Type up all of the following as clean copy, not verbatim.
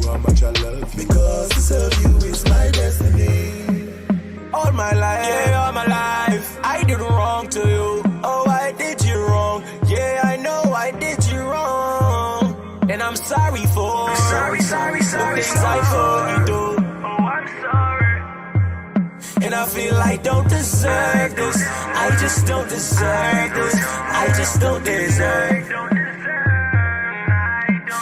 how much I love you. Because to serve you is my destiny. All my life, yeah, all my life, I did wrong to you. Oh, I did you wrong. Yeah, I know I did you wrong. And I'm sorry for the things I thought you do. And I feel I don't deserve this. I just don't deserve this. I just don't deserve.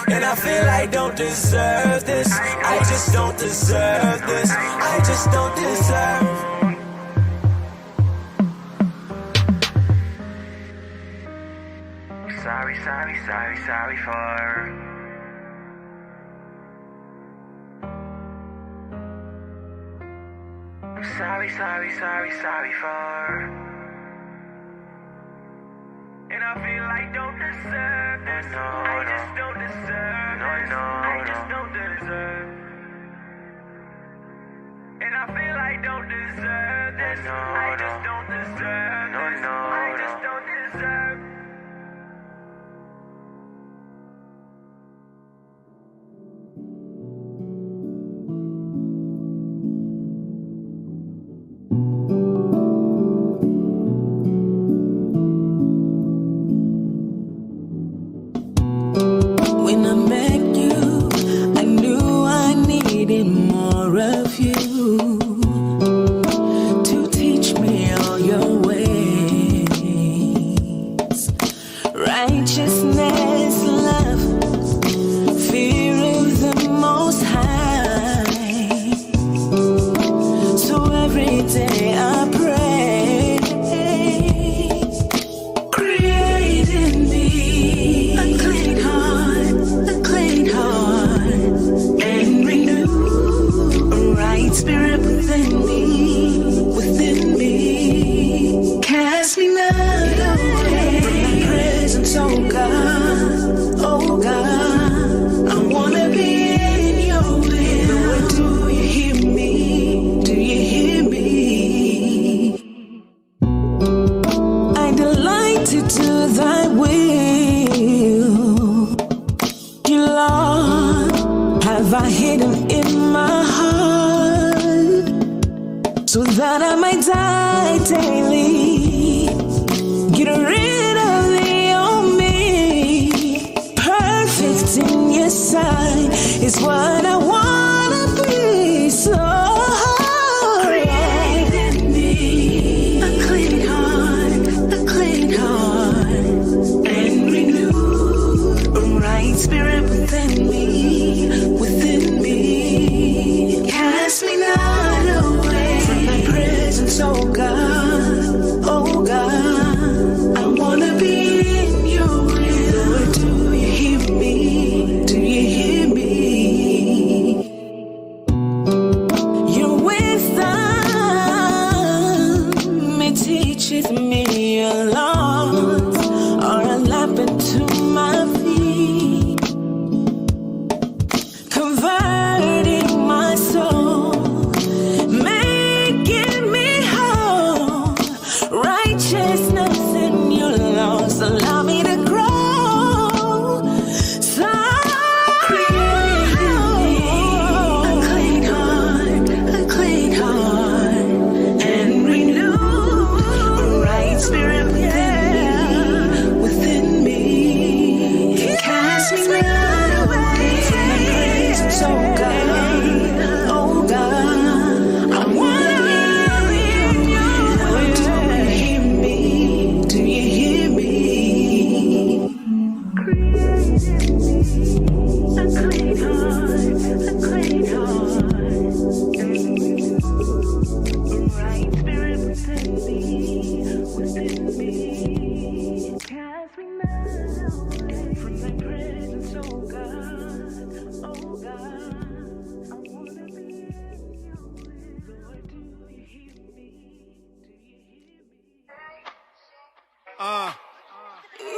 And I feel I don't deserve this. I just don't deserve this. I just don't deserve. Sorry for. Sorry for. And I feel I don't deserve this. I just don't deserve this. I just don't deserve. And I feel I don't deserve this. I just don't deserve this. I just don't deserve.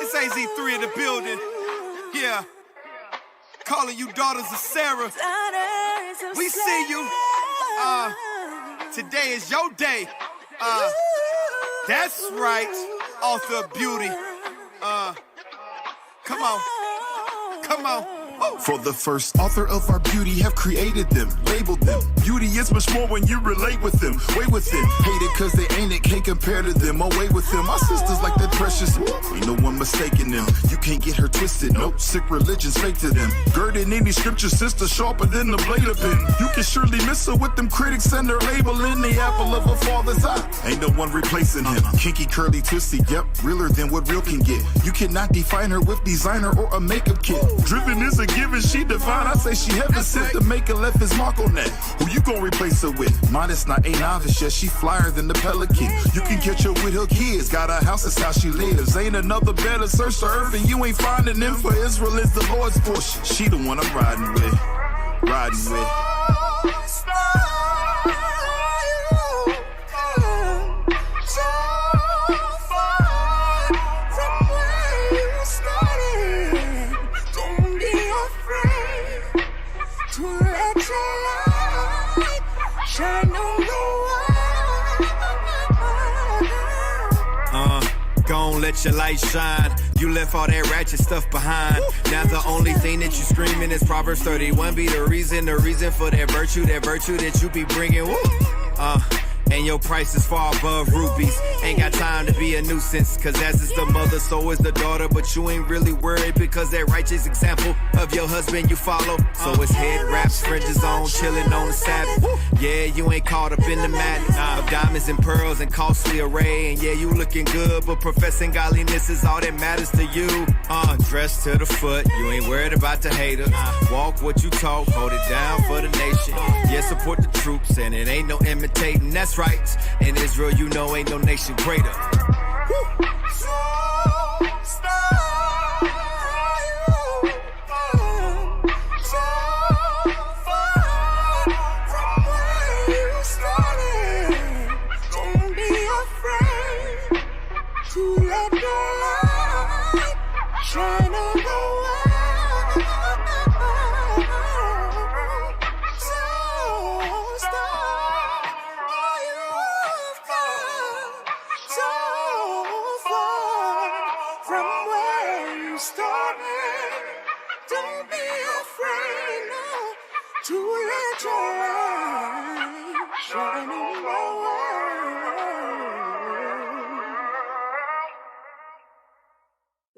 It's AZ3 in the building. Yeah. Calling you daughters of Sarah. We see you. Today is your day. That's right. Author of beauty. Come on. Come on. For the first author of our beauty have created them, labeled them. Beauty is much more when you relate with them. Way with it, hate it cause they ain't it, can't compare to them. Away with them, my sisters like that precious. Ain't no one mistaking them. You can't get her twisted, nope, sick religion's fake to them. Girded any scripture, sister, sharper than the blade of pen. You can surely miss her with them critics and their labeling. The apple of her father's eye, ain't no one replacing him. Kinky, curly, twisty, yep, realer than what real can get. You cannot define her with designer or a makeup kit. Driven is a given, she divine. I say she heaven sent. The maker left his mark on that. Who you gon' replace her with? Modest, not a novice yet. She flyer than the pelican. You can catch her with her kids. Got a house, that's how she lives. Ain't another better search the earth, and you ain't finding them. For Israel is the Lord's portion. She the one I'm riding with. Riding with. Gon' let your light shine. You left all that ratchet stuff behind. Now the only thing that you screaming is Proverbs 31 be the reason for that virtue that you be bringing. Woo. And your price is far above rubies. Ain't got time to be a nuisance, cause as is the mother, so is the daughter. But you ain't really worried because that righteous example of your husband you follow. So his head wraps, fringes on, chilling on the Sabbath. Yeah, you ain't caught up in the madness of diamonds and pearls and costly array. And yeah, you looking good, but professing godliness is all that matters to you. Dressed to the foot, you ain't worried about the haters. Walk what you talk, hold it down for the nation. Yeah, support the troops, and it ain't no imitating, that's right. In Israel, you know, ain't no nation greater. Woo.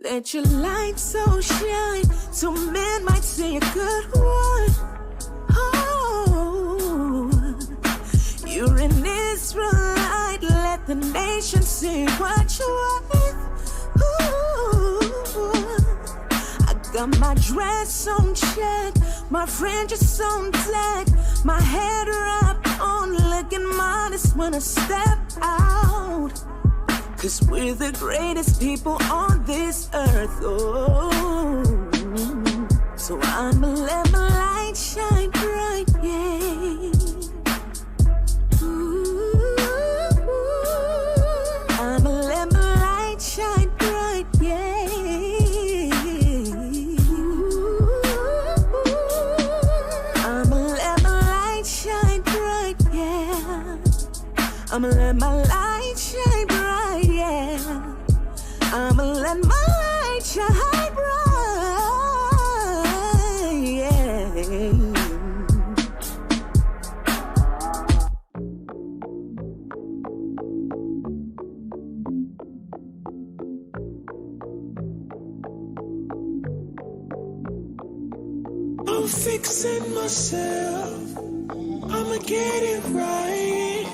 Let your light so shine, so men might say a good word. Oh, you're an Israelite, let the nation see what you're worth. Ooh, I got my dress on check, my fringes on deck, my head wrapped on, looking modest when I step out. Cause we're the greatest people on this earth, oh. So I'ma let my light shine bright, yeah. Ooh, I'ma let my light shine bright, yeah. Ooh, I'ma let my light shine bright, yeah. I'ma let my light shine bright, yeah. I'ma let my light shine bright, yeah. I'm fixing myself, I'ma get it right.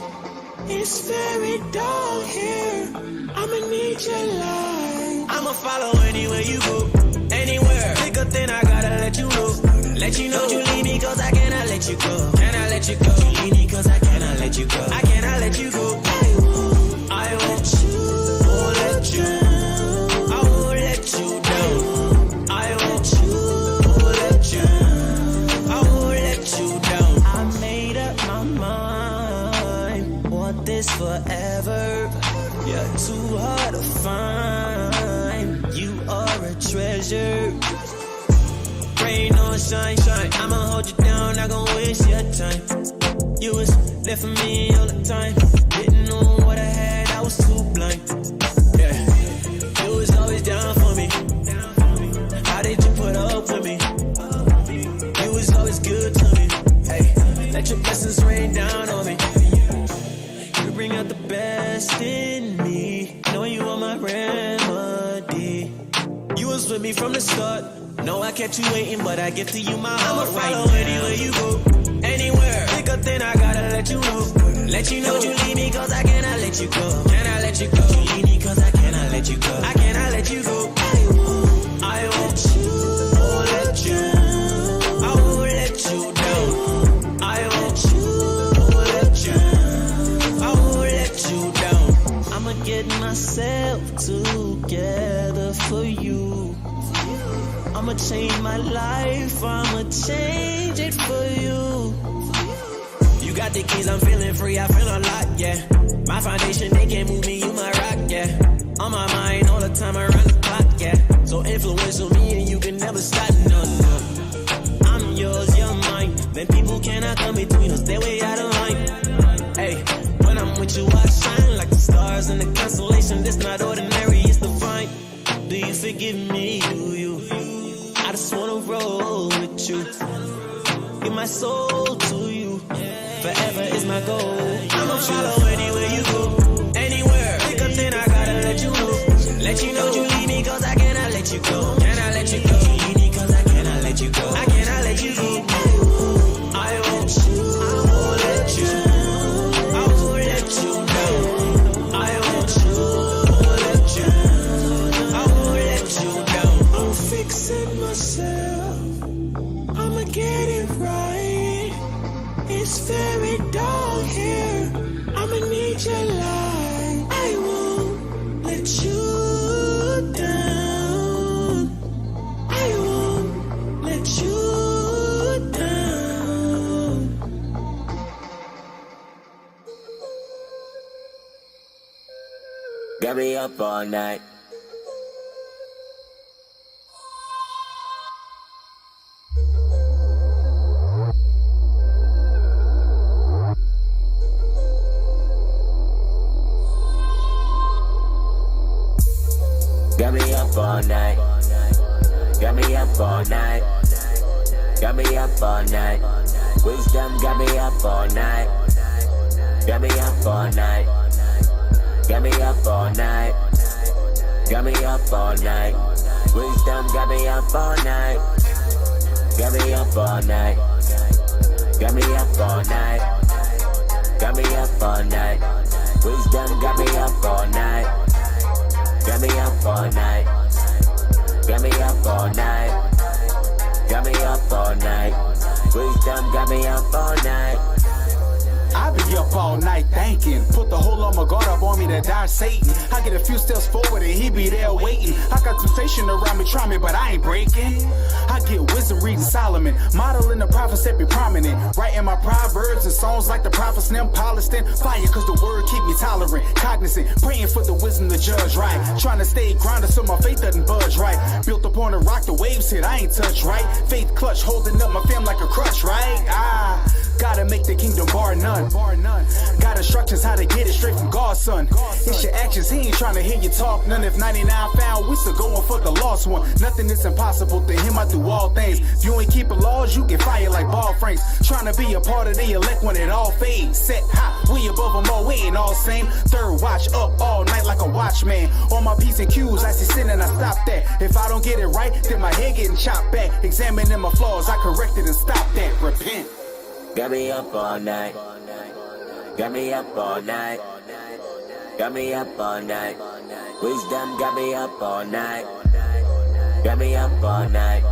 It's very dark here, I'ma need your light. I'ma follow anywhere you go, anywhere. Pick up, then I gotta let you know. Let you know you leave me cause I cannot let you go. Can I let you go? You leave me cause I cannot let you go. I cannot let you go. I won't let you. I won't let you down. I won't let you. I won't let you down. I made up my mind, want this forever. You're too hard to find, you are a treasure. Rain or shine, shine, I'ma hold you down, not gon' waste your time. You was there for me all the time, didn't know what I had, I was too blind. Yeah, you was always down for me. How did you put up with me? me from the start. No, I kept you waiting, but I give to you my heart. I'ma follow anywhere you go, anywhere. Pick up, then I gotta let you know. Let you know. Don't you leave me, cause I cannot let you go. Can I let you go? You leave me, cause I cannot let you go. I cannot let you go. I won't let you. I won't let you down. I won't let you. I won't let you down. I'ma get myself together for you. I'ma change my life, I'ma change it for you. You got the keys, I'm feeling free, I feel a lot, yeah. My foundation, they can't move me, you my rock, yeah. On my mind all the time, around the clock, yeah. So influential me and you can never stop, no. I'm yours, you're mine. Then people cannot come between us, they're way out of line. Hey, when I'm with you, I shine like the stars in the constellation. This not ordinary, it's divine. Do you forgive me, you? I just wanna roll with you. Give my soul to you. Forever is my goal. I'ma follow anywhere you go, anywhere. Pick up, then I gotta let you know. Let you know you leave me, cause I cannot let you go. Can I let you go? You leave me, cause I cannot let you go. I cannot let you go. I won't let you. I won't let you down. I won't let you. I won't let you down. I'm fixing myself. I'ma get it right. It's very dark here. I'ma need your light. I won't let you down. I won't let you down. Got me up all night. Got me up all night. Got me up all night. Got me up all night. Wisdom got me up all night. Got me up all night. Got me up all night. Got me up all night. Wisdom got me up all night. Got me up all night. Got me up all night. Got me up all night. Wisdom got me up all night. Got me up all night. Got me up all night. Got me up all night. Wisdom got me up all night. I be up all night thinking. Put the whole armor guard up on me to die Satan. I get a few steps forward and he be there waiting. I got temptation around me, try me, but I ain't breaking. I get wisdom reading Solomon, modeling the prophets that be prominent. Writing my proverbs and songs like the prophets them polished in fire, cause the word keep me tolerant, cognizant, praying for the wisdom to judge right. Trying to stay grounded so my faith doesn't budge right. Built upon a rock, the waves hit, I ain't touch right. Faith clutch, holding up my fam like a crutch, right? Gotta make the kingdom bar none. Got instructions how to get it straight from God's son. It's your actions, he ain't trying to hear you talk none. If 99 found, we still going for the lost one. Nothing is impossible to him, I do all things. If you ain't keeping laws, you get fired like ball franks. Trying to be a part of the elect when it all fades. Set high, we above them all, we ain't all same. Third watch up all night like a watchman. On my P's and Q's, I see sin and I stop that. If I don't get it right, then my head getting chopped back. Examining my flaws, I correct it and stop that. Repent. Got me up all night. Got me up all night. Got me up all night. Wisdom got me up all night. Got me up all night.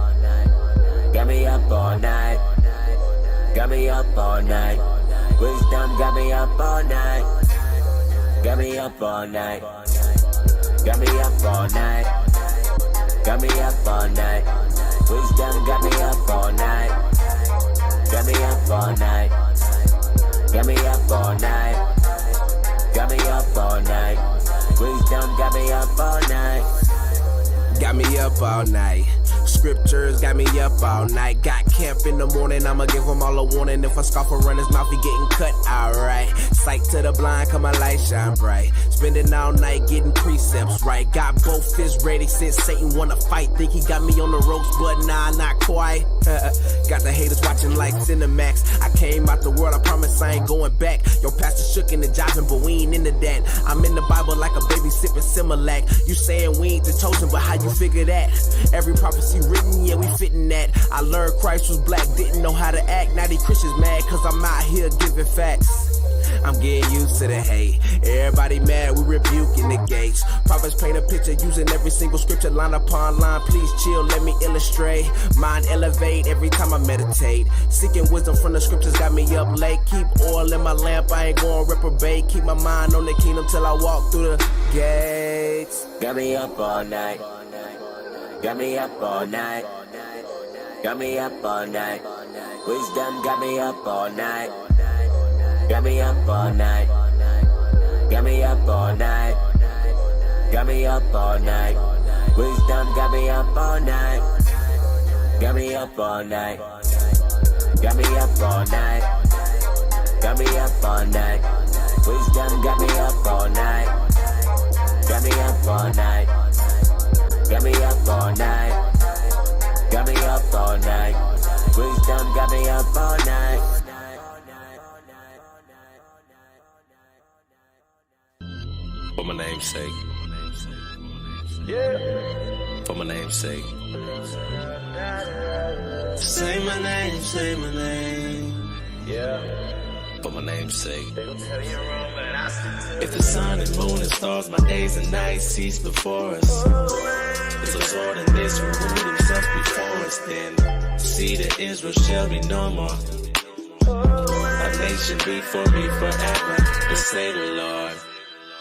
Got me up all night. Got me up all night. Wisdom got me up all night. Got me up all night. Got me up all night. Got me up all night. Wisdom got me up all night. Got me up all night. Got me up all night. Got me up all night. Wisdom got me up all night. Got me up all night. Scriptures got me up all night. Got camp in the morning, I'ma give them all a warning. If I scoff or run his mouth, he getting cut, alright. Sight to the blind, cause my light shine bright. Spending all night getting precepts right. Got both fists ready since Satan wanna fight. Think he got me on the ropes, but nah, not quite. Got the haters watching like Cinemax. I came out the world, I promise I ain't going back. Your pastor shookin' and jiving, but we ain't into that. I'm in the Bible like a baby sipping Similac. You saying we ain't the chosen, but how you figure that? Every prophecy written, yeah, we fitting that. I learned Christ was black, didn't know how to act. Now these Christians mad, cause I'm out here giving facts. I'm getting used to the hate. Everybody mad, we rebuking the gates. Prophets paint a picture using every single scripture line upon line. Please chill, let me illustrate. Mind elevate every time I meditate. Seeking wisdom from the scriptures got me up late. Keep oil in my lamp, I ain't going reprobate. Keep my mind on the kingdom till I walk through the gates. Got me up all night. Got me up all night. Got me up all night. Wisdom got me up all night. Got me up all night. Got me up all night. Got me up all night. Wisdom got me up all night. Got me up all night. Got me up all night. Got me up all night. Wisdom got me up all night. Got me up all night. Got me up all night. Got me up all night. Wisdom got me up all night. For my name's sake. Yeah. For my name's sake. Say my name, say my name. Yeah. For my name's sake. If the sun and moon and stars, my days and nights cease before us. If the Lord in this remove himself before us, then the seed of Israel shall be no more. A nation before me forever. The say the Lord.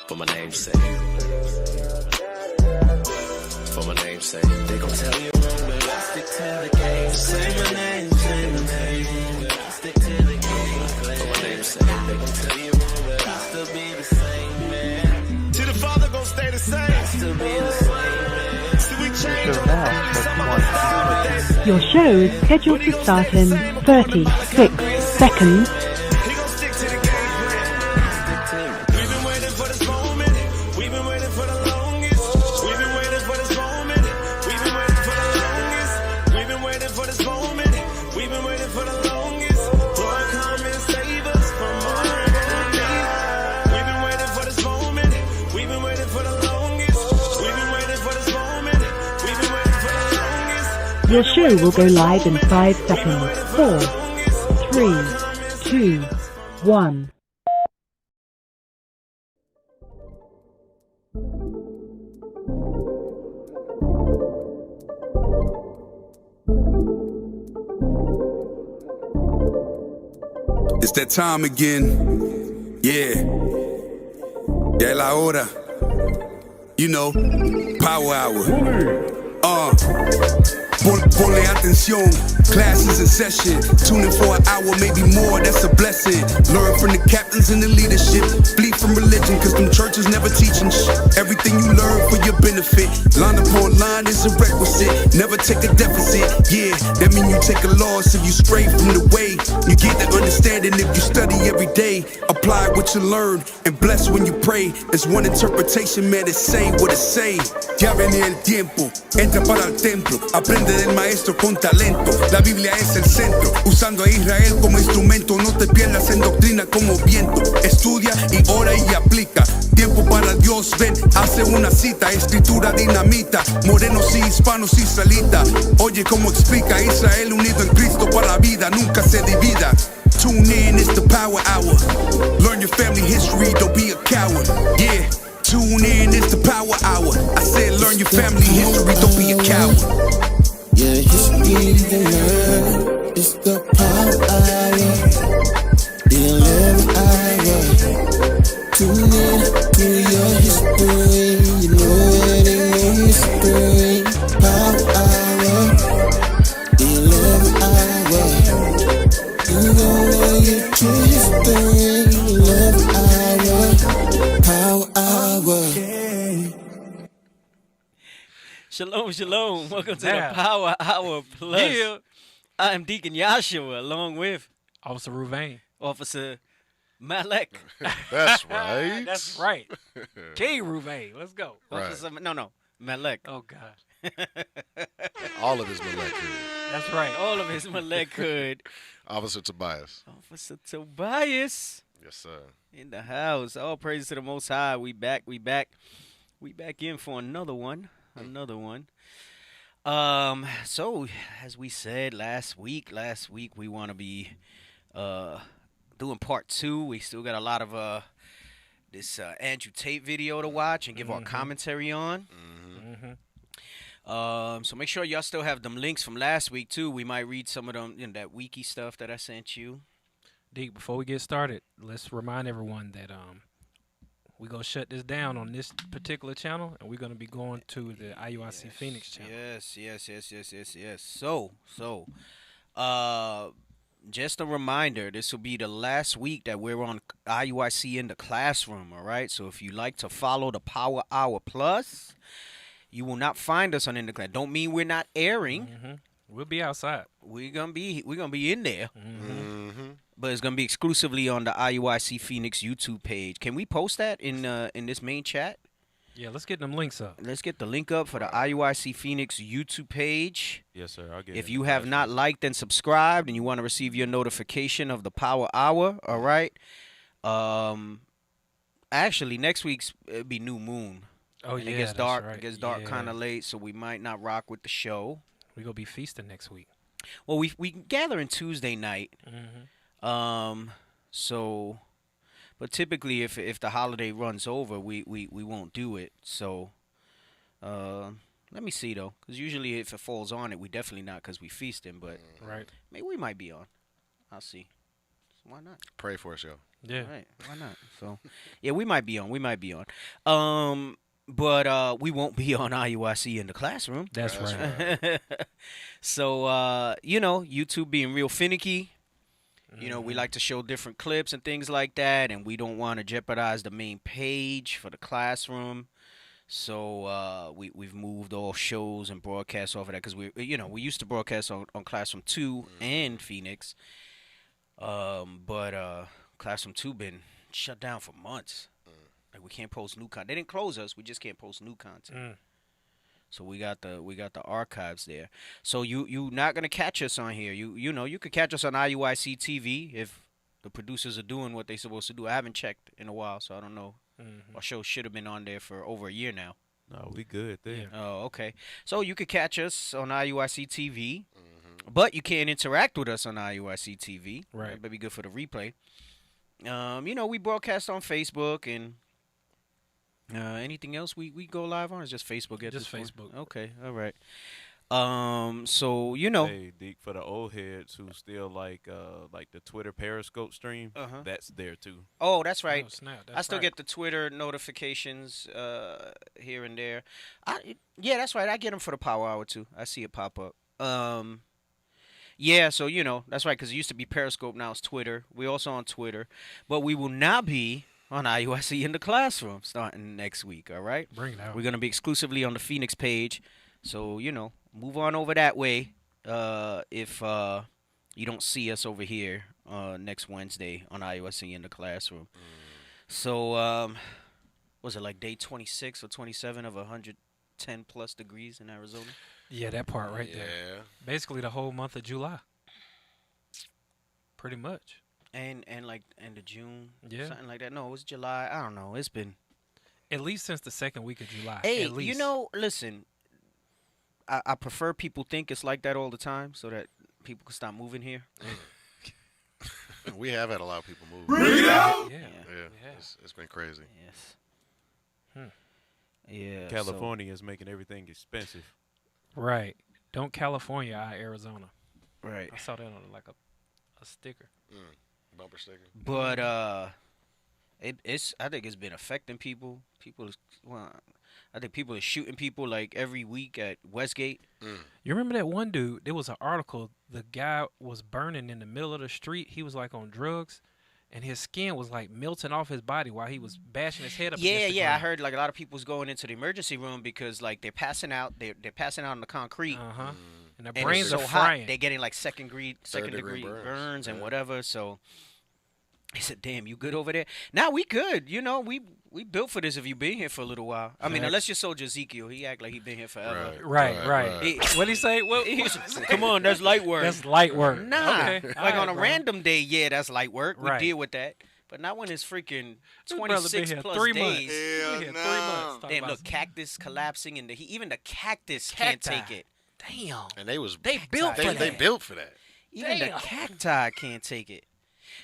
For my name's sake. For my name's sake. They gon' tell you wrong, but I stick to the game. Say my name, say my name. Stick to the game. For my name's sake. They gon' tell you wrong, but I still be the same, man. Till the Father gon' stay the same. I still be the same, man. See, we change on the body, some of us start with that. Your show is scheduled to start in 36 seconds. He gon' stick to the game plan. We've been waiting for this moment. We've been waiting for the longest. We've been waiting for this moment. We've been waiting for the longest. We've been waiting for this moment. We've been waiting for the longest. Lord, come and save us from our enemies. We've been waiting for this moment. We've been waiting for the longest. We've been waiting for this moment. We've been waiting for the longest. Your show will go live in 5 seconds. 4, 3, 2, 1. It's that time again. Yeah. Ya es la hora. You know, power hour. Ponle atención, class is in session. Tune in for an hour, maybe more, that's a blessing. Learn from the captains and the leadership. Flee from religion, cause them churches never teaching shit. Everything you learn for your benefit. Line upon line is a requisite. Never take a deficit, yeah. That mean you take a loss if you stray from the way. You get the understanding if you study every day. Apply what you learn and bless when you pray. There's one interpretation, man, it's say what it say. Ya viene el tiempo, entra para el templo. Aprende del maestro con talento. La Biblia es el centro, usando a Israel como instrumento. No te pierdas en doctrina como viento. Estudia y ora y aplica. Tiempo para Dios, ven, hace una cita. Escritura dinamita, morenos y hispanos israelitas. Oye cómo explica Israel unido en Cristo para la vida, nunca se divida. Tune in, it's the power hour. Learn your family history, don't be a coward. Yeah, tune in, it's the power hour. I said learn your family history, don't be a coward. Yeah, history to learn. It's the power hour. The 11th hour. Tune in to your history. You know it ain't no mystery. Power hour. The 11th hour. You know it's your history. 11th hour. Power hour. Shalom, shalom. Welcome to the Power Hour Plus. Yeah. I'm Deacon Yahshua, along with Officer Ruvain. Officer Malek. That's right. That's right. K. Ruvain. Let's go. Officer, no, Malek. Oh, God. All of his molecular. That's right. All of his molecular. Officer Tobias. Officer Tobias. Yes, sir. In the house. All praise to the Most High. We back. We back in for another one. So as we said last week we want to be doing part 2. We still got a lot of this Andrew Tate video to watch and give our commentary on. So make sure y'all still have them links from last week too. We might read some of them, that wiki stuff that I sent you. Deke, before we get started, let's remind everyone that we're going to shut this down on this particular channel, and we're going to be going to the IUIC Phoenix channel. Yes. So, just a reminder, this will be the last week that we're on IUIC in the classroom, all right? So if you like to follow the Power Hour Plus, you will not find us on In the Class. Don't mean we're not airing. We'll be outside. We're gonna be in there. But it's gonna be exclusively on the IUIC Phoenix YouTube page. Can we post that in this main chat? Yeah, let's get them links up. Let's get the link up for the IUIC Phoenix YouTube page. Yes, sir. I'll get it. If you have not liked and subscribed and you want to receive your notification of the Power Hour, all right. Actually, next week's it'll be New Moon. Oh, and yeah, it gets dark. right. It gets dark Yeah. kind of late, so we might not rock with the show. We're going to be feasting next week. Well, we gather in Tuesday night. So, but typically if the holiday runs over, we won't do it. So, let me see though, because usually if it falls on it, we definitely not because we feasting. But right, maybe we might be on. I'll see. Why not? Pray for us, yo. Yeah. Right. Why not? So, yeah, we might be on. But we won't be on IUIC in the classroom. That's right. So, YouTube being real finicky. We like to show different clips and things like that, and we don't want to jeopardize the main page for the classroom. So we've moved all shows and broadcasts off of that because we used to broadcast on Classroom 2 and Phoenix. But Classroom 2 been shut down for months. Like we can't post new content. They didn't close us. We just can't post new content. So we got the archives there. So you not gonna catch us on here. You could catch us on IUIC TV if the producers are doing what they're supposed to do. I haven't checked in a while, so I don't know. Our show should have been on there for over a year now. No, we good there. Yeah. Oh, okay. So you could catch us on IUIC TV, but you can't interact with us on IUIC TV. Right. That'd be good for the replay. We broadcast on Facebook and. Anything else we go live on? Or is just Facebook at Just this point? Facebook. Okay, all right. So Hey, Deke, for the old heads who still like the Twitter Periscope stream, that's there too. Oh, that's right. Oh, snap. I That's still right. get the Twitter notifications here and there. Yeah, that's right. I get them for the Power Hour too. I see it pop up. Yeah, so that's right because it used to be Periscope, now it's Twitter. We're also on Twitter, but we will now be on IUIC in the classroom starting next week, all right? Bring it out. We're going to be exclusively on the Phoenix page. So, move on over that way if you don't see us over here next Wednesday on IUIC in the classroom. So, was it like day 26 or 27 of 110 plus degrees in Arizona? Yeah, that part right there. Yeah. Basically the whole month of July. Pretty much. And like end of June, Yeah. something like that. No, it was July. I don't know. It's been At least since the second week of July. Hey, at least. listen. I prefer people think it's like that all the time, so that people can stop moving here. We have had a lot of people move. Bring it out! Yeah. Yeah. It's been crazy. Yes. Yeah. California is making everything expensive. Right. Don't California eye Arizona. Right. I saw that on like a sticker. Bumper sticker. But I think it's been affecting people. I think people are shooting people like every week at Westgate. You remember that one dude? There was an article. The guy was burning in the middle of the street. He was like on drugs, and his skin was like melting off his body while he was bashing his head up. against the I ground. heard like a lot of people was going into the emergency room because like they're passing out. They're passing out on the concrete. And their And brains it's are so hot, frying. they're getting like second degree degree burns and Yeah. whatever. So he said, "Damn, you good over there?" Now we good. We we built for this if you've been here for a little while. I mean, Facts. unless you're Soldier Ezekiel. He act like he been here forever. Right. What'd he say? Come on, that's light work. That's light work. Nah. Okay. Like Alright, on a bro. random day, yeah, that's light work. We Right. deal with that. But not when it's freaking This brother 26 been here plus 3 days. months. Been here 3 months. Talking Damn, about look, cactus collapsing in the heat. Even the cactus Cacti. can't take it. Damn. And they built for they that. built for that. Even the Damn. cacti can't take it.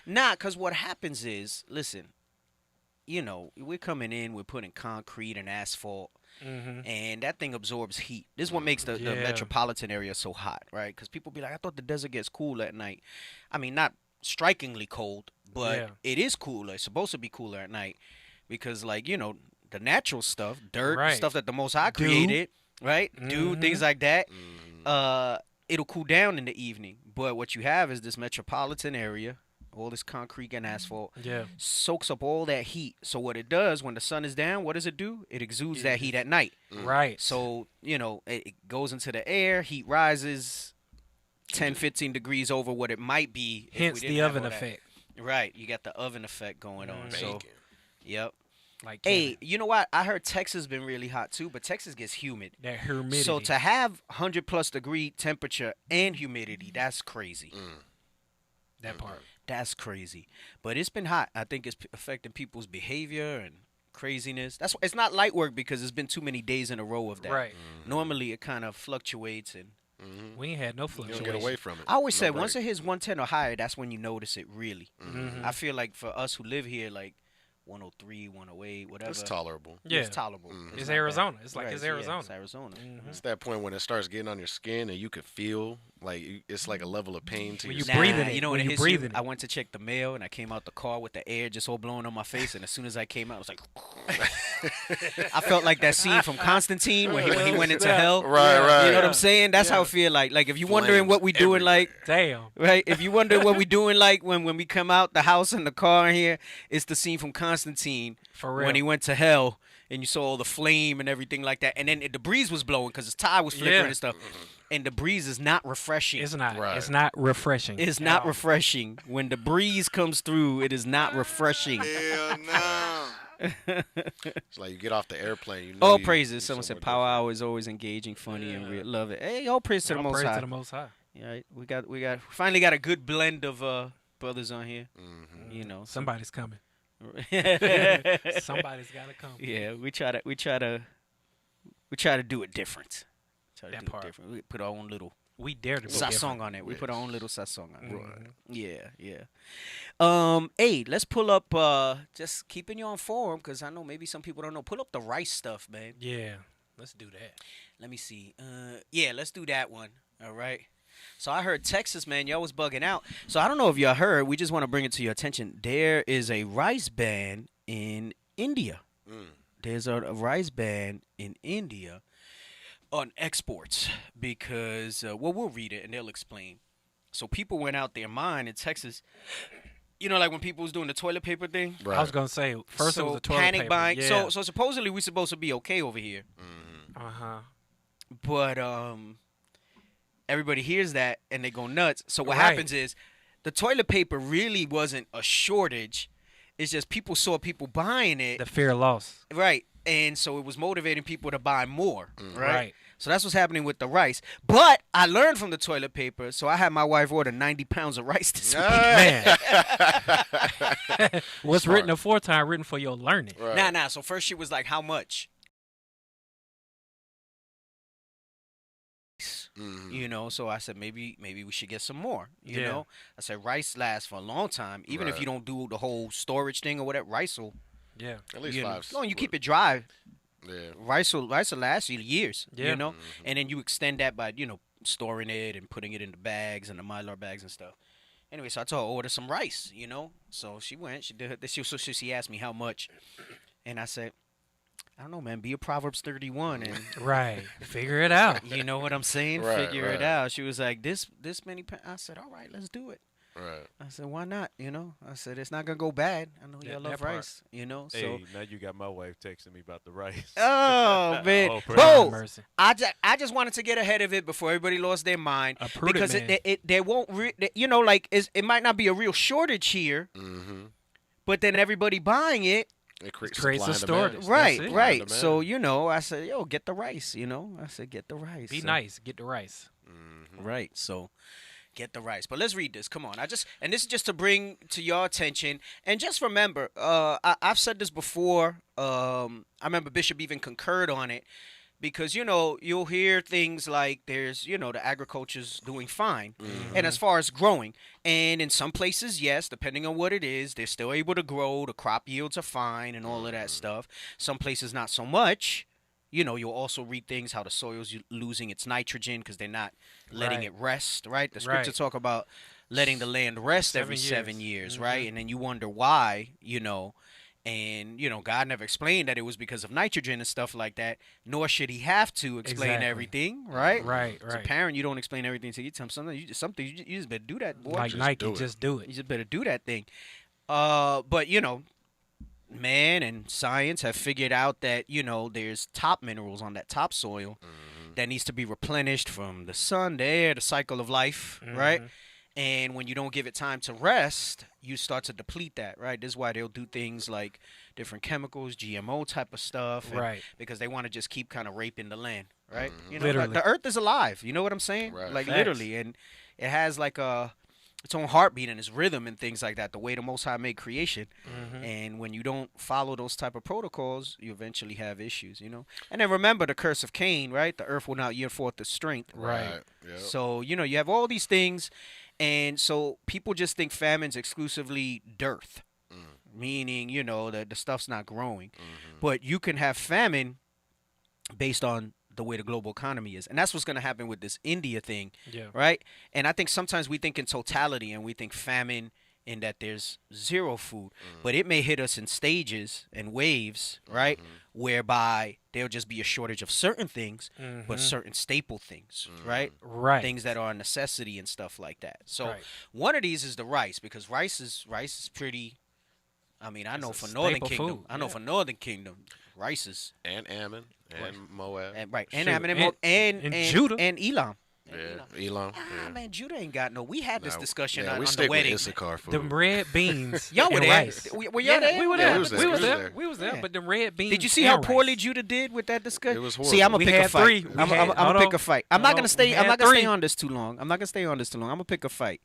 Nah, because what happens is, listen, you know, we're coming in, we're putting concrete and asphalt, and that thing absorbs heat. This is what makes the Yeah. metropolitan area so hot, right? Because people be like, I thought the desert gets cool at night. I mean, not strikingly cold, but Yeah. it is cooler. It's supposed to be cooler at night because, like, you know, the natural stuff, dirt, Right. stuff that the Most High Dew. created, right? Dew, Mhm. things like that. It'll cool down in the evening. But what you have is this metropolitan area, all this concrete and asphalt, Yeah. soaks up all that heat. So what it does when the sun is down, what does it do? It exudes that heat at night. Right. So, you know, it goes into the air, heat rises 10, 15 degrees over what it might be. if we Hence didn't the have oven all that. effect. Right. You got the oven effect going on. So, yep. Like Hey, you know what? I heard Texas been really hot too, but Texas gets humid. that humidity. So to have 100+ degree temperature and humidity, that's crazy. that part. That's crazy. But it's been hot. I think it's affecting people's behavior and craziness. That's it's not light work because it's been too many days in a row of that. Right. Normally it kind of fluctuates and We ain't had no You fluctuation. don't get away from it. I always said Nobody. once it hits 110 or higher, that's when you notice it really. Mhm. I feel like for us who live here, like 103, 108, whatever. It's tolerable. Yeah. It's tolerable. It's not bad. Arizona. It's like Right, it's yeah, Arizona. it's Arizona. It's that point when it starts getting on your skin and you could feel like it's like a level of pain to When your you skin. breathing it, You know when when you it hits breathing you, it. I went to check the mail and I came out the car with the air just all blowing on my face, and as soon as I came out, I was like, I felt like that scene from Constantine when he went into hell. Right. You know what I'm saying? That's how I feel like. Like if you wondering what we doing, like Damn. right? If you wonder what we doing, like when we come out the house in the car in here, it's the scene from Constantine For real. when he went to hell. And you saw all the flame and everything like that, and then the breeze was blowing because his tire was flickering Yeah. and stuff. And the breeze is not refreshing. It's not. Right. It's not refreshing. It's at not all. refreshing. When the breeze comes through, it is not refreshing. Hell no. It's like you get off the airplane. You know All you- praises. you Someone said somewhere power hour is always engaging, funny, and real. Love it. Hey, all praise to the All Most praise High. to the Most High. Yeah, we finally got a good blend of brothers on here. You know, Somebody's coming. Somebody's Somebody's got to come. Yeah, we try to do it different. Try to That do part. it different. We put our own little We dare to be song different. on it. We put our own little song on it. Mhm. Yeah. Hey, let's pull up. Just keeping you on form because I know maybe some people don't know. Pull up the rice stuff, man. Yeah. Let's do that. Let me see. Yeah, let's do that one. All right. So I heard Texas, man, y'all was bugging out. So I don't know if y'all heard. We just want to bring it to your attention. There is a rice ban in India. There's a rice ban in India on exports because, well, we'll read it and they'll explain. So people went out their mind in Texas. You know, like when people was doing the toilet paper thing. Right. I was gonna say first it was the toilet panic paper. buying. Yeah. So supposedly we supposed to be okay over here. But everybody hears that and they go nuts. So what Right. happens is the toilet paper really wasn't a shortage. It's just people saw people buying it. The fear of loss. Right. And so it was motivating people to buy more. Right. Right. So that's what's happening with the rice. But I learned from the toilet paper, so I had my wife order 90 pounds of rice this week. Man. What's Smart. written aforetime written for your learning. Right. Nah. So first she was like, how much? You know, so I said maybe we should get some more. You Yeah. know, I said rice lasts for a long time, even if Right. you don't do the whole storage thing or whatever. Rice will, Yeah. At least you know, five. as long as you keep it dry, Yeah. rice will last you years. Yeah. You know, and then you extend that by storing it and putting it in the bags and the Mylar bags and stuff. Anyway, so I told her order some rice. You know, so she went. She did. She asked me how much, and I said, I don't know, man. Be a Proverbs 31 and. Right. Figure it out. You know what I'm saying? Right, Figure it right. out. She was like, this many pounds. I said, all right, let's do it. Right. I said, why not? You know, I said, it's not going to go bad. I know y'all that love part. rice, you know? So, Hey, now you got my wife texting me about the rice. oh, man. Oh, praise Bro, mercy. I just wanted to get ahead of it before everybody lost their mind. A prudent because man. there won't, like, it might not be a real shortage here, but then everybody buying it. It creates a supply and storage. demand. Right, That's it. right. Demand. So I said, yo, get the rice. I said, get the rice. Be So- nice. Get the rice. Right. So get the rice. But let's read this. Come on. And this is just to bring to your attention. And just remember, I've said this before. I remember Bishop even concurred on it. Because, you'll hear things like there's, the agriculture's doing fine. And as far as growing, and in some places, yes, depending on what it is, they're still able to grow. The crop yields are fine and all of that stuff. Some places, not so much. You'll also read things how the soil's losing its nitrogen because they're not letting it rest, right? The scripture talk about letting the land rest every 7 years, right? And then you wonder why, and, God never explained that it was because of nitrogen and stuff like that, nor should he have to explain everything, right? Right. As a parent, you don't explain everything to you. Something you just better do that, boy. Like Nike, just do it. You just better do that thing. But, man and science have figured out that, there's top minerals on that topsoil that needs to be replenished from the sun, the air, the cycle of life, right? And when you don't give it time to rest, you start to deplete that, right? This is why they'll do things like different chemicals, GMO type of stuff. Right. Because they want to just keep kind of raping the land, right? Literally. The earth is alive. You know what I'm saying? Right. Like Facts. literally. And it has like its own heartbeat and its rhythm and things like that, the way the Most High made creation. And when you don't follow those type of protocols, you eventually have issues, And then remember the curse of Cain, right? The earth will not yield forth the strength. Right. Yep. So, you have all these things. And so people just think famine's exclusively dearth, meaning, that the stuff's not growing. But you can have famine based on the way the global economy is. And that's what's going to happen with this India thing, right? And I think sometimes we think in totality and we think famine in that there's zero food. But it may hit us in stages and waves, right? Whereby there'll just be a shortage of certain things, but certain staple things, right? Right. Things that are a necessity and stuff like that. So one of these is the rice, because rice is pretty. I mean, I know for Northern Kingdom. I know for Northern Kingdom, rice is And Ammon and Moab. and right Shoot, and Ammon and Moab and Judah. and Elam. Yeah, Elam. Yeah. Man, Judah ain't got no. We had this discussion Yeah, on we the stick wedding. with Issachar food. Them red beans. Y'all were and there. rice. Were y'all there? We were Yeah, there. we was there. We was We was there. there. We was there. Yeah. But them red beans. Did you see and how rice. poorly Judah did with that discussion? It was See, I'm horrible. gonna We pick a had fight. three. I'm We had- gonna hold pick on. a fight. I'm not Hold gonna on. stay. We I'm had not gonna stay three. on this too long. I'm gonna pick a fight.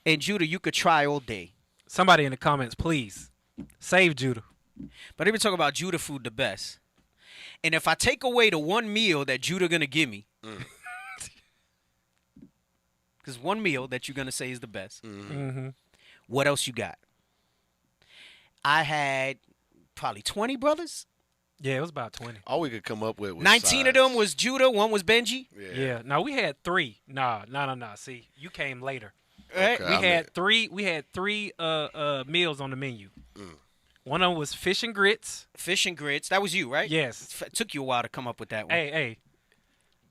And Judah, you could try all day. Somebody in the comments, please save Judah. But they been talking about Judah food the best. And if I take away the one meal that Judah gonna give me, because one meal that you're gonna say is the best, what else you got? I had probably 20 brothers. Yeah, it was about 20. All we could come up with was 19 of sides. them was Judah. One was Benji. Yeah. No, we had three. Nah. See, you came later. Right? Okay. We had three. We had three meals on the menu. One of them was fish and grits. Fish and grits. That was you, right? Yes. It took you a while to come up with that one. Hey.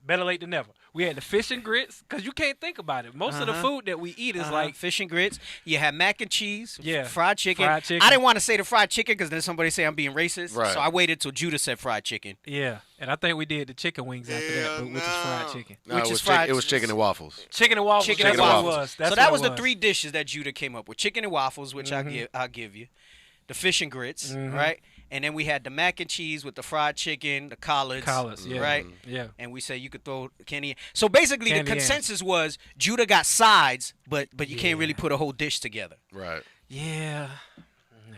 Better late than never. We had the fish and grits because you can't think about it. Most of the food that we eat is like fish and grits. You had mac and cheese. Yeah. Fried chicken. Fried chicken. I didn't want to say the fried chicken because then somebody say I'm being racist. Right. So I waited till Judah said fried chicken. yeah, and I think we did the chicken wings after that, which is fried chicken. No, Which it is was fried- it was chicken and waffles. Chicken and waffles. Chicken that's and what waffles. it was. That's So that what was it the three dishes that Judah came up with: chicken and waffles, which I'll give you, the fish and grits, right? And then we had the mac and cheese with the fried chicken, the collards, Yeah. right? Yeah. And we said you could throw candy in. So basically, Candy the in. consensus was Judah got sides, but you can't really put a whole dish together. Right. Yeah.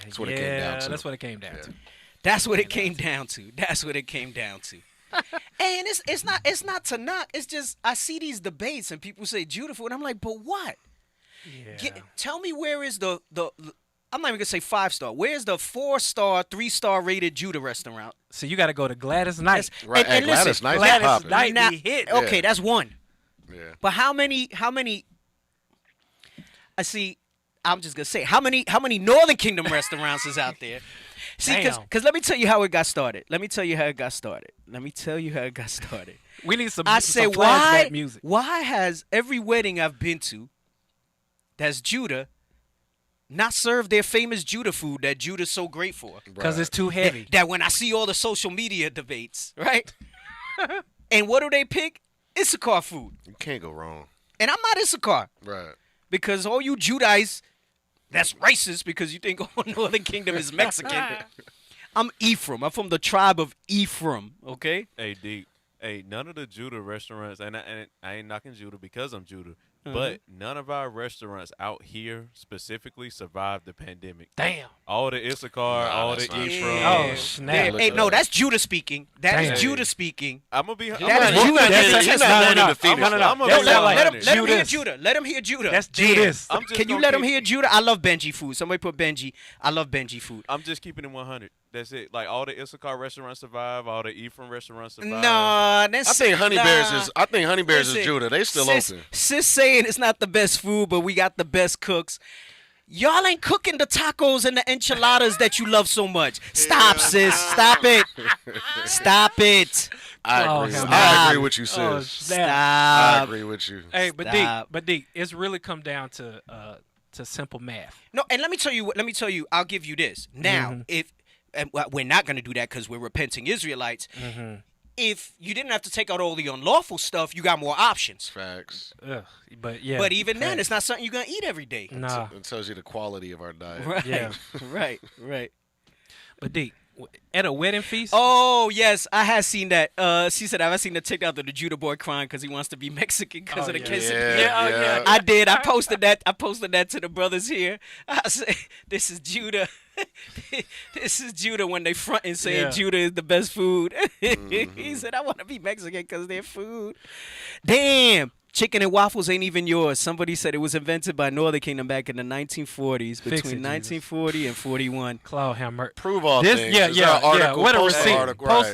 That's what it came down to. That's what it came down to. That's what it came down to. That's what it came down to. And it's not to knock. It's just I see these debates and people say Judah food, and I'm like, but what? Yeah. Tell me where is the I'm not even gonna say 5-star. Where's the 4-star, 3-star rated Judah restaurant? So you got to go to Gladys Knight. Right. And Gladys listen, Knight's Gladys popping. Knight Now- be hit. Okay, Yeah. that's one. Yeah. But how many? I see. I'm just gonna say how many Northern Kingdom restaurants is out there? See, Damn. because let me tell you how it got started. We need some. I some say flashback music. why has every wedding I've been to that's Judah not served their famous Judah food that Judah's so great for? Because it's too heavy. That when I see all the social media debates, right? And what do they pick? Issachar food. You can't go wrong. And I'm not Issachar. Right. Because all you Judites, that's racist because you think all Northern Kingdom is Mexican. I'm Ephraim. I'm from the tribe of Ephraim. Okay. Hey, D. Hey, none of the Judah restaurants, and I ain't knocking Judah because I'm Judah, but none of our restaurants out here specifically survived the pandemic. Damn. All the Issachar, all the Ephraim. Oh, snap. Hey, no, that's Judah speaking. That is Judah speaking. I'm gonna be. That is Judah. Let him hear Judas. Judah. Let him hear Judah. That's Judas. Can you let him hear Judah? I love Benji food. Somebody put Benji. I love Benji food. I'm just keeping it 100. That's it. Like all the Issachar restaurants survive, all the Ephraim restaurants survive. Nah, that's I think Honey Bears is Judah. They still open. Sis saying it's not the best food, but we got the best cooks. Y'all ain't cooking the tacos and the enchiladas that you love so much. Stop, sis. Stop it. Stop it. I agree with you, sis. Oh, Stop. I agree with you. Hey, but D, it's really come down to simple math. No, and let me tell you, I'll give you this. Now, if we're not going to do that because we're repenting Israelites. If you didn't have to take out all the unlawful stuff, you got more options. Facts. But yeah. But even then, it's not something you're going to eat every day. Nah. It tells you the quality of our diet. Right. Yeah. Right. But D, at a wedding feast. Oh yes, I have seen that. She said I've seen the TikTok of the Judah boy crying because he wants to be Mexican because of the quesadilla. Yeah. I did. I posted that. to the brothers here. I said, "This is Judah. This is Judah when they front and saying Judah is the best food." He said, "I want to be Mexican because their food." Damn. Chicken and waffles ain't even yours. Somebody said it was invented by Northern Kingdom back in the 1940s, between 1940 and 41. Clawhammer. Prove all things. Yeah. What a receipt.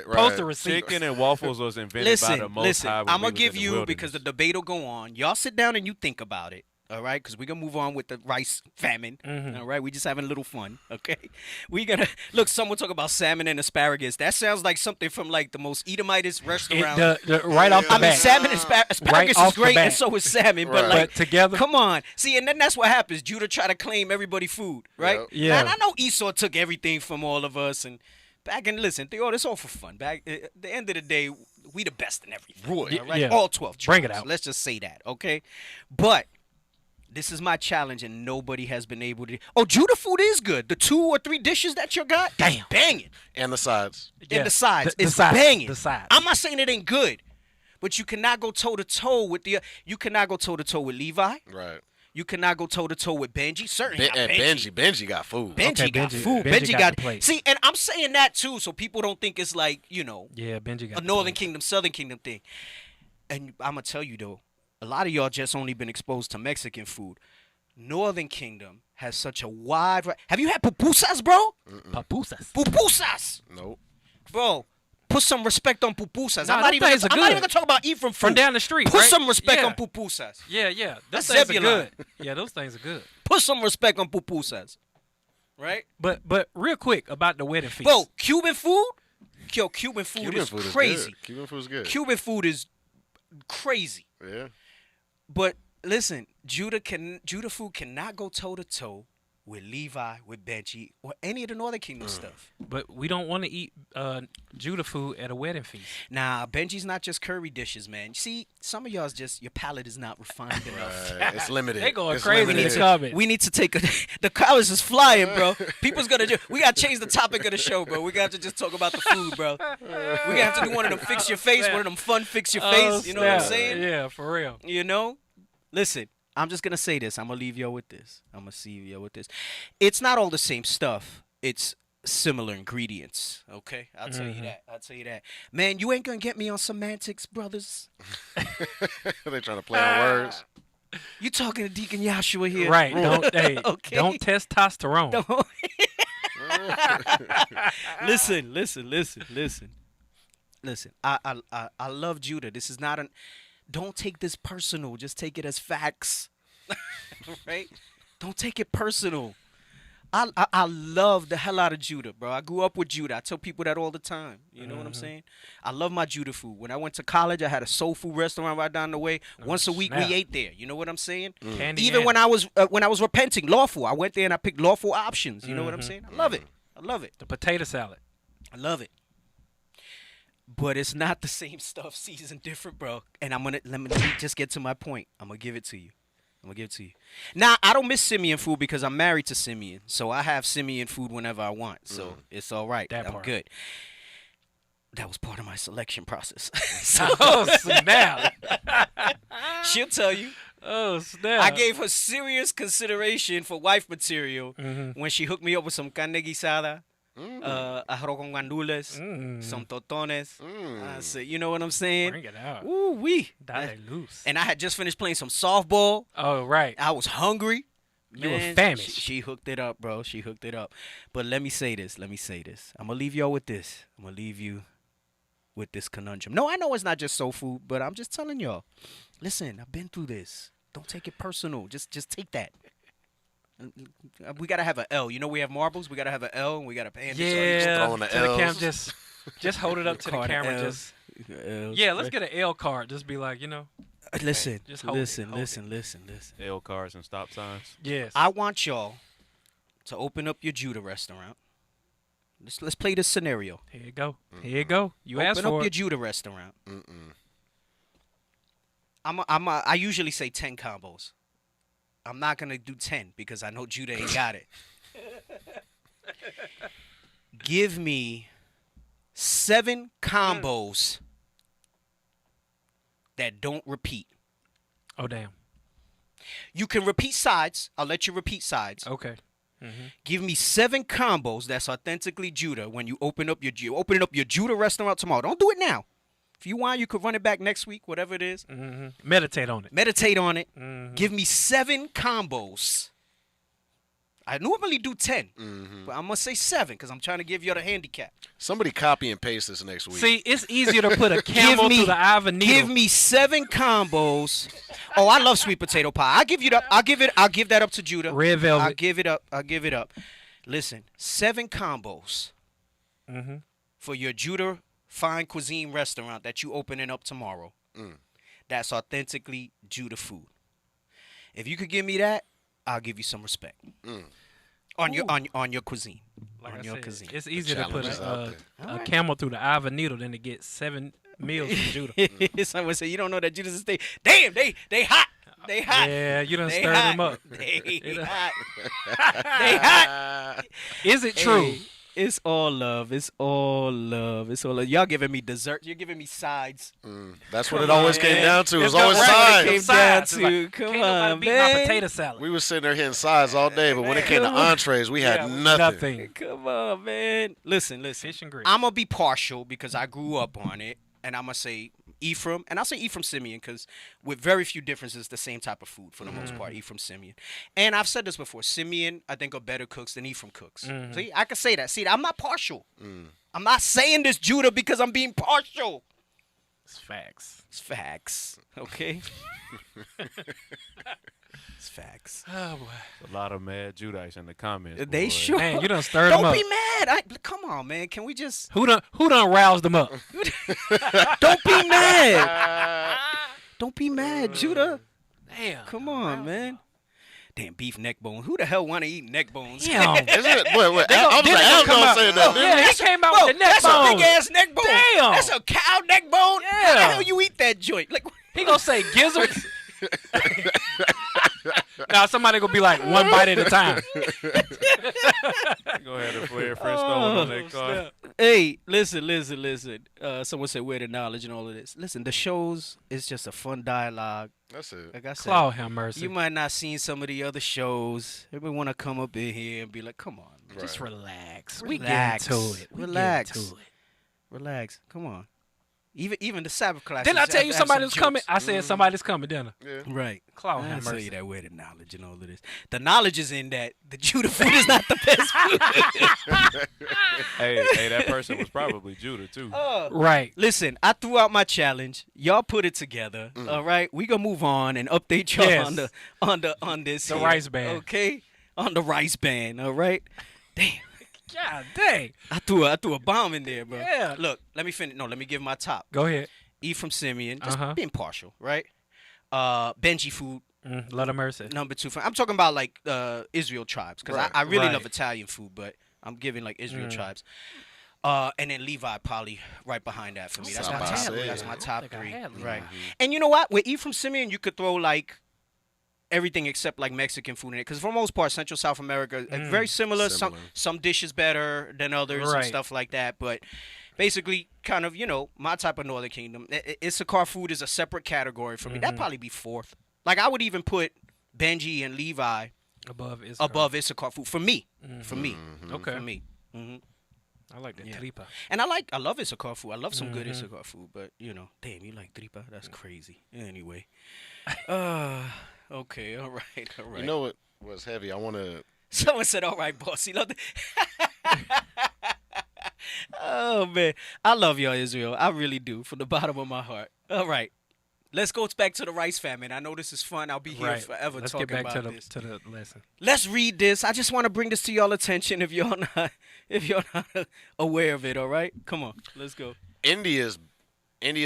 Post a receipt. Chicken and waffles was invented by the Most High. I'm going to give you, because the debate will go on. Y'all sit down and you think about it. All right, because we're going to move on with the rice famine. All right, we just having a little fun, okay? We're going to, look, someone talk about salmon and asparagus. That sounds like something from, like, the most Edomitist restaurant. Right off the bat. I mean, salmon and asparagus is great, and so is salmon. But, like, but together. Come on. See, and then that's what happens. Judah try to claim everybody food, right? Yeah. And I know Esau took everything from all of us. And back in, listen, it's all for fun. Back at the end of the day, we the best in everything. All right? Yeah. All 12 tribes. Bring it out. Let's just say that, okay? But this is my challenge, and nobody has been able to. Oh, Judah food is good. The 2 or 3 dishes that you got, damn, banging. And the sides. And the sides, it's banging. The sides. I'm not saying it ain't good, but you cannot go toe to toe with You cannot go toe to toe with Levi. Right. You cannot go toe to toe with Benji. Certainly not Benji got food. Benji got food. Benji got plate. See, and I'm saying that too, so people don't think it's like Benji got a Northern Kingdom, Southern Kingdom thing. And I'm gonna tell you though. A lot of y'all just only been exposed to Mexican food. Northern Kingdom has such a wide. Have you had pupusas, bro? Pupusas. Nope. Bro, put some respect on pupusas. Nah, I'm not even gonna talk about Ephraim food. From down the street. Put right? some respect on pupusas. Yeah. That's things are Zebulon. good. Yeah, those things are good. Put some respect on pupusas. Right? But real quick about the wedding feast. Bro, Cuban food? Yo, Cuban food is crazy. Cuban food is good. Cuban food is crazy. Yeah. But listen, Judah food cannot go toe to toe with Levi, with Benji, or any of the Northern Kingdom stuff. But we don't want to eat Judah food at a wedding feast. Nah, Benji's not just curry dishes, man. See, some of y'all's your palate is not refined enough. It's limited. They going it's crazy in the comments. We need to take the college is flying, bro. People's gonna we gotta change the topic of the show, bro. We got to just talk about the food, bro. We gonna have to do one of them fix your face, one of them fun fix your face. You know what I'm saying? Yeah, for real. You know? Listen, I'm just going to say this. I'm going to leave y'all with this. It's not all the same stuff. It's similar ingredients, okay? I'll tell you that. Man, you ain't going to get me on semantics, brothers. They trying to play on words. You talking to Deacon Yahshua here. Right. Don't testosterone. Listen. I love Judah. This is not don't take this personal. Just take it as facts. Right? Don't take it personal. I love the hell out of Judah, bro. I grew up with Judah. I tell people that all the time. You know what I'm saying? I love my Judah food. When I went to college, I had a soul food restaurant right down the way. Once a week, we ate there. You know what I'm saying? Even when I was repenting, lawful, I went there and I picked lawful options. You know what I'm saying? I love it. The potato salad. I love it. But it's not the same stuff, seasoned different, bro. And let me just get to my point. I'm gonna give it to you. I'm gonna give it to you. Now I don't miss Simeon food because I'm married to Simeon, so I have Simeon food whenever I want. So it's all right. That I'm part. good. That was part of my selection process. Oh, snap. She'll tell you. Oh, snap. I gave her serious consideration for wife material when she hooked me up with some carne guisada, arroz con gandules, some totones. I said, you know what I'm saying? Bring it out. Ooh wee. Dale loose. And I had just finished playing some softball. Oh, right. I was hungry. You were Man, famished. She hooked it up, bro. She hooked it up. But let me say this. I'm gonna leave y'all with this. I'm gonna leave you with this conundrum. No, I know it's not just soul food, but I'm just telling y'all. Listen, I've been through this. Don't take it personal. Just take that. We gotta have an L. You know we have marbles. We gotta have an L, and we gotta pay. Yeah. throwing the to the cam, Ls. just hold it up to the Card camera. Ls. Just yeah. Let's get an L card. Just be like, Listen, just hold listen. L cars and stop signs. Yes. I want y'all to open up your Judah restaurant. Let's play this scenario. Here you go. Here you go. You Open asked up for your it. Judah restaurant. I usually say 10 combos. I'm not gonna do 10 because I know Judah ain't got it. Give me 7 combos that don't repeat. Oh, damn. You can repeat sides. I'll let you repeat sides. Okay. Give me 7 combos that's authentically Judah when you open up your Judah restaurant tomorrow. Don't do it now. If you want, you could run it back next week, whatever it is. Meditate on it. Meditate on it. Give me 7 combos. I normally do 10, but I'm going to say 7 because I'm trying to give you the handicap. Somebody copy and paste this next week. See, it's easier to put a camel through the eye of a needle. Give me 7 combos. Oh, I love sweet potato pie. I'll give that up to Judah. Red velvet. I'll give it up. Listen, 7 combos for your Judah fine cuisine restaurant that you opening up tomorrow. That's authentically Judah food. If you could give me that, I'll give you some respect on your cuisine. Like on I your said, cuisine. it's easier to put challenge is out a camel through the eye of a needle than to get 7 meals from Judah. Someone say you don't know that Judah's a state. Damn, they hot. They hot. Yeah, you done They stirred hot. them up. They hot. They hot. Is it true? Hey, it's all love. It's all love. It's all love. Y'all giving me dessert. You're giving me sides. That's what it always came down to. It was It's always right. sides. Came Sides. down It's to. like, Come can't nobody on, beat my man. potato salad. We was sitting there hitting sides all day, but when it came to entrees, we had nothing. Come on, man. Listen. Fish and grits. I'm gonna be partial because I grew up on it, and I'm gonna say Ephraim, and I'll say Ephraim Simeon because with very few differences, the same type of food for the most part. Ephraim Simeon, and I've said this before. Simeon, I think, are better cooks than Ephraim cooks. See, I can say that. See, I'm not partial. I'm not saying this Judah because I'm being partial. It's facts. It's facts. Okay. It's facts. Oh boy. A lot of mad Judites in the comments. They boy. sure. Man, you done stirred them Don't up. be mad. Come on, man. Can we just? Who done roused them up? Don't be mad. Don't be mad, Judah. Damn. Come on, man. Damn, beef neck bone. Who the hell want to eat neck bones? Damn. Is it? Wait. They I'm gonna Al come gonna out. say that. Yeah, didn't he came out with the neck That's a bone. big ass neck bone. Damn. That's a cow neck bone. How the Yeah. hell you eat that joint? Like, He gonna say gizzards. Now somebody gonna be like one bite at a time. Go ahead and play a French Stone on that card. hey, listen. Someone said where the knowledge and all of this. Listen, the shows is just a fun dialogue. That's it. Like I said, Claw have mercy. you might not seen some of the other shows. Everybody want to come up in here and be like, "Come on, man. Just relax. Relax. We get into it. We Relax. get into it. Relax. Come on." Even the Sabbath class. Didn't I tell you somebody was coming? I said somebody's coming, didn't I? Yeah. Right. Claw I have tell mercy. you that where the knowledge and all of this. The knowledge is in that the Judah food is not the best food. Hey, that person was probably Judah too. Right. Listen, I threw out my challenge. Y'all put it together. All right, we gonna move on and update y'all Yes. on this The here, rice band. Okay, on the rice band. All right. Damn, God dang. I threw a bomb in there, bro. Yeah. Look, let me finish. No, let me give my top. Go ahead. Ephraim Simeon, just Uh-huh. being partial, right? Benji food. Lord of mercy. Number 2. I'm talking about like Israel tribes because I really Right. love Italian food, but I'm giving like Israel tribes. And then Levi probably right behind that for me. That's Side my by top. side. That's my top think I 3. had Levi. Right. And you know what? With Ephraim Simeon, you could throw like everything except like Mexican food in it. Because for the most part, Central South America, very similar. Some dishes better than others and stuff like that. But basically, kind of, my type of Northern Kingdom. Issachar food is a separate category for me. That'd probably be fourth. Like, I would even put Benji and Levi above Issachar food for me. For me. Okay. For me. I like the tripa. And I love Issachar food. I love some good Issachar food. But, damn, you like tripa? That's crazy. Anyway. Okay, all right. You know what was heavy? I want to... Someone said, all right, boss. You know Oh, man. I love y'all, Israel. I really do, from the bottom of my heart. All right. Let's go back to the rice famine. I know this is fun. I'll be here forever talking about this. Let's get back to the lesson. Let's read this. I just want to bring this to y'all attention if you're not aware of it, all right? Come on. Let's go. India's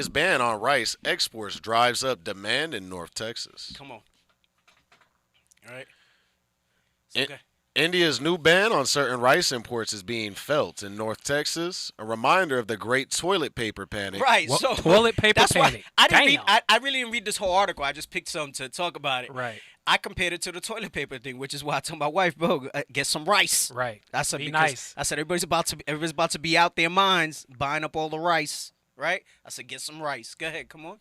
ban on rice exports drives up demand in North Texas. Come on. All right. Okay. India's new ban on certain rice imports is being felt in North Texas, a reminder of the great toilet paper panic. Right, so toilet paper panic. I really didn't read this whole article. I just picked some to talk about it. Right. I compared it to the toilet paper thing, which is why I told my wife, bro, get some rice. Right. That's be nice. I said everybody's about to be out their minds buying up all the rice. Right. I said get some rice. Go ahead. Come on.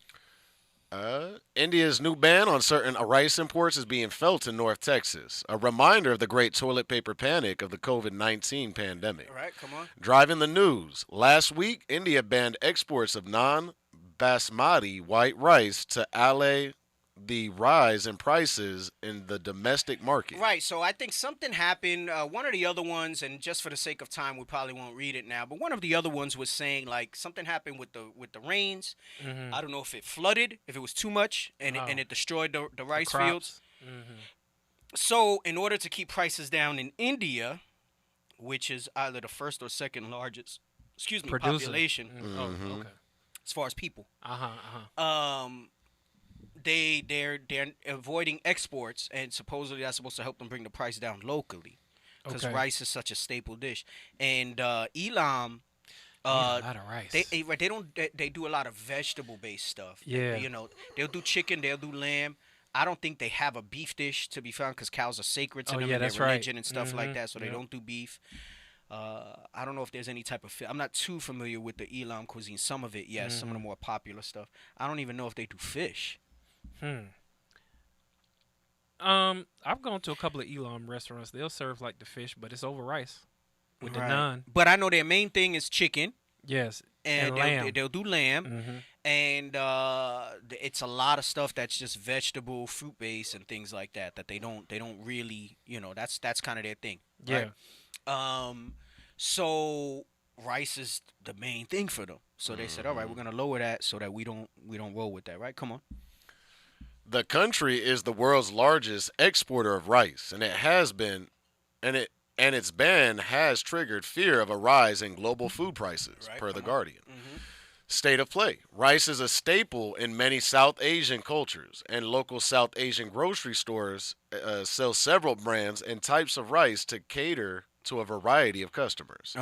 India's new ban on certain rice imports is being felt in North Texas, a reminder of the great toilet paper panic of the COVID-19 pandemic. All right, come on. Driving the news. Last week, India banned exports of non-basmati white rice to allay the rise in prices in the domestic market. Right, so I think something happened. One of the other ones, and just for the sake of time, we probably won't read it now, but one of the other ones was saying like something happened with the rains. I don't know if it flooded, if it was too much, and it destroyed the rice fields. So in order to keep prices down in India, which is either the first or second largest, population, okay, as far as people, they're avoiding exports, and supposedly that's supposed to help them bring the price down locally, because rice is such a staple dish. And Elam, a lot of rice. They do a lot of vegetable based stuff. Yeah, they'll do chicken, they'll do lamb. I don't think they have a beef dish to be found because cows are sacred to them and their religion and stuff like that, so they don't do beef. I don't know if there's any type of fish. I'm not too familiar with the Elam cuisine. Some of it, yes, some of the more popular stuff. I don't even know if they do fish. I've gone to a couple of Elam restaurants. They'll serve like the fish, but it's over rice with the naan. But I know their main thing is chicken. Yes, and lamb. They'll do lamb, and it's a lot of stuff that's just vegetable, fruit based, and things like that. That they don't really, that's kind of their thing. Right? Yeah. So rice is the main thing for them. So they said, all right, we're gonna lower that so that we don't roll with that. Right? Come on. The country is the world's largest exporter of rice, and it has been, and its ban has triggered fear of a rise in global food prices, per The Guardian. State of play. Rice is a staple in many South Asian cultures, and local South Asian grocery stores sell several brands and types of rice to cater to a variety of customers.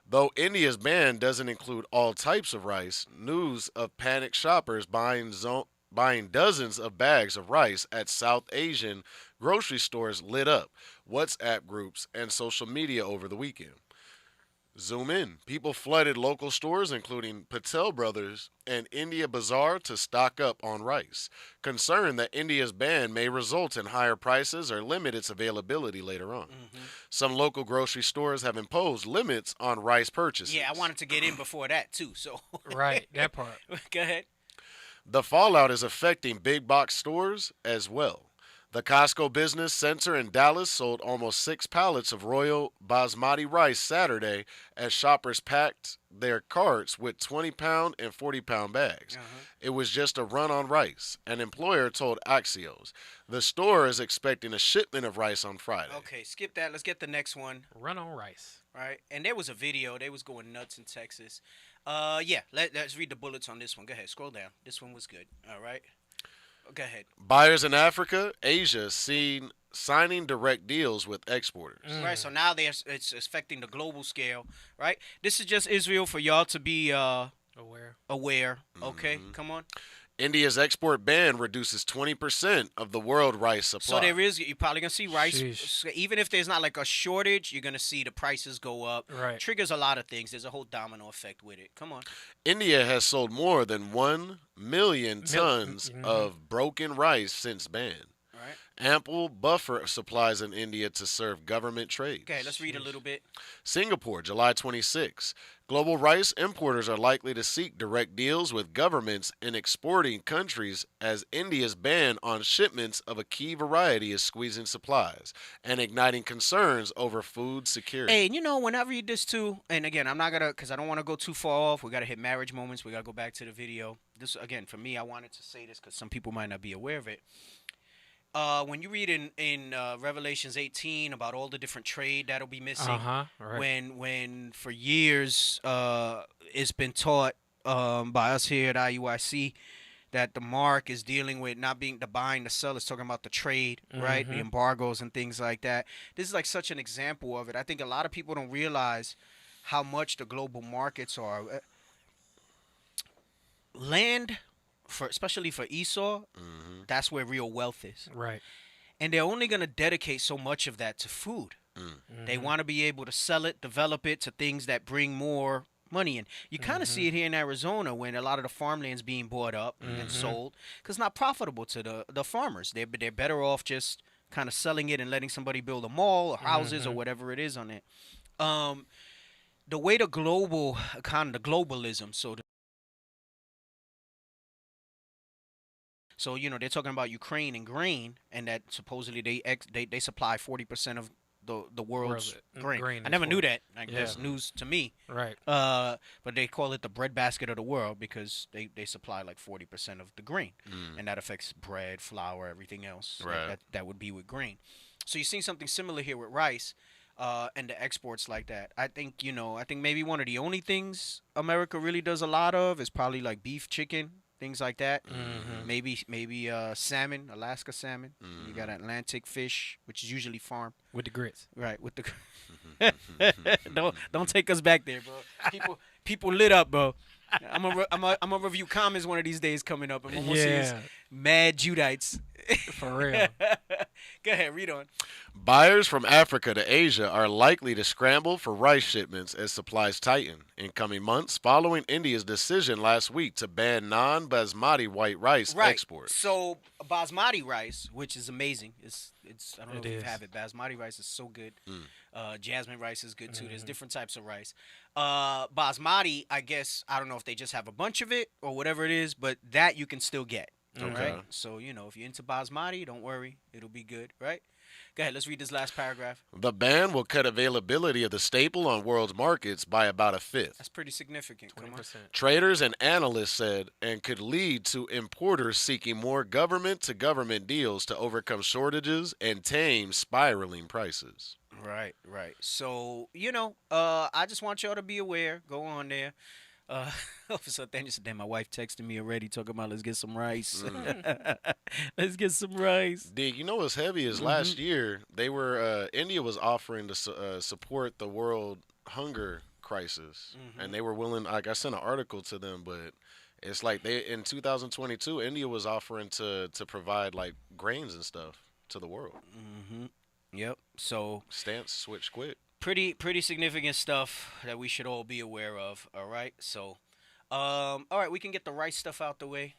Though India's ban doesn't include all types of rice, news of panicked shoppers buying dozens of bags of rice at South Asian grocery stores lit up WhatsApp groups and social media over the weekend. Zoom in. People flooded local stores, including Patel Brothers and India Bazaar, to stock up on rice, concerned that India's ban may result in higher prices or limit its availability later on. Some local grocery stores have imposed limits on rice purchases. Yeah, I wanted to get in before that, too. So right, that part. Go ahead. The fallout is affecting big box stores as well. The Costco Business Center in Dallas sold almost 6 pallets of Royal Basmati rice Saturday as shoppers packed their carts with 20-pound and 40-pound bags. It was just a run on rice, an employer told Axios. The store is expecting a shipment of rice on Friday. Okay, skip that. Let's get the next one. Run on rice. Right, and there was a video. They was going nuts in Texas. Yeah, let's read the bullets on this one. Go ahead, scroll down. This one was good. All right. Go ahead. Buyers in Africa, Asia, signing direct deals with exporters. Right, so now it's affecting the global scale, right? This is just Israel for y'all to be aware. Okay, come on. India's export ban reduces 20% of the world rice supply. So there is, you're probably going to see rice. Sheesh. Even if there's not like a shortage, you're going to see the prices go up. Right. Triggers a lot of things. There's a whole domino effect with it. Come on. India has sold more than 1 million tons of broken rice since ban. Right. Ample buffer supplies in India to serve government trade. Okay, let's read a little bit. Singapore, July 26. Global rice importers are likely to seek direct deals with governments in exporting countries as India's ban on shipments of a key variety is squeezing supplies and igniting concerns over food security. Hey, and when I read this too, and again, I'm not going to, because I don't want to go too far off. We got to hit marriage moments. We got to go back to the video. This, again, for me, I wanted to say this because some people might not be aware of it. When you read in Revelations 18 about all the different trade that'll be missing, right. when for years it's been taught by us here at IUIC that the mark is dealing with not being the buying, the sell. It's talking about the trade, right? The embargoes and things like that. This is like such an example of it. I think a lot of people don't realize how much the global markets are. Land, especially for Esau, that's where real wealth is. Right. And they're only going to dedicate so much of that to food. They want to be able to sell it, develop it to things that bring more money in. You kind of see it here in Arizona when a lot of the farmland's being bought up and sold because it's not profitable to the farmers. They're better off just kind of selling it and letting somebody build a mall or houses or whatever it is on it. The way the global kind of the globalism, So they're talking about Ukraine and grain, and that supposedly they supply 40% of the world's grain. I never knew that. Like, that's news to me. Right. But they call it the breadbasket of the world because they supply like 40% of the grain, and that affects bread, flour, everything else. Right. That would be with grain. So you're seeing something similar here with rice. And the exports like that. I think maybe one of the only things America really does a lot of is probably like beef, chicken, things like that. Maybe salmon, Alaska salmon. You got Atlantic fish, which is usually farmed with the grits. Right, with the don't take us back there, bro. People lit up, bro. I'm gonna review comments one of these days coming up, and I'm gonna see mad Judites. For real. Go ahead, read on. Buyers from Africa to Asia are likely to scramble for rice shipments as supplies tighten in coming months following India's decision last week to ban non-basmati white rice exports. So basmati rice, which is amazing, it's I don't know if you have it. Basmati rice is so good. Jasmine rice is good too. There's different types of rice. Basmati, I guess, I don't know if they just have a bunch of it or whatever it is, but that you can still get. Okay. Right? So, if you're into basmati, don't worry. It'll be good, right? Go ahead. Let's read this last paragraph. The ban will cut availability of the staple on world markets by about a fifth. That's pretty significant. 20%. Traders and analysts said, and could lead to importers seeking more government-to-government deals to overcome shortages and tame spiraling prices. Right. So, I just want y'all to be aware. Go on there. Officer Daniel said, damn, my wife texted me already talking about let's get some rice. Let's get some rice. Dig, what's heavy is last year they were India was offering to support the world hunger crisis, and they were willing. Like I sent an article to them, but it's like in 2022 India was offering to provide like grains and stuff to the world. Yep. So stance switch quick. Pretty significant stuff that we should all be aware of. All right. So, all right, we can get the right stuff out the way.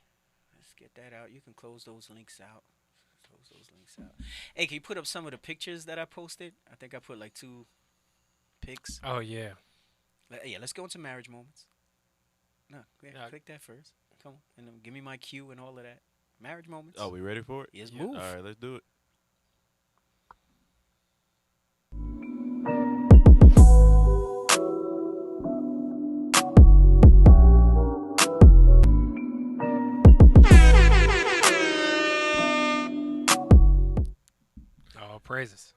Let's get that out. You can close those links out. Hey, can you put up some of the pictures that I posted? I think I put like 2 pics. Oh yeah. Yeah. Let's go into marriage moments. No, click that first. Come on, and then give me my cue and all of that. Marriage moments. Oh, we ready for it? Yes, move. All right, let's do it. Oh, praises.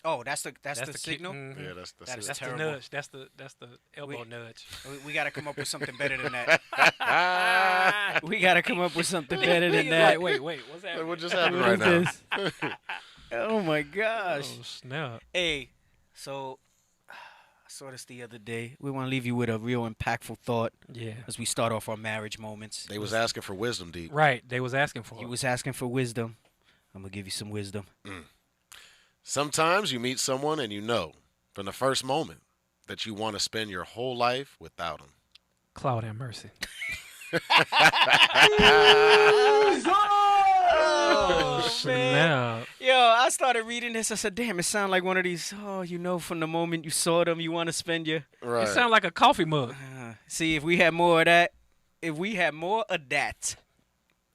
Oh, that's the signal. Yeah, that's the That is That's the terrible. nudge. That's the elbow nudge. We got to come up with something better than that. We got to come up with something better than that. Wait. What's that? What just happened right now? Oh my gosh. Oh snap. Hey, so I saw this the other day. We want to leave you with a real impactful thought. Yeah. As we start off our marriage moments. They was asking for wisdom, D. Right. They was asking for You it. was asking for wisdom. I'm going to give you some wisdom. Sometimes you meet someone and you know from the first moment that you want to spend your whole life without them. Cloud have mercy. Oh, man. Snap. Yo, I started reading this. I said, damn, it sounds like one of these, from the moment you saw them, you want to spend your... It sounds like a coffee mug. See, if we had more of that,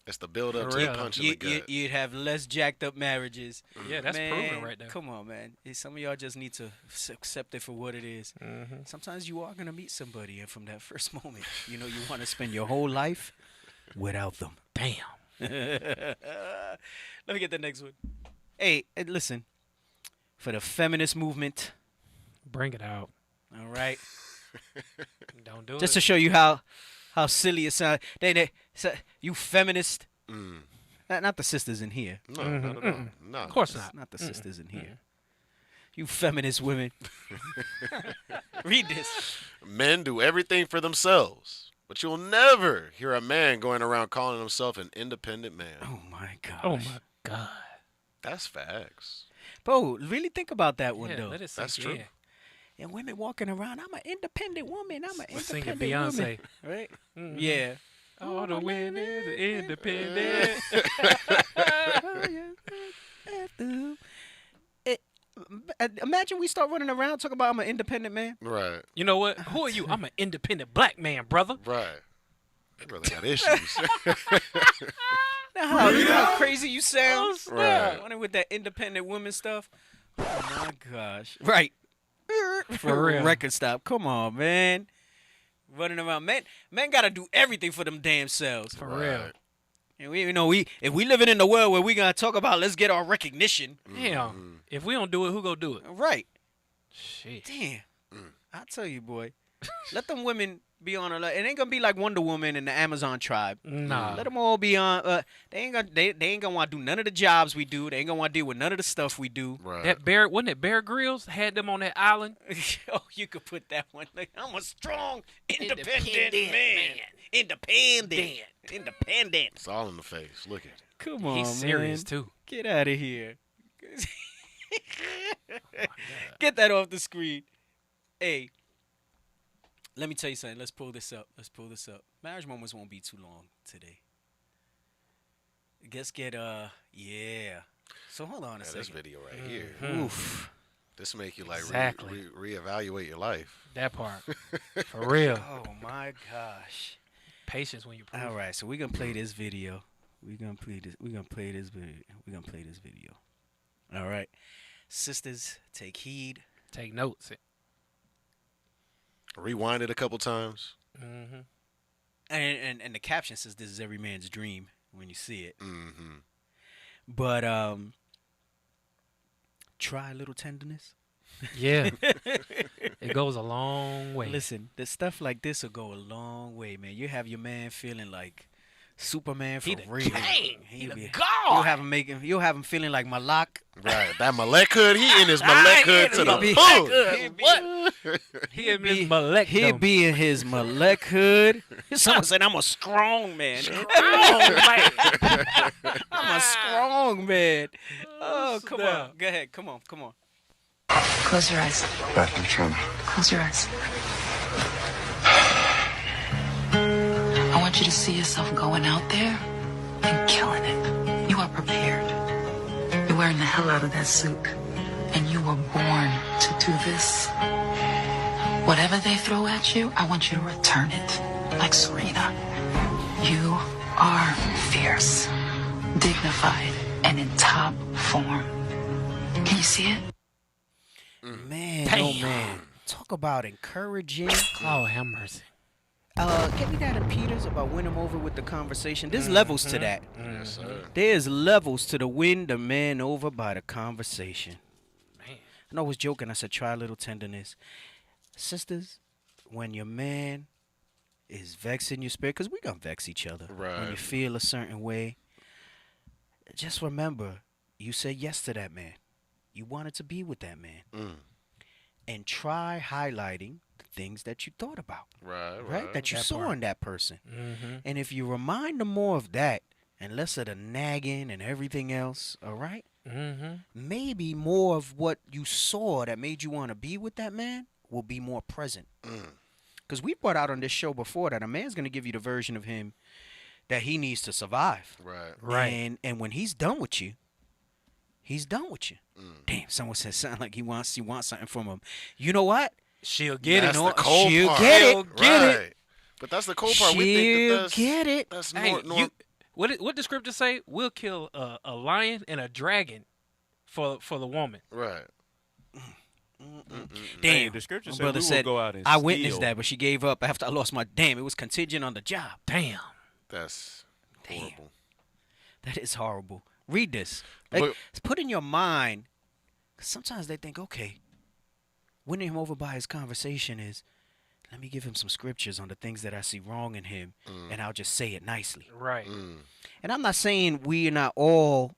it's the build up to the punch in the gut. You'd have less jacked up marriages. Yeah, that's proven right there. Come on, man. Some of y'all just need to accept it for what it is. Sometimes you are going to meet somebody, and from that first moment, you want to spend your whole life without them. Damn. Let me get the next one. Hey, listen. For the feminist movement. Bring it out. All right. Don't do it. Just to show you how silly it sounds. You feminist. Not the sisters in here. No, no. Of course not. Not the sisters in here. You feminist women. Read this. Men do everything for themselves, but you'll never hear a man going around calling himself an independent man. Oh, my gosh. Oh, my God. That's facts. Bro, really think about that one, though. Let it That's sink true. in. And women walking around, I'm an independent woman. I'm an Singing independent Beyonce. woman. Right? Yeah. All the women is independent. Imagine we start running around talking about I'm an independent man. Right. You know what? Who are you? I'm an independent black man, brother. Right. They really got issues. You know how crazy you sound? Right. Running with that independent woman stuff. Oh, my gosh. Right. For real. Record stop. Come on, man. Running around. Men got to do everything for them damn selves. For real. And if we living in the world where we going to talk about let's get our recognition. Damn. If we don't do it, who gonna do it? Right. Shit. Damn. I tell you, boy. Let them women be on it ain't gonna be like Wonder Woman and the Amazon tribe. Nah. Let them all be on. They ain't gonna want to do none of the jobs we do. They ain't gonna want to deal with none of the stuff we do. Right. That wasn't it Bear Grylls had them on that island? Oh, you could put that one. Like, I'm a strong, independent man. Independent. It's all in the face. Look at it. Come on, He's serious man. too. Get out of here. Get that off the screen. Hey. Let me tell you something. Let's pull this up. Marriage moments won't be too long today. Let's get yeah. So hold on a second. This video right here. Oof. This make you like Exactly. reevaluate your life. That part. For real. Oh my gosh. Patience when you prove. All right, so we're gonna play this video. We're gonna play this video. All right. Sisters, take heed. Take notes. Rewind it a couple times. Mm-hmm. And the caption says this is every man's dream when you see it. Mm-hmm. But try a little tenderness. Yeah. It goes a long way. Listen, the stuff like this will go a long way, man. You have your man feeling like Superman for real. He the be- god. You'll have him feeling like Malak. Right. That Malek hood, he in his Malek hood to the hood. What? He'll be in his Malek hood. Someone said, I'm a strong man. I'm a strong man. Oh, come on. Go ahead. Come on. Close your eyes. Bathroom trauma. Close your eyes. I want you to see yourself going out there and killing it. You are prepared. You're wearing the hell out of that suit. And you were born to do this. Whatever they throw at you, I want you to return it. Like Serena. You are fierce, dignified, and in top form. Can you see it? Man, Damn. oh man. Talk about encouraging. Oh, have mercy. Get me that in Peters about win him over with the conversation. There's levels to that. Yes, sir. There's levels to the win the man over by the conversation. Man. I know I was joking. I said try a little tenderness. Sisters, when your man is vexing your spirit, because we gonna vex each other. Right. When you feel a certain way, just remember, you said yes to that man. You wanted to be with that man. and try highlighting the things that you thought about, Right. that you That saw part. in that person. Mm-hmm. And if you remind them more of that and less of the nagging and everything else, all right, Mm-hmm. maybe more of what you saw that made you want to be with that man will be more present. Because we brought out on this show before that a man's going to give you the version of him that he needs to survive. Right. And when he's done with you, he's done with you. Damn, someone said something like he wants something from him. You know what? She'll get That's it. the cold She'll part. get it. She'll get it. Right. But that's the cold part. We think She'll that that's get it. That's Hey, nor- what the scripture say? We'll kill a lion and a dragon for the woman. right. Damn, the scripture my said brother we will said go out and I witnessed steal. that, but she gave up after I lost my. Damn, it was contingent on the job. Damn. That's horrible. That is horrible. Read this. Like, put in your mind. 'Cause sometimes they think, okay, winning him over by his conversation is, let me give him some scriptures on the things that I see wrong in him, and I'll just say it nicely. Right. And I'm not saying we are not all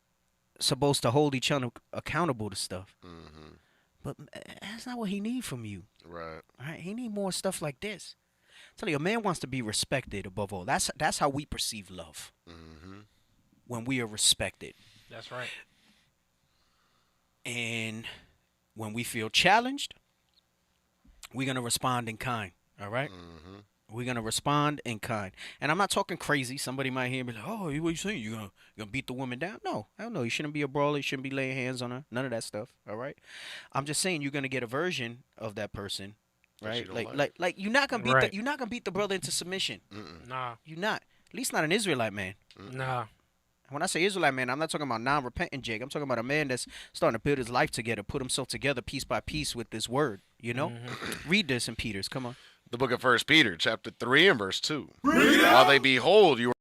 supposed to hold each other accountable to stuff, but that's not what he need from you. Right. All right, he need more stuff like this. Tell you, a man wants to be respected above all. That's how we perceive love. When we are respected, That's right. and when we feel challenged, we're gonna respond in kind. All right? We're gonna respond in kind. And I'm not talking crazy. Somebody might hear me like, "Oh, what you saying? You gonna beat the woman down?" No, hell no. You shouldn't be a brawler. You shouldn't be laying hands on her. None of that stuff. All right? I'm just saying you're gonna get a version of that person, That you right? don't Like you're not gonna beat Right. you're not gonna beat the brother into submission. Nah. You're not. At least not an Israelite man. Nah. When I say Israelite man, I'm not talking about non-repentant Jake. I'm talking about a man that's starting to build his life together, put himself together piece by piece with this word. You know, read this in Peter's. Come on. The book of 1 Peter, chapter 3 and verse 2. While they behold you.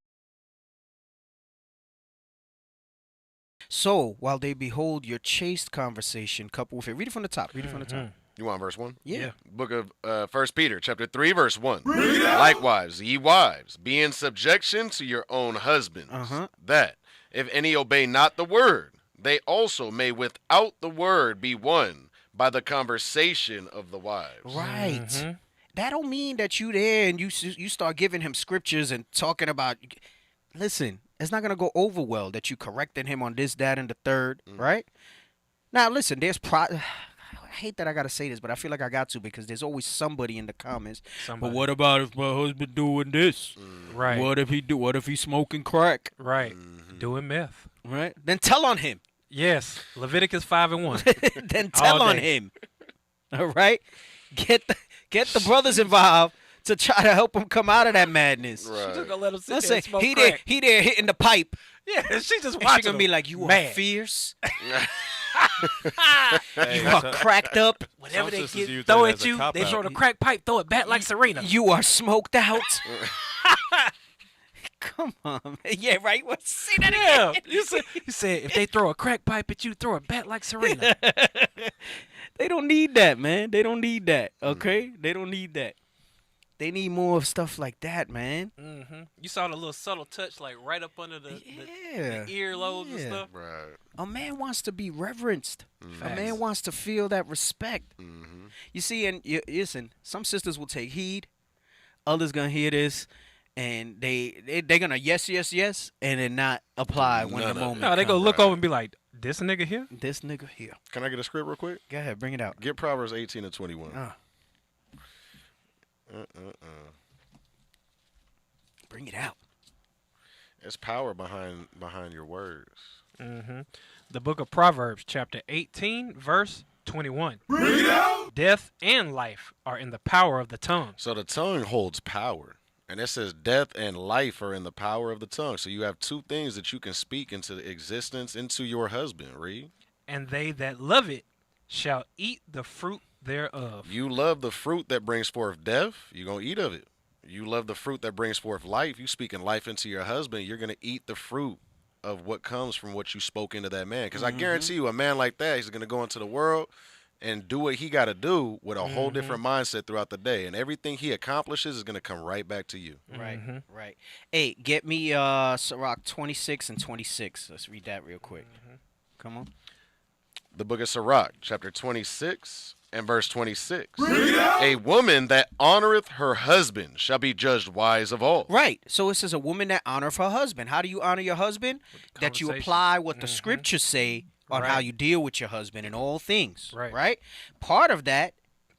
So while they behold your chaste conversation coupled with it, read it from the top. Read it from the top. You want verse 1? Yeah. Book of 1 Peter, chapter 3, verse 1. Likewise, ye wives, be in subjection to your own husbands, that, if any obey not the word, they also may without the word be won by the conversation of the wives. Right. That don't mean that you there and you start giving him scriptures and talking about. Listen, it's not gonna go over well that you correcting him on this, that, and the third. Right. Now, listen. I hate that I gotta say this, but I feel like I got to because there's always somebody in the comments. Somebody. But what about if my husband doing this? Right. What if he's smoking crack? Right. Doing meth. Right. Then tell on him. Yes. Leviticus 5:1. Then tell All on day. him. All right. Get the brothers involved to try to help him come out of that madness. She just gonna let him sit Let's there say and smoke he crack. there hitting the pipe. Yeah, she just And watching she gonna be like, you are mad. fierce. Hey, You are cracked up. Whenever some they sisters get use throw that at as a you, they cop-out. throw the crack pipe, throw it back like Serena. You are smoked out. Come on, man. Yeah, right. What? Say that Yeah, again. you said if they throw a crack pipe at you, throw it back like Serena. They don't need that, man. They don't need that. Okay, they don't need that. They need more of stuff like that, man. You saw the little subtle touch, like right up under the earlobes and Yeah. stuff. Right. A man wants to be reverenced. A man wants to feel that respect. You see, and listen, some sisters will take heed. Others gonna hear this, and they're gonna yes, and then not apply when the moment. No, they go comes. look over and be like, "This nigga here." This nigga here. Can I get a script real quick? Go ahead, bring it out. Get Proverbs 18 and 21. Bring it out. It's power behind your words. The book of Proverbs, chapter 18, verse 21. Death and life are in the power of the tongue. So the tongue holds power. And it says death and life are in the power of the tongue. So you have two things that you can speak into existence, into your husband. Read. And they that love it shall eat the fruit thereof. You love the fruit that brings forth death, you're going to eat of it. You love the fruit that brings forth life. You speaking life into your husband, you're going to eat the fruit of what comes from what you spoke into that man. Because I guarantee you, a man like that, he's going to go into the world and do what he got to do with a whole different mindset throughout the day. And everything he accomplishes is going to come right back to you. Right. Hey, get me Sirach 26 and 26. Let's read that real quick. Come on. The book of Sirach, chapter 26 And verse 26. A woman that honoreth her husband shall be judged wise of all. Right. So it says a woman that honoreth her husband. How do you honor your husband? That you apply what the scriptures say on how you deal with your husband in all things. Right. Part of that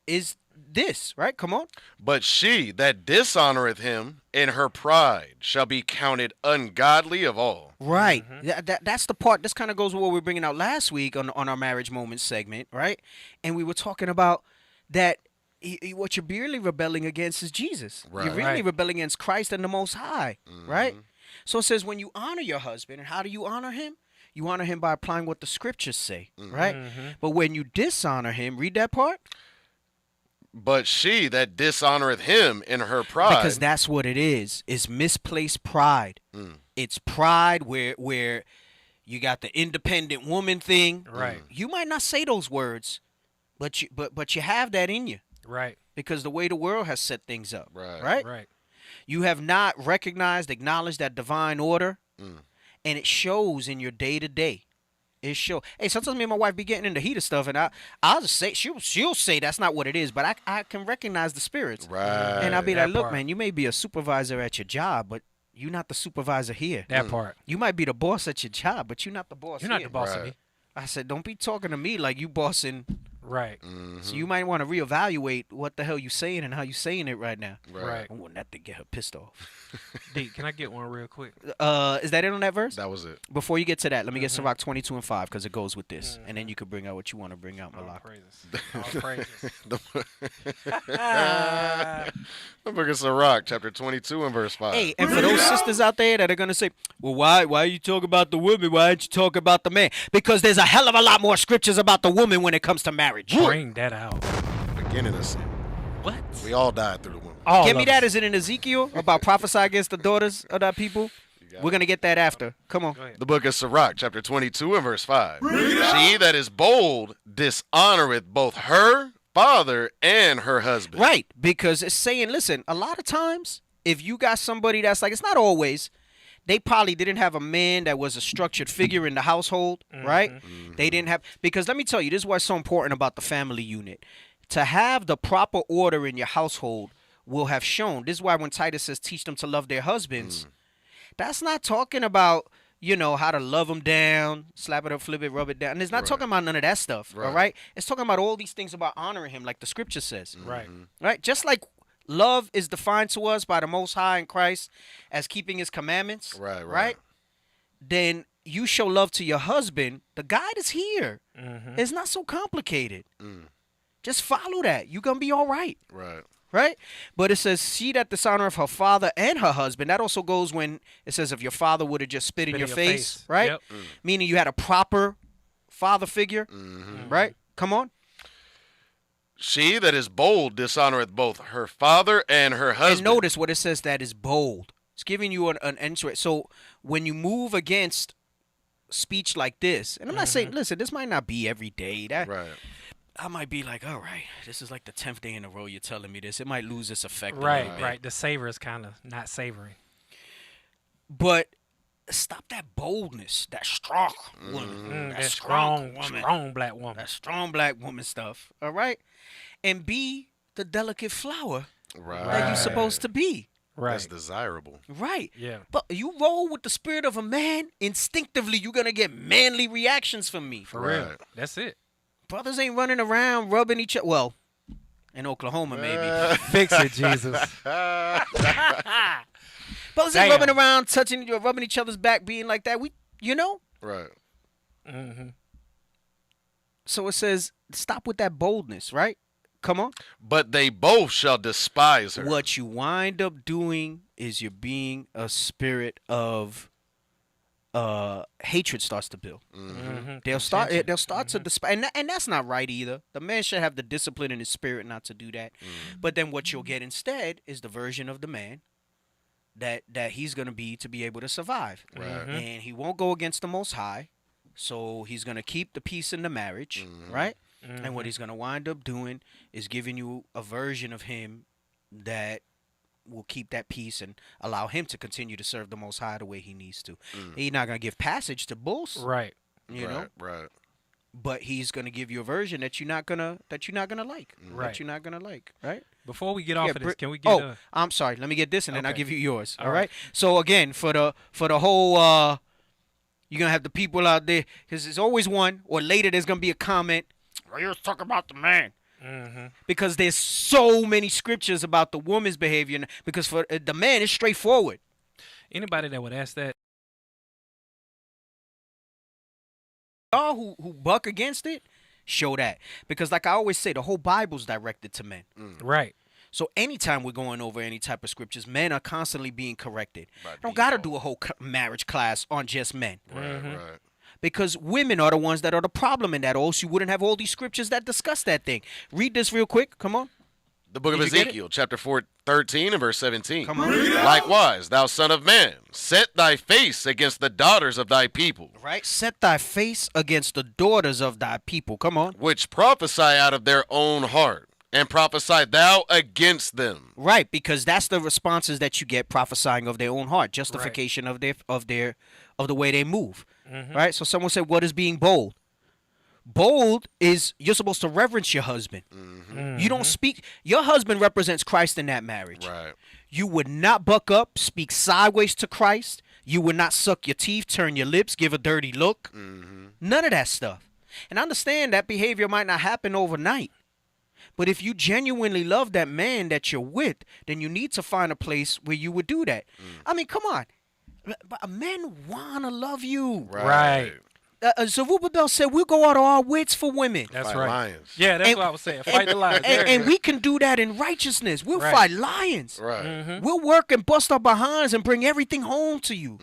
is this, right? Come on. But she that dishonoreth him in her pride shall be counted ungodly of all. Right. That's the part. This kind of goes with what we were bringing out last week on our marriage moments segment, right? And we were talking about that what you're really rebelling against is Jesus. Right. You're really rebelling against Christ and the Most High, right? So it says when you honor your husband, and how do you honor him? You honor him by applying what the scriptures say, right? But when you dishonor him, read that part. But she that dishonoreth him in her pride. Because that's what it is. It's misplaced pride. It's pride where you got the independent woman thing. Right. You might not say those words, but you have that in you. Right. Because the way the world has set things up. Right. Right. You have not recognized, acknowledged that divine order, and it shows in your day-to-day. It shows. Hey, sometimes me and my wife be getting into heat of stuff, and I'll just say, she'll say that's not what it is, but I can recognize the spirits. Right. And I'll be That like, look, part. man, you may be a supervisor at your job, but you're not the supervisor here. That part. You might be the boss at your job, but you're not the boss You're not here. the boss of me. I said, don't be talking to me like you bossing. Right. So you might want to reevaluate what the hell you saying and how you saying it right now. Right. I want that to get her pissed off. D, can I get one real quick? Is that it on that verse? That was it. Before you get to that, let me get Sirach 22 and 5 because it goes with this. And then you can bring out what you want to bring out, All Malak. praises. All praises. The book of Sirach, chapter 22 and verse 5. Hey, and for those sisters out there that are going to say, well, why you talk about the woman? Why aren't you talk about the man? Because there's a hell of a lot more scriptures about the woman when it comes to marriage. Bring that out. Beginning of sin. What? We all died through the woman. Give me that. Is it in Ezekiel about prophesy against the daughters of that people? We're going to get that after. Come on. The book of Sirach, chapter 22 and verse 5. She that is bold dishonoreth both her father and her husband. Right, because it's saying, listen, a lot of times, if you got somebody that's like, it's not always, they probably didn't have a man that was a structured figure in the household, right? They didn't have, because let me tell you, this is what's so important about the family unit. To have the proper order in your household will have shown. This is why when Titus says teach them to love their husbands, that's not talking about, you know, how to love them down, slap it up, flip it, rub it down. And it's not talking about none of that stuff, all right? It's talking about all these things about honoring him, like the scripture says. Right. Right? Just like love is defined to us by the Most High in Christ as keeping his commandments, right? Then you show love to your husband. The guide is here. It's not so complicated. Just follow that. You're going to be all right. Right? But it says, she that dishonoreth her father and her husband. That also goes when it says, if your father would have just spit in your face, right? Yep. Meaning you had a proper father figure, right? Come on. She that is bold dishonoreth both her father and her husband. And notice what it says that is bold. It's giving you an entry. So when you move against speech like this, and I'm not saying, listen, this might not be every day. I might be like, all right, this is like the 10th day in a row you're telling me this. It might lose its effect. Right. The savor is kind of not savory. But stop that boldness, that strong woman, that strong woman, strong black woman, that strong black woman stuff. All right, and be the delicate flower that you're supposed to be. Right. That's desirable. Right. Yeah. But you roll with the spirit of a man, instinctively you're gonna get manly reactions from me. For real. That's it. Brothers ain't running around rubbing each other. Well, in Oklahoma, maybe. Fix it, Jesus. Brothers ain't rubbing around, rubbing each other's back, being like that. Right. So it says, stop with that boldness, right? Come on. But they both shall despise her. What you wind up doing is you're being a spirit of hatred starts to build. They'll start to despise, and that's not right either. The man should have the discipline in his spirit not to do that. But then what you'll get instead is the version of the man that he's gonna be to be able to survive. And he won't go against the Most High, so he's gonna keep the peace in the marriage, right? And what he's gonna wind up doing is giving you a version of him that will keep that peace and allow him to continue to serve the Most High the way he needs to. He's not gonna give passage to bulls, Right. You know, right. but he's gonna give you a version that you're not gonna like. Right. That you're not gonna like, right? Before we get off of this, can we get? Oh, I'm sorry. Let me get this, and then I'll Okay. give you yours. All All right. right. So again, for the whole, you're gonna have the people out there, because there's always one, or later there's gonna be a comment. Oh, you're talking about the man. Mm-hmm. Because there's so many scriptures about the woman's behavior. Because for the man, it's straightforward. Anybody that would ask that, Y'all who buck against it, show that. Because like I always say, the whole Bible's directed to men. Right. So anytime we're going over any type of scriptures, men are constantly being corrected. By Don't got to default. do a whole marriage class on just men. Right. Because women are the ones that are the problem in that. Or else you wouldn't have all these scriptures that discuss that thing. Read this real quick. Come on. The book of Did you get it? Ezekiel, chapter 13 and verse 17. Come on. Likewise, thou son of man, set thy face against the daughters of thy people, Right? Set thy face against the daughters of thy people. Come on. which prophesy out of their own heart, and prophesy thou against them. Right, because that's the responses that you get prophesying of their own heart, justification of the way they move. Right? So someone said, what is being bold? Bold is you're supposed to reverence your husband. You don't speak. Your husband represents Christ in that marriage. Right. You would not buck up, speak sideways to Christ. You would not suck your teeth, turn your lips, give a dirty look. None of that stuff. And understand that behavior might not happen overnight. But if you genuinely love that man that you're with, then you need to find a place where you would do that. I mean, come on. Men want to love you. right? Zerubbabel said, we'll go out of our wits for women. That's Fight right. lions. Yeah, that's And- what I was saying. Fight the lions. And we can do that in righteousness. We'll Right. fight lions. Right. We'll work and bust our behinds and bring everything home to you.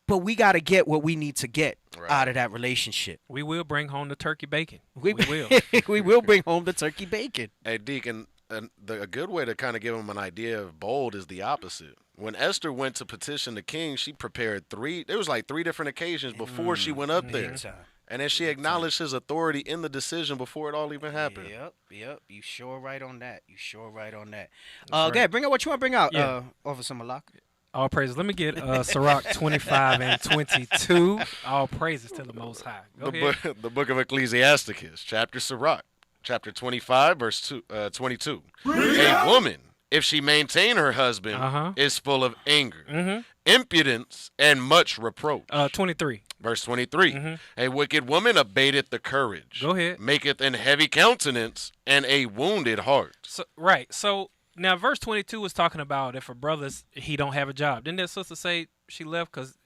But we got to get what we need to get out of that relationship. We will bring home the turkey bacon. We will. we will bring home the turkey bacon. Hey, Deacon, a good way to kind of give them an idea of bold is the opposite. When Esther went to petition the king, she prepared there was like 3 different occasions before she went up there. Big time. And then she acknowledged his authority in the decision before it all even happened. Yep. You sure right on that. right. Okay, bring out what you want to bring out, Yeah. Officer Malak. All praises. Let me get Sirach 25 and 22. All praises to the Most High. Go ahead. The book of Ecclesiasticus, chapter Sirach, chapter 25, verse 22. A woman, if she maintain her husband, is full of anger, impudence, and much reproach. 23. Verse 23. A wicked woman abateth the courage. Go ahead. Maketh an heavy countenance and a wounded heart. So, right. So now verse 22 is talking about if a brother's he don't have a job. Didn't that sister say she left because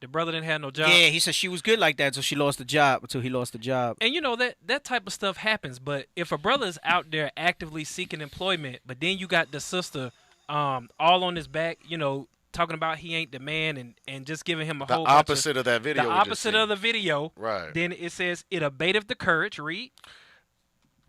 the brother didn't have no job? Yeah, he said she was good like that until he lost the job. And you know that type of stuff happens. But if a brother's out there actively seeking employment, but then you got the sister all on his back, talking about he ain't the man and just giving him a whole bunch Opposite of that video. the we just opposite seen. of the video. Right. Then it says it abateth the courage. Read.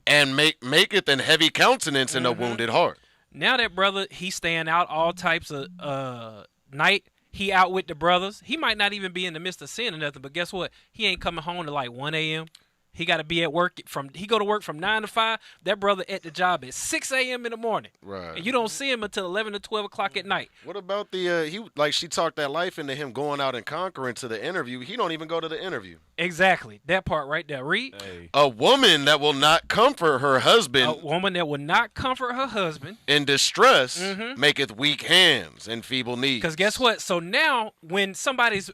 And maketh an heavy countenance and a wounded heart. Now that brother, he's staying out all types of night. He out with the brothers. He might not even be in the midst of sin or nothing, but guess what? He ain't coming home to like 1 a.m. He got to be at work he go to work from 9 to 5. That brother at the job at 6 a.m. in the morning. Right. And you don't see him until 11 to 12 o'clock at night. What about she talked that life into him going out and conquering to the interview. He don't even go to the interview. Exactly. That part right there. Read. Hey. A woman that will not comfort her A husband woman that will not comfort her husband. in distress maketh weak hands and feeble knees. Because guess what? So now when somebody's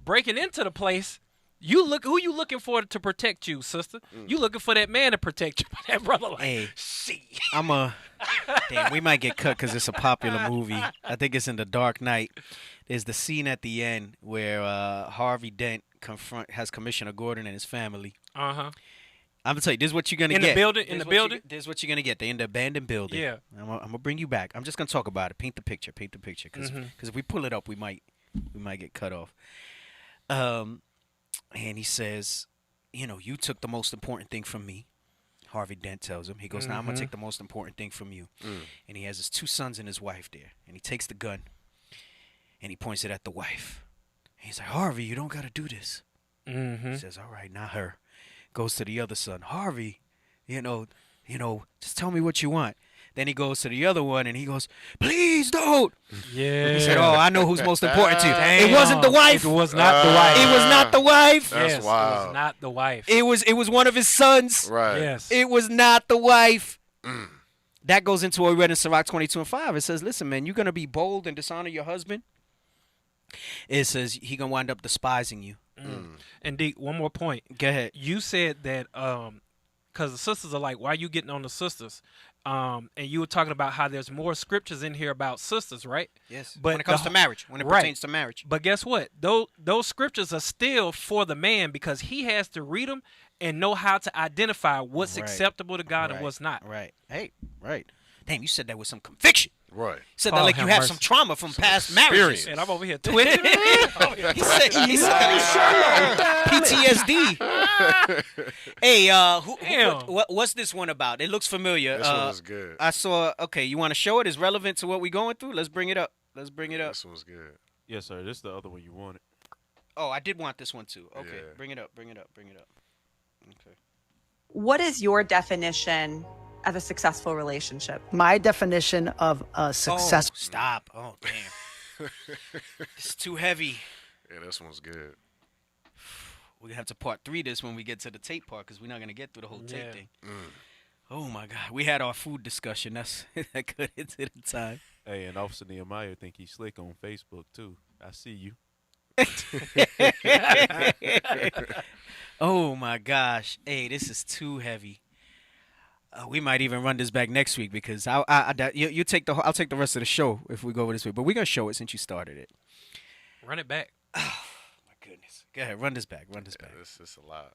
breaking into the place, who you looking for to protect you, sister? You looking for that man to protect you. That brother like, Hey, see. Damn, we might get cut because it's a popular movie. I think it's in The Dark Knight. There's the scene at the end where Harvey Dent has Commissioner Gordon and his family. Uh-huh. I'm gonna tell you, this is what you're gonna In get. the building? In the building? This is what you're gonna get. They're in the abandoned building. Yeah. I'm gonna bring you back. I'm just gonna talk about it. Paint the picture. Because if we pull it up, we might get cut off. And he says, you took the most important thing from me. Harvey Dent tells him. He goes, now I'm gonna take the most important thing from you. And he has his 2 sons and his wife there. And he takes the gun and he points it at the wife. And he's like, Harvey, you don't gotta do this. He says, all right, not her. Goes to the other son. Harvey, just tell me what you want. Then he goes to the other one and he goes, please don't. Yeah. He said, oh, I know who's most important to you. Damn. It wasn't the wife. It was not the wife. It was not the wife. That's Yes, wild. It was not the wife. It was one of his sons. Right. Yes. It was not the wife. That goes into what we read in Sirach 22:5. It says, listen, man, you're going to be bold and dishonor your husband. It says he going to wind up despising you. And D, one more point. Go ahead. You said that because the sisters are like, why are you getting on the sisters? And you were talking about how there's more scriptures in here about sisters, right? Yes. But when it comes to marriage, when it pertains to marriage. But guess what? Those scriptures are still for the man because he has to read them and know how to identify what's acceptable to God and what's not. Right. Hey, right. Damn, you said that with some conviction. Right. Said that like you have some trauma from past marriages. And I'm over here twitching. he said PTSD. Hey, what's this one about? It looks familiar. This one was good. I saw. Okay, you want to show it? It's relevant to what we're going through. Let's bring it up. This one's good. Yes, sir. This is the other one you wanted. Oh, I did want this one too. Okay, Yeah. bring it up. Okay. What is your definition of a successful relationship? My definition of a success. Oh, stop. Oh, damn. It's too heavy. Yeah, this one's good. We're going to have to part 3 this when we get to the tape part because we're not going to get through the whole tape thing. Oh, my God. We had our food discussion. That cut into the time. Hey, and Officer Nehemiah think he's slick on Facebook, too. I see you. Oh, my gosh. Hey, this is too heavy. We might even run this back next week because I'll take the rest of the show if we go over this week. But we're going to show it since you started it. Run it back. Oh, my goodness. Go ahead. Run this back. This is a lot.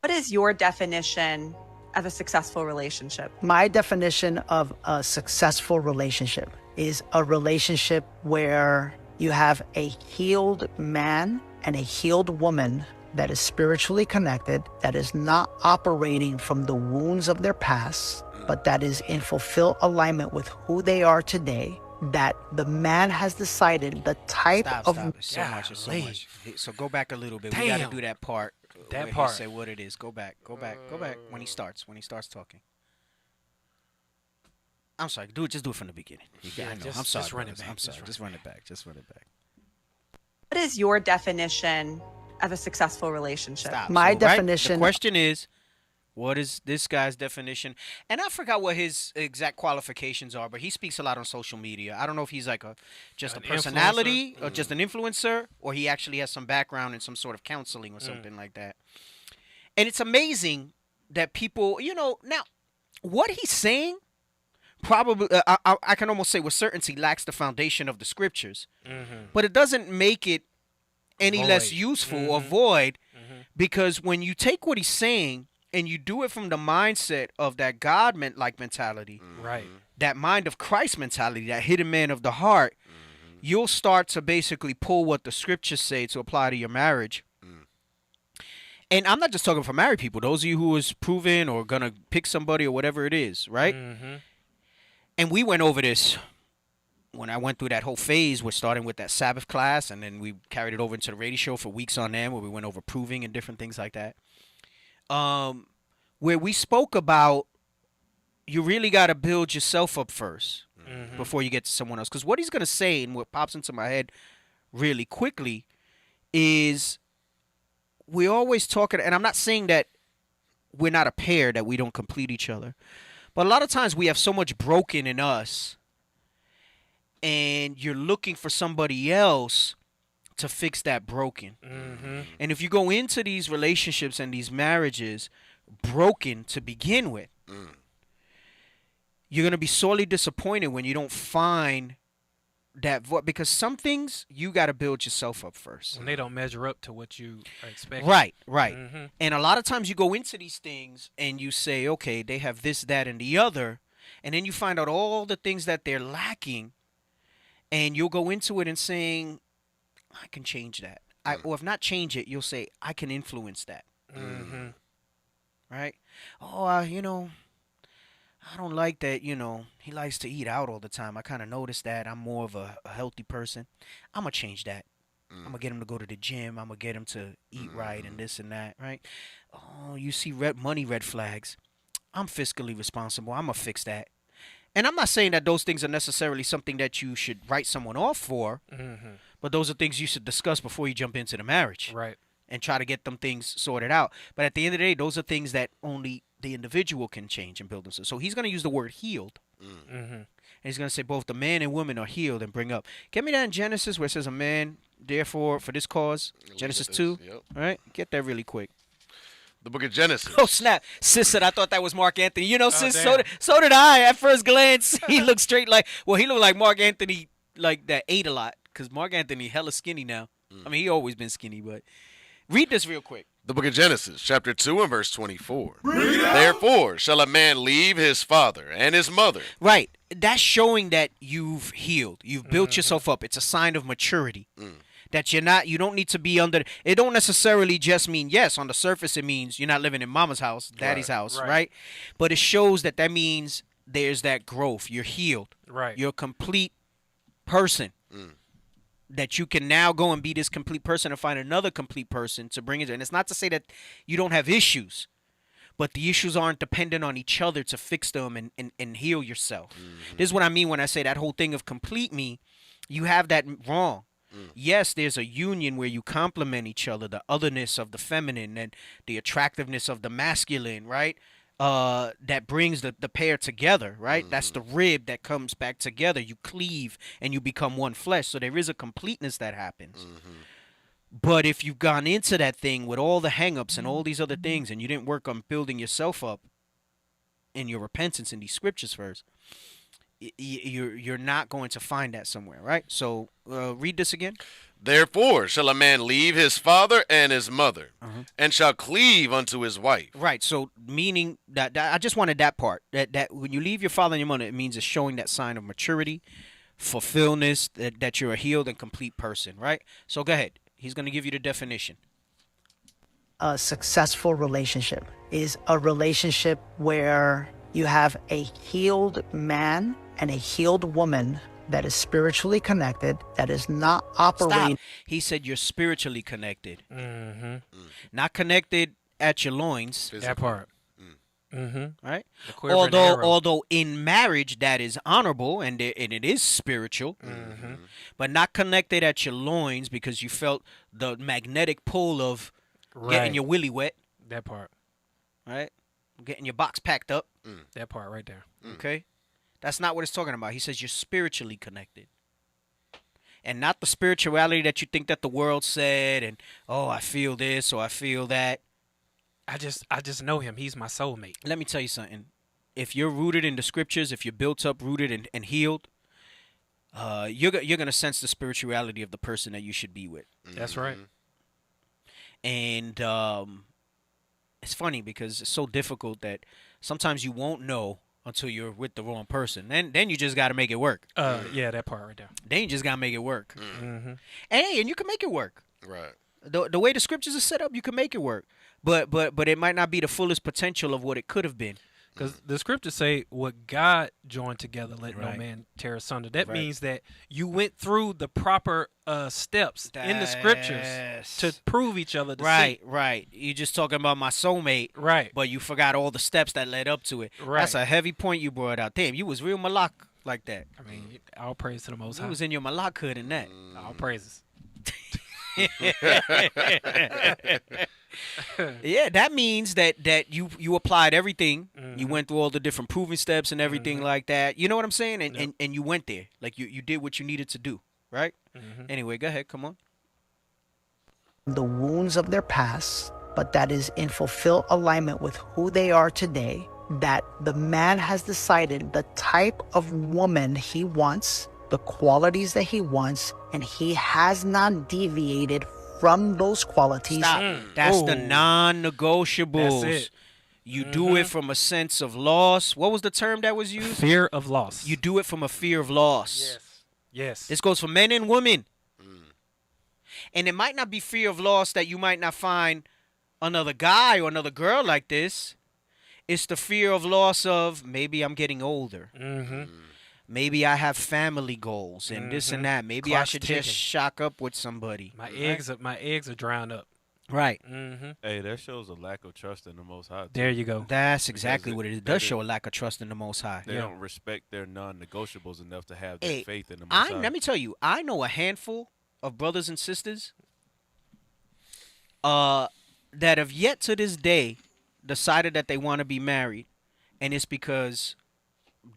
What is your definition of a successful relationship? My definition of a successful relationship is a relationship where you have a healed man and a healed woman that is spiritually connected, that is not operating from the wounds of their past, but that is in fulfilled alignment with who they are today, that the man has decided the type of... Stop. It's so much. So go back a little bit. We got to do that part. That where part. He say what it is. Go back. When he starts talking. I'm sorry. Just do it from the beginning. I'm sorry. Just run it back. I'm sorry. Just run it back. What is your definition of a successful relationship? Stop. My So, definition... The question is, what is this guy's definition? And I forgot what his exact qualifications are, but he speaks a lot on social media. I don't know if he's like just An a personality or just an influencer, or he actually has some background in some sort of counseling or something like that. And it's amazing that people, now, what he's saying probably, I can almost say with certainty, lacks the foundation of the scriptures. But it doesn't make it any less useful or void, because when you take what he's saying and you do it from the mindset of that God-like mentality, right? That mind of Christ mentality, that hidden man of the heart, you'll start to basically pull what the scriptures say to apply to your marriage. And I'm not just talking for married people. Those of you who is proven or going to pick somebody or whatever it is, right? And we went over this when I went through that whole phase. We're starting with that Sabbath class, and then we carried it over into the radio show for weeks on end where we went over proving and different things like that. Where we spoke about you really got to build yourself up first before you get to someone else. Because what he's going to say, and what pops into my head really quickly, is we're always talking, and I'm not saying that we're not a pair, that we don't complete each other. But a lot of times we have so much broken in us, and you're looking for somebody else to fix that broken. And if you go into these relationships and these marriages broken to begin with, you're going to be sorely disappointed when you don't find that because some things you got to build yourself up first. When they don't measure up to what you are expecting. Right. And a lot of times you go into these things and you say, okay, they have this, that, and the other. And then you find out all the things that they're lacking. And you'll go into it and saying, I can change that. Or if not change it, you'll say, I can influence that. Right? Oh, I don't like that, he likes to eat out all the time. I kind of noticed that. I'm more of a healthy person. I'm going to change that. I'm going to get him to go to the gym. I'm going to get him to eat right and this and that, right? Oh, you see red flags. I'm fiscally responsible. I'm going to fix that. And I'm not saying that those things are necessarily something that you should write someone off for, but those are things you should discuss before you jump into the marriage. Right. And try to get them things sorted out. But at the end of the day, those are things that only the individual can change and build themselves. So he's going to use the word healed. And he's going to say both the man and woman are healed and bring up. Get me that in Genesis where it says a man, therefore, for this cause. Genesis 2. Yep. All right? Get that really quick. The book of Genesis. Oh, snap. Sis said, I thought that was Mark Anthony. You know, sis, damn. so did I at first glance. He looked straight like, well, he looked like Mark Anthony, like that ate a lot. Because Mark Anthony hella skinny now. I mean, he always been skinny, but read this real quick. The book of Genesis, chapter 2 and verse 24. Therefore shall a man leave his father and his mother. Right. That's showing that you've healed. You've built yourself up. It's a sign of maturity. That you don't need to be under, it don't necessarily just mean, yes, on the surface it means you're not living in mama's house, daddy's house, right? But it shows that means there's that growth. You're healed. Right. You're a complete person. That you can now go and be this complete person and find another complete person to bring into. And it's not to say that you don't have issues, but the issues aren't dependent on each other to fix them and heal yourself. This is what I mean when I say that whole thing of complete me. You have that wrong. Yes, there's a union where you complement each other, the otherness of the feminine and the attractiveness of the masculine, right? That brings the pair together, right? That's the rib that comes back together. You cleave and you become one flesh. So there is a completeness that happens. But if you've gone into that thing with all the hang-ups and all these other things and you didn't work on building yourself up in your repentance in these scriptures first, you're not going to find that somewhere, right? So read this again. Therefore shall a man leave his father and his mother, and shall cleave unto his wife. Right. So meaning that I just wanted that part. That when you leave your father and your mother, it means it's showing that sign of maturity, fulfillment, that you're a healed and complete person, right? So go ahead. He's going to give you the definition. A successful relationship is a relationship where you have a healed man and a healed woman that is spiritually connected, that is not operating. Stop. He said you're spiritually connected. Not connected at your loins. That part. Right? Although Although in marriage that is honorable and it is spiritual, but not connected at your loins because you felt the magnetic pull of getting your willy wet. That part. Right? Getting your box packed up. That part right there. Okay? That's not what it's talking about. He says you're spiritually connected. And not the spirituality that you think that the world said and, oh, I feel this or I feel that. I just know him. He's my soulmate. Let me tell you something. If you're rooted in the scriptures, if you're built up, rooted, and healed, you're going to sense the spirituality of the person that you should be with. That's right. And it's funny because it's so difficult that sometimes you won't know until you're with the wrong person. Then you just got to make it work. Yeah, that part right there. Then you just got to make it work. And hey, and you can make it work. Right. The way the scriptures are set up, you can make it work. But it might not be the fullest potential of what it could have been. Because the scriptures say what God joined together, let no man tear asunder. That means that you went through the proper steps in the scriptures to prove each other. Right. You just talking about my soulmate. Right. But you forgot all the steps that led up to it. Right. That's a heavy point you brought out. Damn, you was real malak like that. I mean, all praise to the Most High. You was in your malak hood in that. All praises. Yeah, that means that you applied everything. You went through all the different proving steps and everything like that. You know what I'm saying? And you went there. Like you did what you needed to do, right? Anyway, go ahead. Come on. The wounds of their past, but that is in fulfill alignment with who they are today, that the man has decided the type of woman he wants, the qualities that he wants, and he has not deviated from those qualities. Stop. That's the non-negotiables. That's it. You do it from a sense of loss. What was the term that was used? Fear of loss. You do it from a fear of loss. Yes. This goes for men and women. And it might not be fear of loss that you might not find another guy or another girl like this. It's the fear of loss of maybe I'm getting older. Maybe I have family goals and this and that. Maybe I should just shock up with somebody. My eggs are drowned up. Right. Hey, that shows a lack of trust in the Most High. There you go. That's Because exactly what it is. It does show a lack of trust in the Most High. They don't respect their non-negotiables enough to have that Hey, faith in the Most High. let me tell you, I know a handful of brothers and sisters that have yet to this day decided that they want to be married, and it's because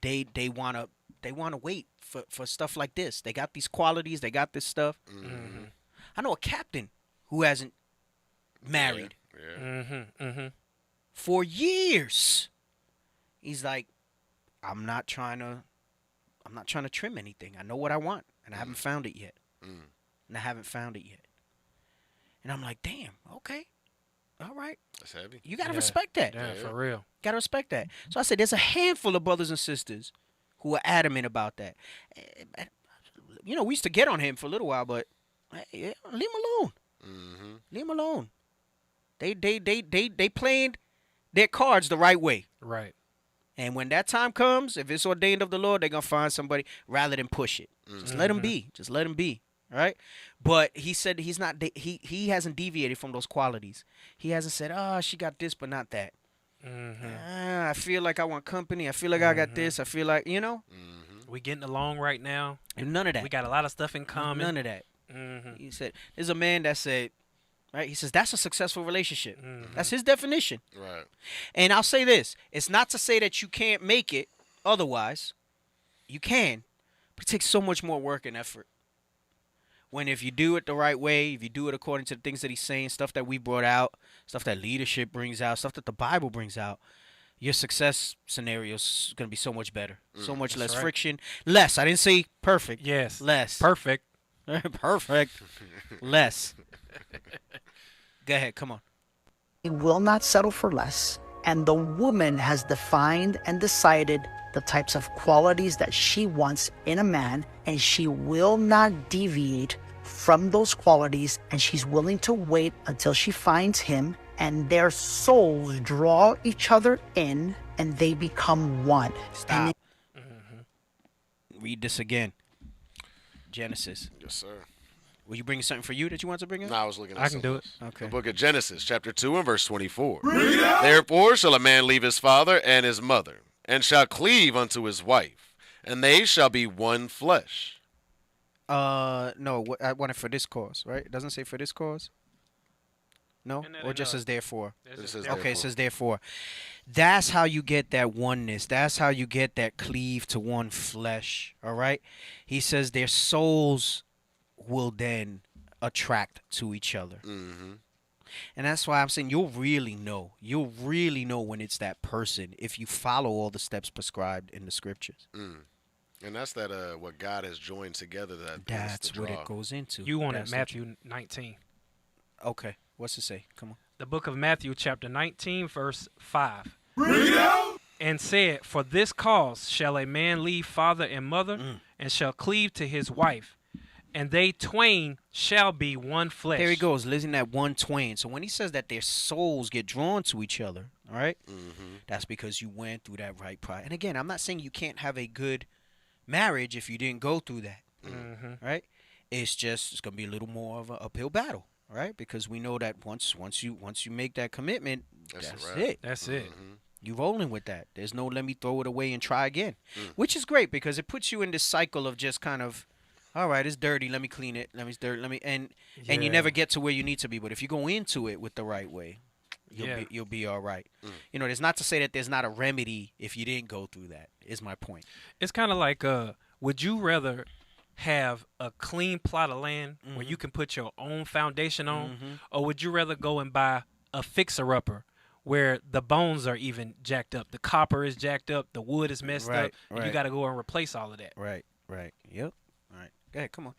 they want to wait for stuff like this. They got these qualities, they got this stuff. I know a captain who hasn't married for years. He's like, I'm not trying to trim anything. I know what I want, and I haven't found it yet. And I haven't found it yet. And I'm like, damn, okay. All right. That's heavy. You got to respect that. Yeah, for real. Got to respect that. So I said, there's a handful of brothers and sisters who are adamant about that. You know, we used to get on him for a little while, but leave him alone. Leave him alone. They playing their cards the right way. Right. And when that time comes, if it's ordained of the Lord, they're going to find somebody rather than push it. Just let him be. Just let him be. Right? But he said he hasn't deviated from those qualities. He hasn't said, oh, she got this, but not that. I feel like I want company. I feel like I got this. I feel like, you know. We getting along right now. And none of that. We got a lot of stuff in common. None of that. He said, there's a man that said, right? He says, that's a successful relationship. That's his definition. Right. And I'll say this. It's not to say that you can't make it otherwise. You can. But it takes so much more work and effort. When if you do it the right way, if you do it according to the things that he's saying, stuff that we brought out, stuff that leadership brings out, stuff that the Bible brings out, your success scenario is going to be so much better. So much less friction. Less. I didn't say perfect. Yes. Less. Perfect. Perfect. Less. Go ahead. Come on. He will not settle for less. And the woman has defined and decided the types of qualities that she wants in a man, and she will not deviate from those qualities, and she's willing to wait until she finds him, and their souls draw each other in, and they become one. Stop. Read this again. Genesis. Yes, sir. Were you bringing something for you that you want to bring up? No, I was looking at I can do it. Okay. The book of Genesis, chapter 2 and verse 24. Therefore shall a man leave his father and his mother, and shall cleave unto his wife, and they shall be one flesh. No, I want it for this cause, right? It doesn't say for this cause? No? Or just says therefore? It says Okay, it therefore. says therefore. That's how you get that oneness. That's how you get that cleave to one flesh, all right? He says their souls will then attract to each other. And that's why I'm saying you'll really know. You'll really know when it's that person if you follow all the steps prescribed in the scriptures. And that's that what God has joined together. That's what it goes into. You want That's it, Matthew 19. Okay. What's it say? Come on. The book of Matthew, chapter 19, verse 5. And said, for this cause shall a man leave father and mother, and shall cleave to his wife, and they twain shall be one flesh. There he goes, listening that one twain. So when he says that their souls get drawn to each other, all right, that's because you went through that right process. And again, I'm not saying you can't have a good marriage if you didn't go through that, right? It's going to be a little more of an uphill battle, right? Because we know that once you make that commitment, that's it. That's it. You rolling with that. There's no let me throw it away and try again, which is great because it puts you in this cycle of just kind of, all right, it's dirty. Let me clean it. And you never get to where you need to be. But if you go into it with the right way, you'll be all right. You know, there's not to say that there's not a remedy if you didn't go through that. Is my point. It's kind of like, would you rather have a clean plot of land where you can put your own foundation on, or would you rather go and buy a fixer-upper where the bones are even jacked up, the copper is jacked up, the wood is messed up, and you got to go and replace all of that? Right. Yep. All right. Go ahead. Come on.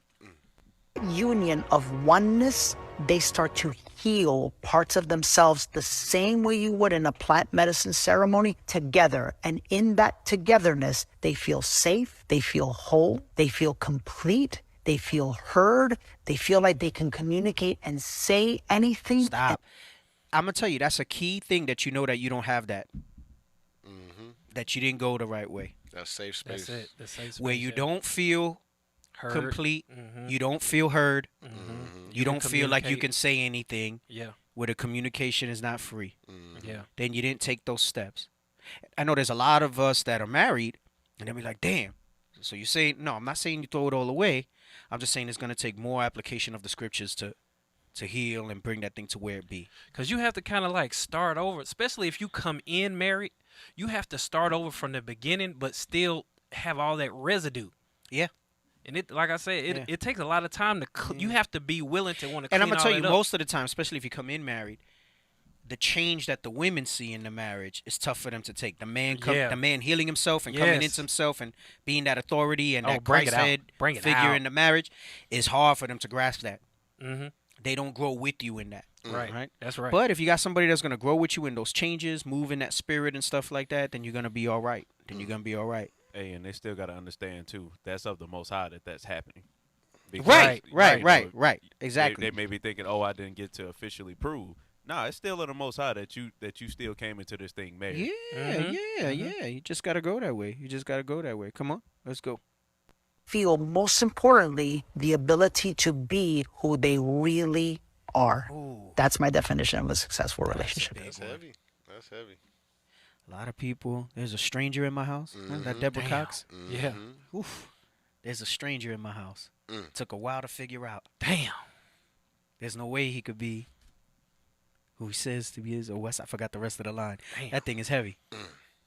Union of oneness, they start to heal parts of themselves the same way you would in a plant medicine ceremony together. And in that togetherness, they feel safe, they feel whole, they feel complete, they feel heard, they feel like they can communicate and say anything. Stop. I'm going to tell you, that's a key thing that you know that you don't have that. That you didn't go the right way. That's safe space. That's it. The safe space, where you don't feel heard. complete. You don't feel heard. You don't feel like you communicate. can say anything. Yeah. where the communication is not free, Yeah. then you didn't take those steps. I know there's a lot of us that are married, and they'll be like, damn. So you say, no, I'm not saying you throw it all away. I'm just saying it's going to take more application of the scriptures to heal and bring that thing to where it be. Because you have to kind of like start over, especially if you come in married. You have to start over from the beginning, but still have all that residue. Yeah. And it, like I said, it takes a lot of time to. You have to be willing to want to. And clean I'm gonna all tell you, that up. most of the time, especially if you come in married, the change that the women see in the marriage is tough for them to take. The man, the man healing himself and coming into himself and being that authority and that Christ-head figure in the marriage is hard for them to grasp that. Mm-hmm. They don't grow with you in that. Right. That's right. But if you got somebody that's gonna grow with you in those changes, move in that spirit and stuff like that, then you're gonna be all right. You're gonna be all right. Hey, and they still got to understand too. That's of the Most High that's happening. Because, right. Exactly. They may be thinking, "Oh, I didn't get to officially prove." Nah, it's still of the Most High that you still came into this thing married. Yeah. You just gotta go that way. You just gotta go that way. Come on, let's go. Feel most importantly the ability to be who they really are. That's my definition of a successful relationship. That's heavy. That's heavy. A lot of people. There's a stranger in my house. That Deborah Cox. Yeah. Oof. There's a stranger in my house. Took a while to figure out. Damn. There's no way he could be who he says to be. I forgot the rest of the line. Damn. That thing is heavy.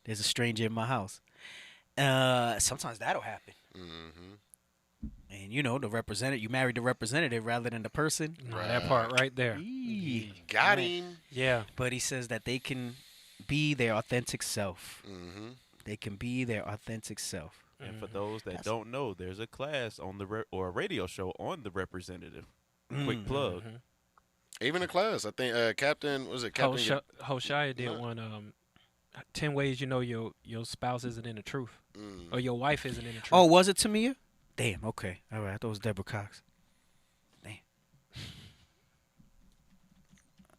There's a stranger in my house. Sometimes that'll happen. And you know, you married the representative rather than the person. That part right there. Got him. Yeah. But he says that they can be their authentic self. They can be their authentic self. And for those that don't know, there's a class on or a radio show on the representative. Quick plug. Even a class. I think Captain Hoshea did one. 10 ways you know your spouse isn't in the truth, or your wife isn't in the truth. Oh, was it Tamia? Damn. Okay. All right. I thought it was Deborah Cox. Damn.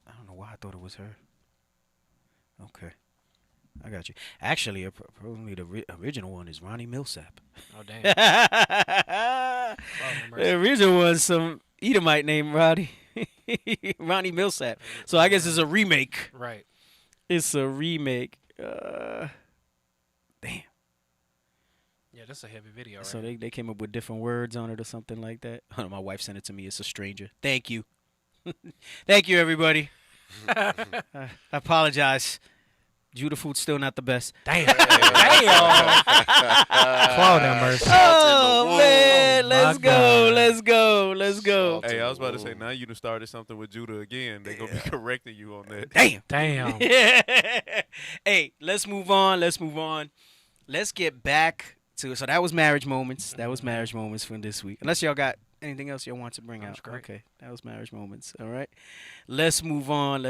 I don't know why I thought it was her. Okay. I got you. Actually, probably the original one is Ronnie Millsap. Oh, damn. The original was some Edomite named Ronnie Millsap. So I guess it's a remake. Right. It's a remake. Damn. Yeah, that's a heavy video, right? So they came up with different words on it or something like that. Oh, my wife sent it to me. It's a stranger. Thank you. Thank you, everybody. I apologize. Judah food's still not the best. Damn. Damn. Claude have mercy. Oh, man. Let's go. Hey, I was about to say, now you done started something with Judah again. They're going to be correcting you on that. Damn. Hey, let's move on. Let's get back to, so that was marriage moments. That was marriage moments from this week. Unless y'all got anything else y'all want to bring out. Okay, that was marriage moments. All right. Let's move on.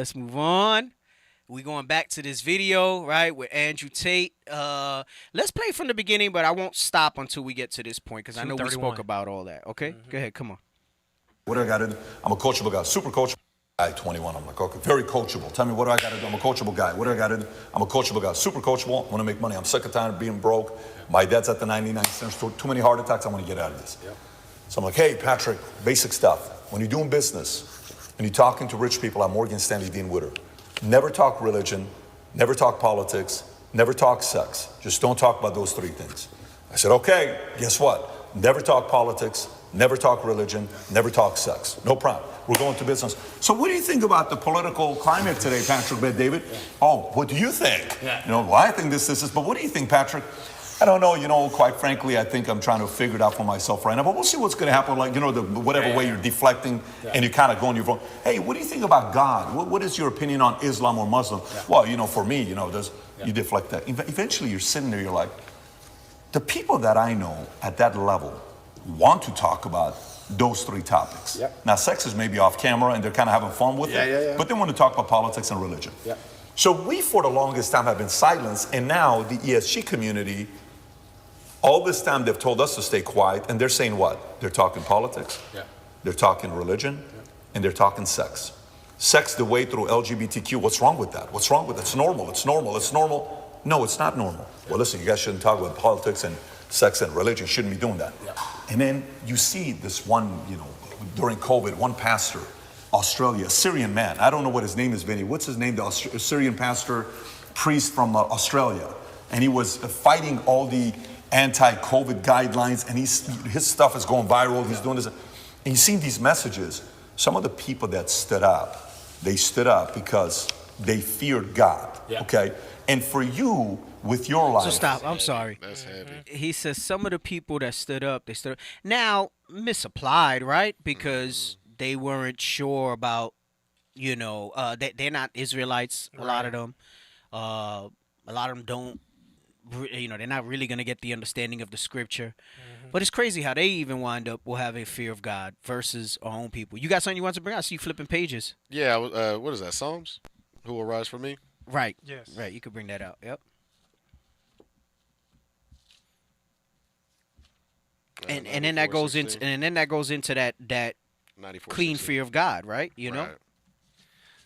We going back to this video, right, with Andrew Tate. Let's play from the beginning, but I won't stop until we get to this point because I know we spoke about all that. Okay, Go ahead, come on. What do I got to do? I'm a coachable guy, super coachable guy, 21. I'm like, okay, very coachable. Tell me, what do I got to do? I'm a coachable guy. What do I got to do? I'm a coachable guy, super coachable. I want to make money. I'm sick and tired of being broke. My dad's at the 99 cents store. Too many heart attacks. I want to get out of this. So I'm like, hey, Patrick, basic stuff. When you're doing business and you're talking to rich people at Morgan Stanley, Dean Witter, never talk religion, never talk politics, never talk sex. Just don't talk about those three things. I said, okay, guess what? Never talk politics, never talk religion, never talk sex. No problem. We're going to business. So what do you think about the political climate today, Patrick, David? Oh, what do you think? You know, well, I think this is, but what do you think, Patrick? I don't know, you know, quite frankly, I think I'm trying to figure it out for myself right now, but we'll see what's going to happen, like, you know, whatever way you're deflecting and you kind of go on your phone. Hey, what do you think about God? What is your opinion on Islam or Muslim? Well, you know, for me, you know, you deflect that. Eventually, you're sitting there, you're like, the people that I know at that level want to talk about those three topics. Now, sex is maybe off camera and they're kind of having fun with it, but they want to talk about politics and religion. So we, for the longest time, have been silenced, and now the ESG community, all this time they've told us to stay quiet, and they're saying what? They're talking politics, they're talking religion, and they're talking sex. Sex the way through LGBTQ, what's wrong with that? What's wrong with it? It's normal, it's normal, it's normal. No, it's not normal. Well, listen, you guys shouldn't talk about politics and sex and religion, you shouldn't be doing that. And then you see this one, you know, during COVID, one pastor Australia, Syrian man. I don't know what his name is, Vinny. What's his name? The Syrian pastor, priest from Australia. And he was fighting all the anti-COVID guidelines, and his stuff is going viral. He's doing this. And you've seen these messages. Some of the people that stood up, they stood up because they feared God. Yeah. Okay? And for you, with your life. So stop. I'm sorry. That's heavy. He says some of the people that stood up, they stood up. Now, misapplied, right? Because they weren't sure about, they're not Israelites, a lot of them. A lot of them don't, they're not really going to get the understanding of the scripture. But it's crazy how they even wind up will have a fear of God versus our own people. You got something you want to bring out? I see you flipping pages. Yeah, what is that, Psalms? Who will rise for me? Right. Yes. Right, you could bring that out. Yep. And then that goes into that clean fear of God, right? You know?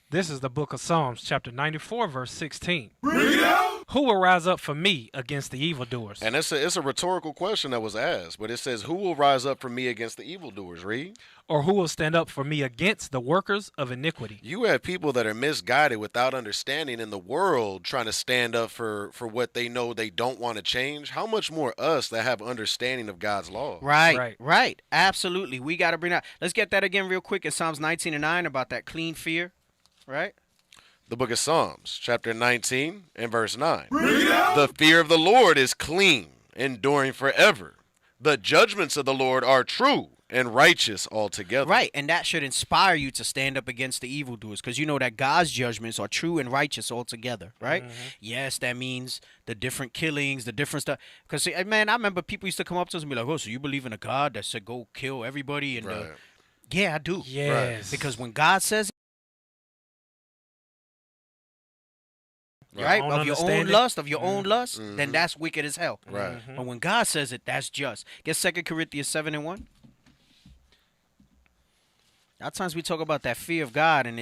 This is the book of Psalms, chapter 94, verse 16. Read out! Who will rise up for me against the evildoers? And it's a rhetorical question that was asked, but it says, who will rise up for me against the evildoers? Read. Or who will stand up for me against the workers of iniquity? You have people that are misguided without understanding in the world trying to stand up for what they know they don't want to change. How much more us that have understanding of God's law? Right. Absolutely. We got to bring that. Let's get that again real quick in Psalms 19:9 about that clean fear, right? The book of Psalms, chapter 19 and verse 9. The fear of the Lord is clean, enduring forever. The judgments of the Lord are true and righteous altogether. Right, and that should inspire you to stand up against the evildoers, because you know that God's judgments are true and righteous altogether, right? Yes, that means the different killings, the different stuff. Because, man, I remember people used to come up to us and be like, oh, so you believe in a God that said go kill everybody? And yeah, I do. Yes. Because when God says right, of your own lust, then that's wicked as hell. Right. But when God says it, that's just. Get 2 Corinthians 7:1. A lot of times we talk about that fear of God, and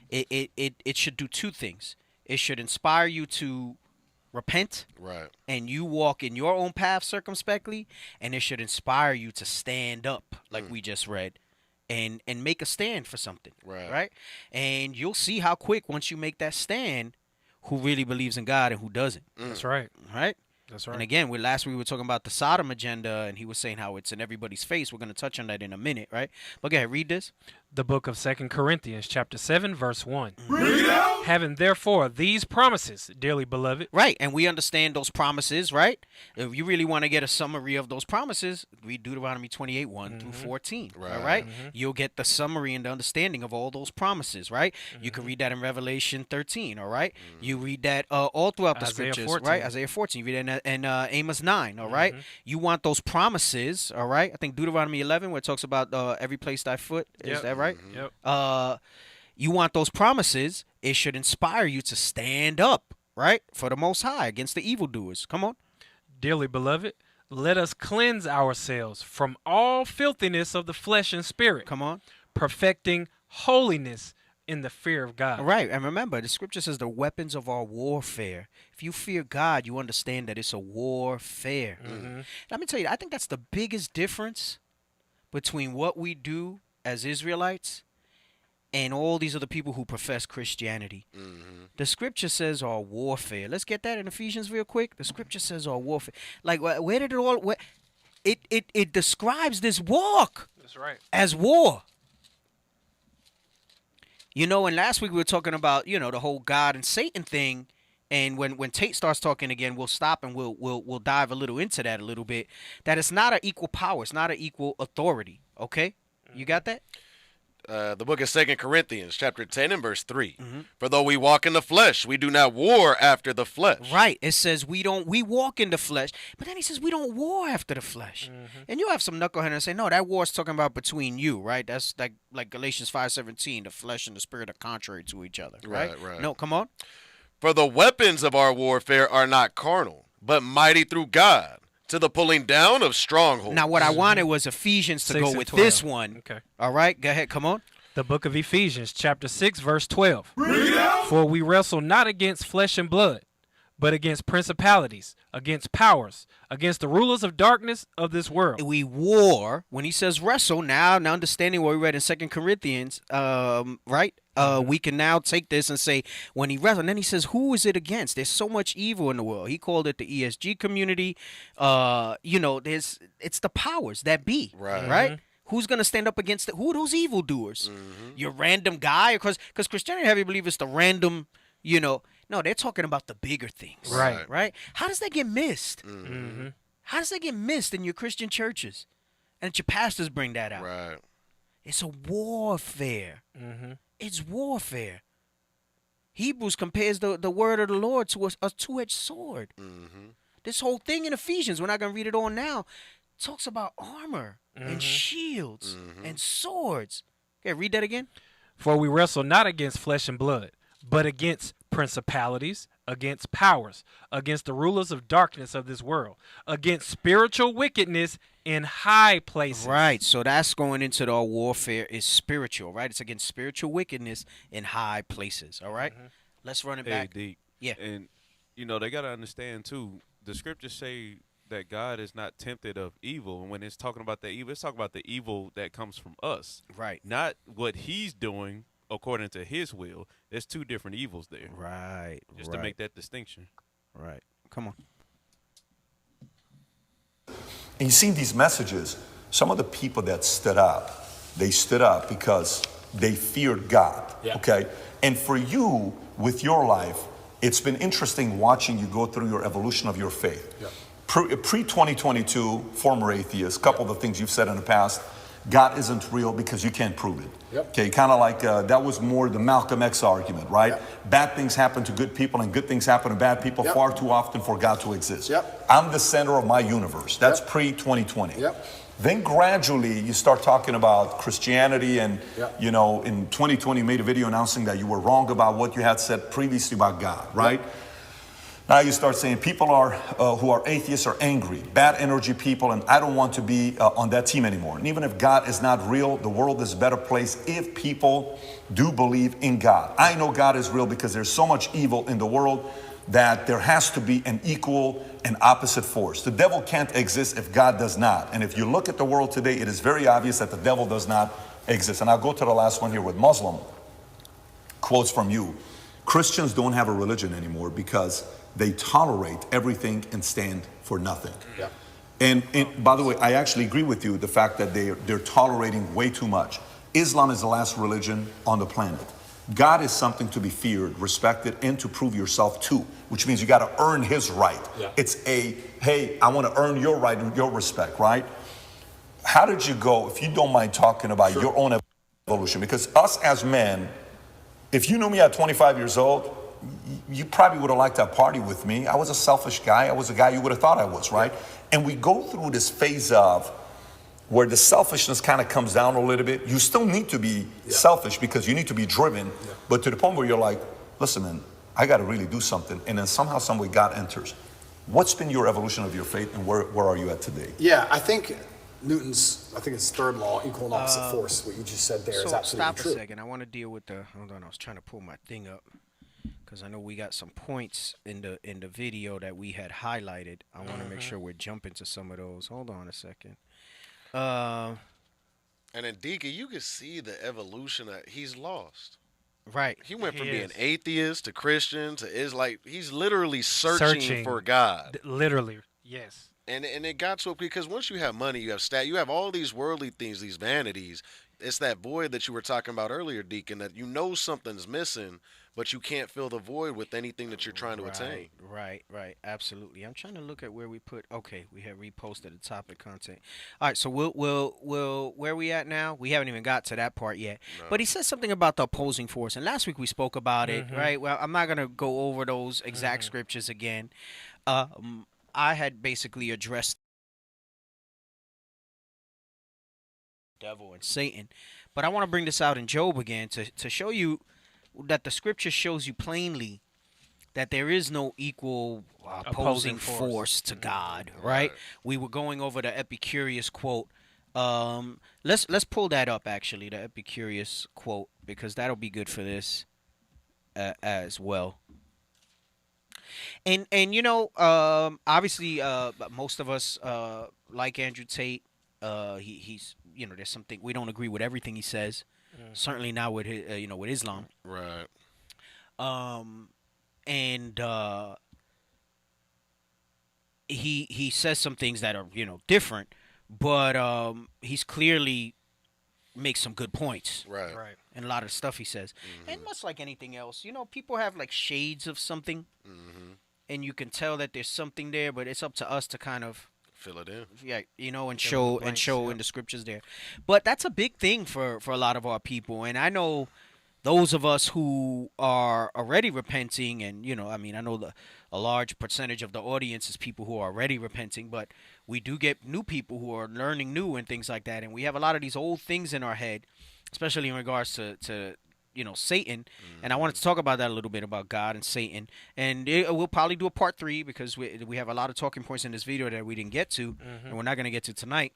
it should do two things. It should inspire you to repent, right, and you walk in your own path circumspectly, and it should inspire you to stand up, like we just read, and make a stand for something, right? And you'll see how quick once you make that stand, who really believes in God and who doesn't. That's right. Right? That's right. And again, last week we were talking about the Sodom agenda, and he was saying how it's in everybody's face. We're going to touch on that in a minute, right? But go ahead, read this. The book of 2 Corinthians, chapter 7, verse 1. Read out! Having therefore these promises, dearly beloved. Right, and we understand those promises, right? If you really want to get a summary of those promises, read Deuteronomy 28, 1 through 14, all right? You'll get the summary and the understanding of all those promises, right? You can read that in Revelation 13, all right? You read that all throughout the Isaiah scriptures, 14. right? Isaiah 14, you read that in Amos 9, all right? You want those promises, all right? I think Deuteronomy 11, where it talks about every place thy foot, is that right? Yep. You want those promises, it should inspire you to stand up, right, for the Most High against the evildoers. Come on. Dearly beloved, let us cleanse ourselves from all filthiness of the flesh and spirit. Come on. Perfecting holiness in the fear of God. Right, and remember, the scripture says the weapons of our warfare. If you fear God, you understand that it's a warfare. Let me tell you, I think that's the biggest difference between what we do as Israelites and all these other people who profess Christianity. The scripture says our warfare. Let's get that in Ephesians real quick. The scripture says our warfare. Like, where did it all... It describes this walk. That's right. As war. You know, and last week we were talking about, the whole God and Satan thing. And when Tate starts talking again, we'll stop and we'll dive a little into that a little bit. That it's not an equal power. It's not an equal authority. Okay? You got that? The book of 2 Corinthians, chapter 10 and verse 3. For though we walk in the flesh, we do not war after the flesh. Right. It says we walk in the flesh, but then he says we don't war after the flesh. And you have some knucklehead and say, no, that war is talking about between you, right? That's like Galatians 5:17, the flesh and the spirit are contrary to each other, right? Right. No, come on. For the weapons of our warfare are not carnal, but mighty through God, to the pulling down of strongholds. Now, what I wanted was Ephesians to go with 12. This one. Okay. All right, go ahead. Come on. The book of Ephesians, chapter 6, verse 12. Read out! For we wrestle not against flesh and blood, but against principalities, against powers, against the rulers of darkness of this world. We war. When he says wrestle, now understanding what we read in 2 Corinthians, right? We can now take this and say when he wrestled, and then he says, who is it against? There's so much evil in the world. He called it the ESG community. It's the powers that be, right? Who's gonna stand up against it? Who are those evildoers? Your random guy, because Christianity heavy believe it's the random, No, they're talking about the bigger things, right? How does that get missed? How does that get missed in your Christian churches, and your pastors bring that out? Right. It's a warfare. It's warfare. Hebrews compares the word of the Lord to a two-edged sword. This whole thing in Ephesians, we're not going to read it all now, talks about armor and shields and swords. Okay, read that again. For we wrestle not against flesh and blood, but against principalities, against powers, against the rulers of darkness of this world, against spiritual wickedness in high places. Right, so that's going into the warfare is spiritual, right? It's against spiritual wickedness in high places, all right? Let's run it back. Deep. Yeah. And, they got to understand, too, the scriptures say that God is not tempted of evil. And when it's talking about the evil, it's talking about the evil that comes from us. Right. Not what he's doing according to his will. There's two different evils there. Right. Just to make that distinction. Right. Come on. And you see these messages, some of the people that stood up, they stood up because they feared God, okay? And for you, with your life, it's been interesting watching you go through your evolution of your faith. Pre-2022, former atheist, couple of the things you've said in the past, God isn't real because you can't prove it. Okay, kind of like that was more the Malcolm X argument, right? Bad things happen to good people and good things happen to bad people far too often for God to exist. I'm the center of my universe. That's pre-2020. Then gradually you start talking about Christianity and, in 2020 you made a video announcing that you were wrong about what you had said previously about God, right? Now you start saying people who are atheists are angry, bad energy people, and I don't want to be on that team anymore. And even if God is not real, the world is a better place if people do believe in God. I know God is real because there's so much evil in the world that there has to be an equal and opposite force. The devil can't exist if God does not. And if you look at the world today, it is very obvious that the devil does not exist. And I'll go to the last one here with Muslim. Quotes from you. Christians don't have a religion anymore because they tolerate everything and stand for nothing. And by the way, I actually agree with you, the fact that they're tolerating way too much. Islam is the last religion on the planet. God is something to be feared, respected, and to prove yourself to, which means you got to earn his right. It's hey, I want to earn your right and your respect, right? How did you go, if you don't mind talking about your own evolution? Because us as men, if you knew me at 25 years old, you probably would have liked to party with me. I was a selfish guy. I was a guy you would have thought I was, right? And we go through this phase of where the selfishness kind of comes down a little bit. You still need to be selfish because you need to be driven, but to the point where you're like, listen, man, I got to really do something. And then somehow, some way, God enters. What's been your evolution of your faith, and where are you at today? Yeah, I think Newton's, it's third law, equal and opposite force, what you just said there is absolutely true. Stop a second. I want to deal with hold on, I was trying to pull my thing up, because I know we got some points in the video that we had highlighted. I want to make sure we're jumping to some of those. Hold on a second. And then Deacon, you can see the evolution that he's lost. Right. He went from being atheist to Christian to Israelite. He's literally searching for God. Literally, yes. And it got to it because once you have money, you have you have all these worldly things, these vanities. It's that void that you were talking about earlier, Deacon, that something's missing, but you can't fill the void with anything that you're trying to attain. Right, absolutely. I'm trying to look at where we put. Okay, we have reposted the topic content. All right, so we'll where we at now? We haven't even got to that part yet. No. But he said something about the opposing force, and last week we spoke about it, right? Well, I'm not gonna go over those exact scriptures again. I had basically addressed devil and Satan, but I want to bring this out in Job again to show you that the scripture shows you plainly that there is no equal opposing force to God, right? We were going over the Epicurus quote. Let's pull that up, actually, the Epicurus quote, because that'll be good for this as well. And obviously, most of us like Andrew Tate. He's there's something we don't agree with everything he says. Certainly not with his, with Islam. Right. And he says some things that are different, but he's clearly makes some good points. Right. And a lot of stuff he says. And much like anything else, people have like shades of something. And you can tell that there's something there, but it's up to us to kind of fill it in. Yeah, and Fill in the show blanks, in the scriptures there. But that's a big thing for a lot of our people. And I know those of us who are already repenting, and I know a large percentage of the audience is people who are already repenting, but we do get new people who are learning new and things like that. And we have a lot of these old things in our head, especially in regards to Satan. And I wanted to talk about that a little bit, about God and Satan. And we'll probably do a part 3 because we have a lot of talking points in this video that we didn't get to, and we're not going to get to tonight.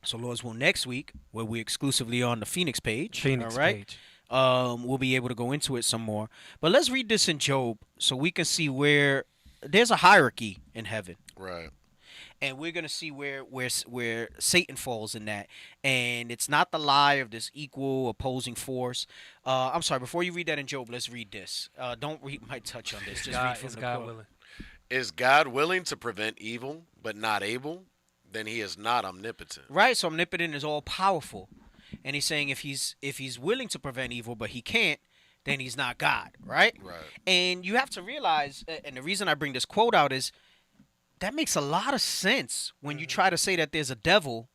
So Lord's will next week, where we exclusively on the Phoenix page. Phoenix all right? page. We'll be able to go into it some more. But let's read this in Job so we can see where there's a hierarchy in heaven. Right. And we're going to see where Satan falls in that. And it's not the lie of this equal opposing force. I'm sorry, before you read that in Job, let's read this. Don't read my touch on this. Just read from the God quote. willing. Is God willing to prevent evil, but not able? Then he is not omnipotent. Right, so omnipotent is all powerful. And he's saying if he's willing to prevent evil, but he can't, then he's not God, right? Right. And you have to realize, and the reason I bring this quote out is, that makes a lot of sense when you try to say that there's a devil,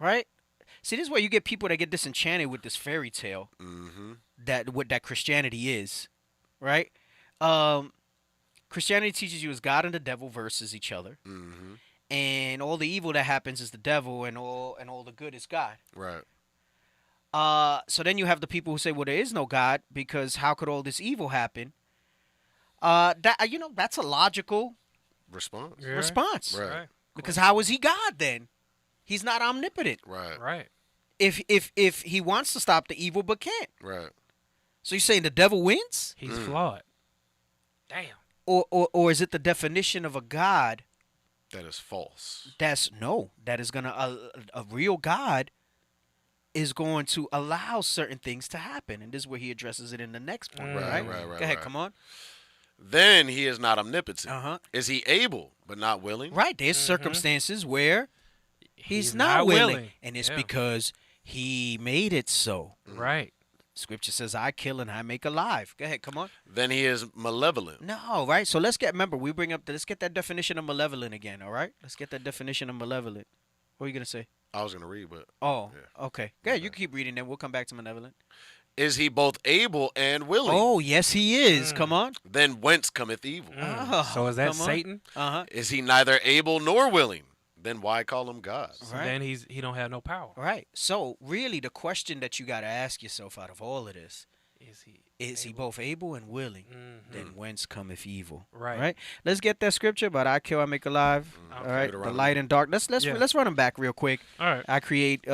right? See, this is where you get people that get disenchanted with this fairy tale that what that Christianity is, right? Christianity teaches you is God and the devil versus each other, and all the evil that happens is the devil, and all the good is God. Right. So then you have the people who say, well, there is no God because how could all this evil happen? That's a logical response. Right. Because how is he God then? He's not omnipotent. Right. If he wants to stop the evil but can't. Right. So you're saying the devil wins? He's flawed. Damn. Or is it the definition of a God that is false? That is gonna a real God is going to allow certain things to happen, and this is where he addresses it in the next point. Right. Go ahead. Come on. Then he is not omnipotent. Is he able but not willing? Right. There's circumstances where he's not willing. And it's because he made it so. Right. Scripture says, I kill and I make alive. Go ahead. Come on. Then he is malevolent. No, right? So let's get that definition of malevolent again, all right? Let's get that definition of malevolent. What are you going to say? I was going to read, but... Oh, okay. Go ahead. You can keep reading, then we'll come back to malevolent. Is he both able and willing? Oh, yes, he is. Come on. Then whence cometh evil? So is that Satan? Is he neither able nor willing? Then why call him God? So then he don't have no power. Right. So really the question that you got to ask yourself out of all of this, is he both able and willing? Then whence cometh evil? Right. Let's get that scripture about I kill, I make alive. All right. The light and dark. Let's run them back real quick. All right. I create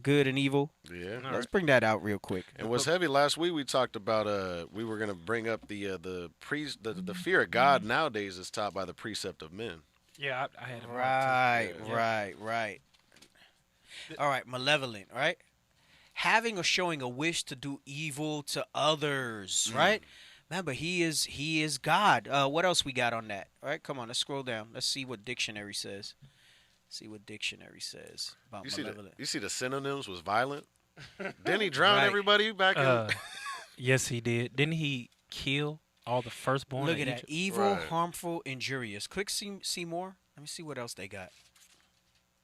good and evil. Yeah. Let's bring that out real quick. And what's heavy, last week we talked about we were going to bring up the fear of God nowadays is taught by the precept of men. Yeah, I had it. Right. All right, malevolent, right? Having or showing a wish to do evil to others, right? Remember, he is God. What else we got on that? All right, come on, let's scroll down. Let's see what dictionary says. About malevolent. You see the synonyms was violent? Didn't he drown everybody back in? Yes, he did. Didn't he kill all the firstborn? Look at that. Evil, harmful, injurious. Click see more. Let me see what else they got.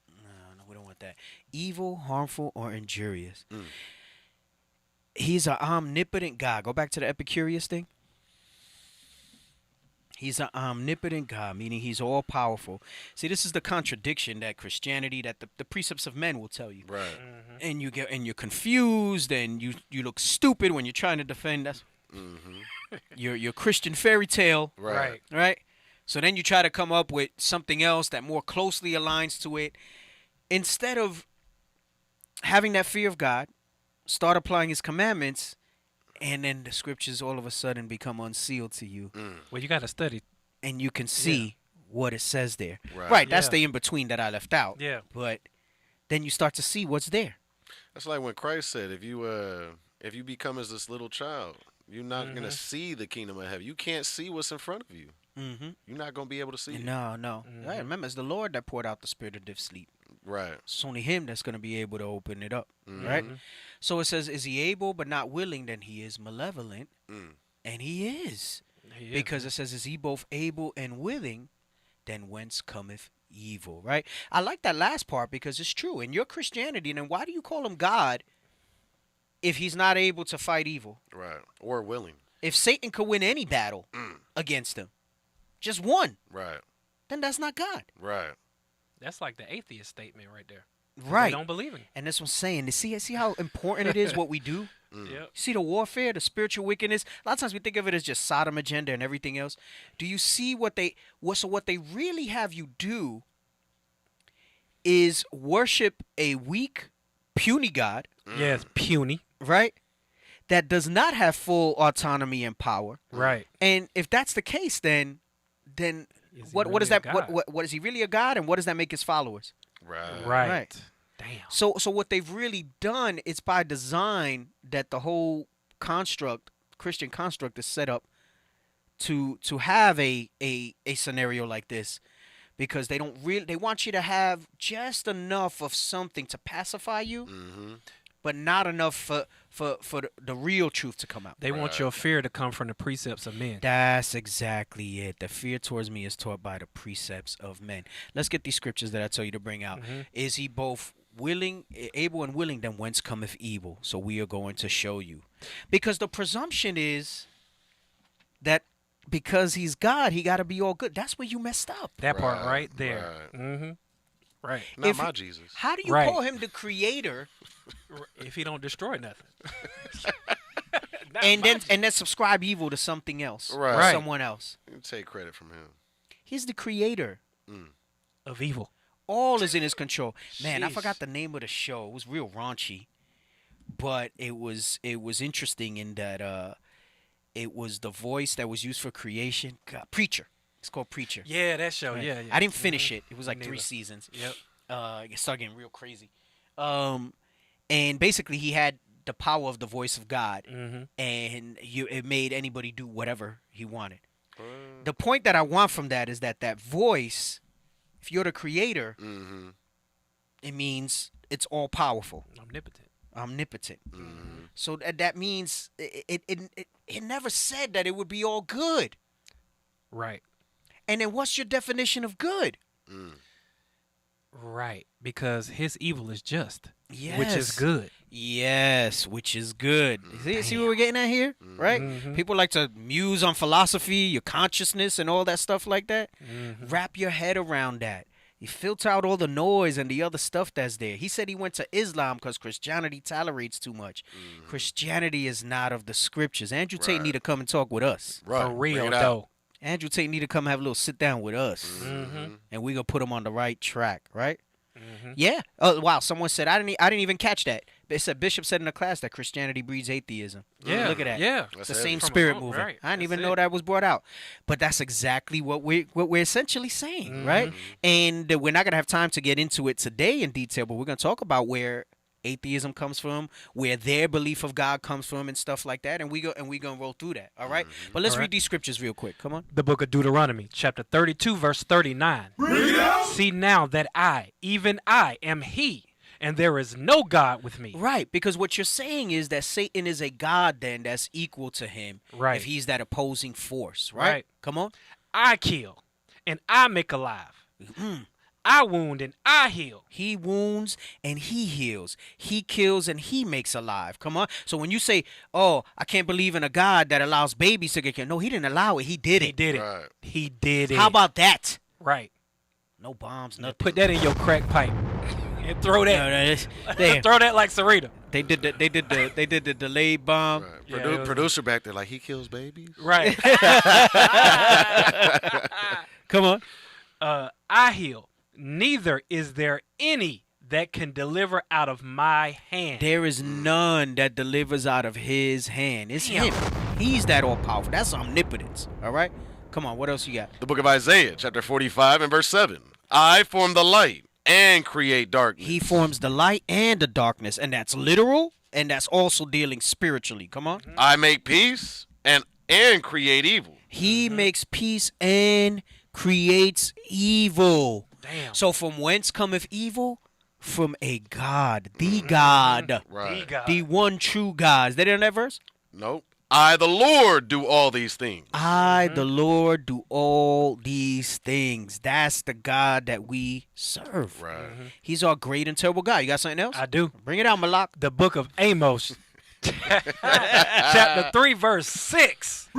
No, we don't want that. Evil, harmful, or injurious. He's an omnipotent God. Go back to the Epicurus thing. He's an omnipotent God, meaning he's all powerful. See, this is the contradiction that Christianity, that the precepts of men will tell you. Right. And you're confused, and you look stupid when you're trying to defend us. Your Christian fairy tale. Right. So then you try to come up with something else that more closely aligns to it. Instead of having that fear of God, start applying his commandments, and then the scriptures all of a sudden become unsealed to you. Well, you got to study. And you can see what it says there. Right. That's the in-between that I left out. Yeah. But then you start to see what's there. That's like when Christ said, if you become as this little child, you're not going to see the kingdom of heaven. You can't see what's in front of you. You're not going to be able to see it. No. Right, remember, it's the Lord that poured out the spirit of deep sleep. Right. It's only him that's going to be able to open it up. Right? So it says, is he able but not willing? Then he is malevolent. And he is. Because it says, is he both able and willing? Then whence cometh evil? Right? I like that last part because it's true. In your Christianity, then why do you call him God if he's not able to fight evil? Right. Or willing. If Satan could win any battle against him, just one, right, then that's not God. Right. That's like the atheist statement right there. Right. They don't believe in it. And that's what I'm saying. See how important it is what we do? Yep. See the warfare, the spiritual wickedness? A lot of times we think of it as just Sodom agenda and everything else. Do you see what they really have you do is worship a weak, puny God. Yes, puny. Right? That does not have full autonomy and power. Right. And if that's the case, then what is that? What is he really a God? And what does that make his followers? Right. Damn. So what they've really done is by design that the whole Christian construct is set up to have a scenario like this, because they want you to have just enough of something to pacify you, but not enough for the real truth to come out. They want your fear to come from the precepts of men. That's exactly it. The fear towards me is taught by the precepts of men. Let's get these scriptures that I tell you to bring out. Is he both able and willing? Then whence cometh evil? So we are going to show you. Because the presumption is that because he's God, he got to be all good. That's where you messed up. That part right there. Right. Not my Jesus. How do you call him the creator if he don't destroy nothing? and then subscribe evil to something else, or someone else. You take credit from him. He's the creator of evil. All is in his control. Man, I Sheesh. forgot the name of the show. It was real raunchy, but it was interesting in that it was the voice that was used for creation. God, Preacher. It's called Preacher. Yeah, that show. Right. Yeah. I didn't finish it. It was like Me 3 neither. seasons. Yep. It started getting real crazy. And basically he had the power of the voice of God, and it made anybody do whatever he wanted. The point that I want from that is that voice, if you're the creator, it means it's all powerful. Omnipotent. So that means it never said that it would be all good. Right. And then what's your definition of good? Right. Because his evil is just. Yes. Which is good. Yes, which is good. See what we're getting at here? Right? People like to muse on philosophy, your consciousness, and all that stuff like that. Wrap your head around that. You filter out all the noise and the other stuff that's there. He said he went to Islam because Christianity tolerates too much. Christianity is not of the scriptures. Andrew Tate need to come and talk with us. For real, though. Andrew Tate need to come have a little sit down with us. And we going to put him on the right track, right? Yeah. Oh, wow. Someone said, I didn't even catch that. They said Bishop said in the class that Christianity breeds atheism. Yeah. Look at that. Yeah. It's the same spirit moving. Right. I didn't even know that was brought out. But that's exactly what we're essentially saying, right? And we're not going to have time to get into it today in detail, but we're going to talk about where atheism comes from, where their belief of God comes from, and stuff like that. And we're gonna roll through that. All right. But let's read these scriptures real quick. Come on. The book of Deuteronomy, chapter 32, verse 39. See now that I, even I, am he, and there is no God with me. Right, because what you're saying is that Satan is a God then that's equal to him. Right. If he's that opposing force. Right. Come on. I kill, and I make alive. I wound and I heal. He wounds and he heals. He kills and he makes alive. Come on. So when you say, oh, I can't believe in a God that allows babies to get killed. No, he didn't allow it. He did it. He did it. Right. He did it. How about that? Right. No bombs, nothing. Put that in your crack pipe and throw that. No, throw that like Sarita. They did the delayed bomb. Right. Yeah, Producer back there like he kills babies. Right. Come on. I heal. Neither is there any that can deliver out of my hand. There is none that delivers out of his hand. It's him. He's that all powerful. That's omnipotence. All right? Come on, what else you got? The book of Isaiah, chapter 45 and verse 7. I form the light and create darkness. He forms the light and the darkness, and that's literal, and that's also dealing spiritually. Come on. I make peace and create evil. He makes peace and creates evil. Damn. So from whence cometh evil? From a God, the God, Right. the one true God. Is that in that verse? Nope. I, the Lord, do all these things. I, the Lord, do all these things. That's the God that we serve. Right. He's our great and terrible God. You got something else? I do. Bring it out, Malak. The book of Amos, chapter 3, verse 6.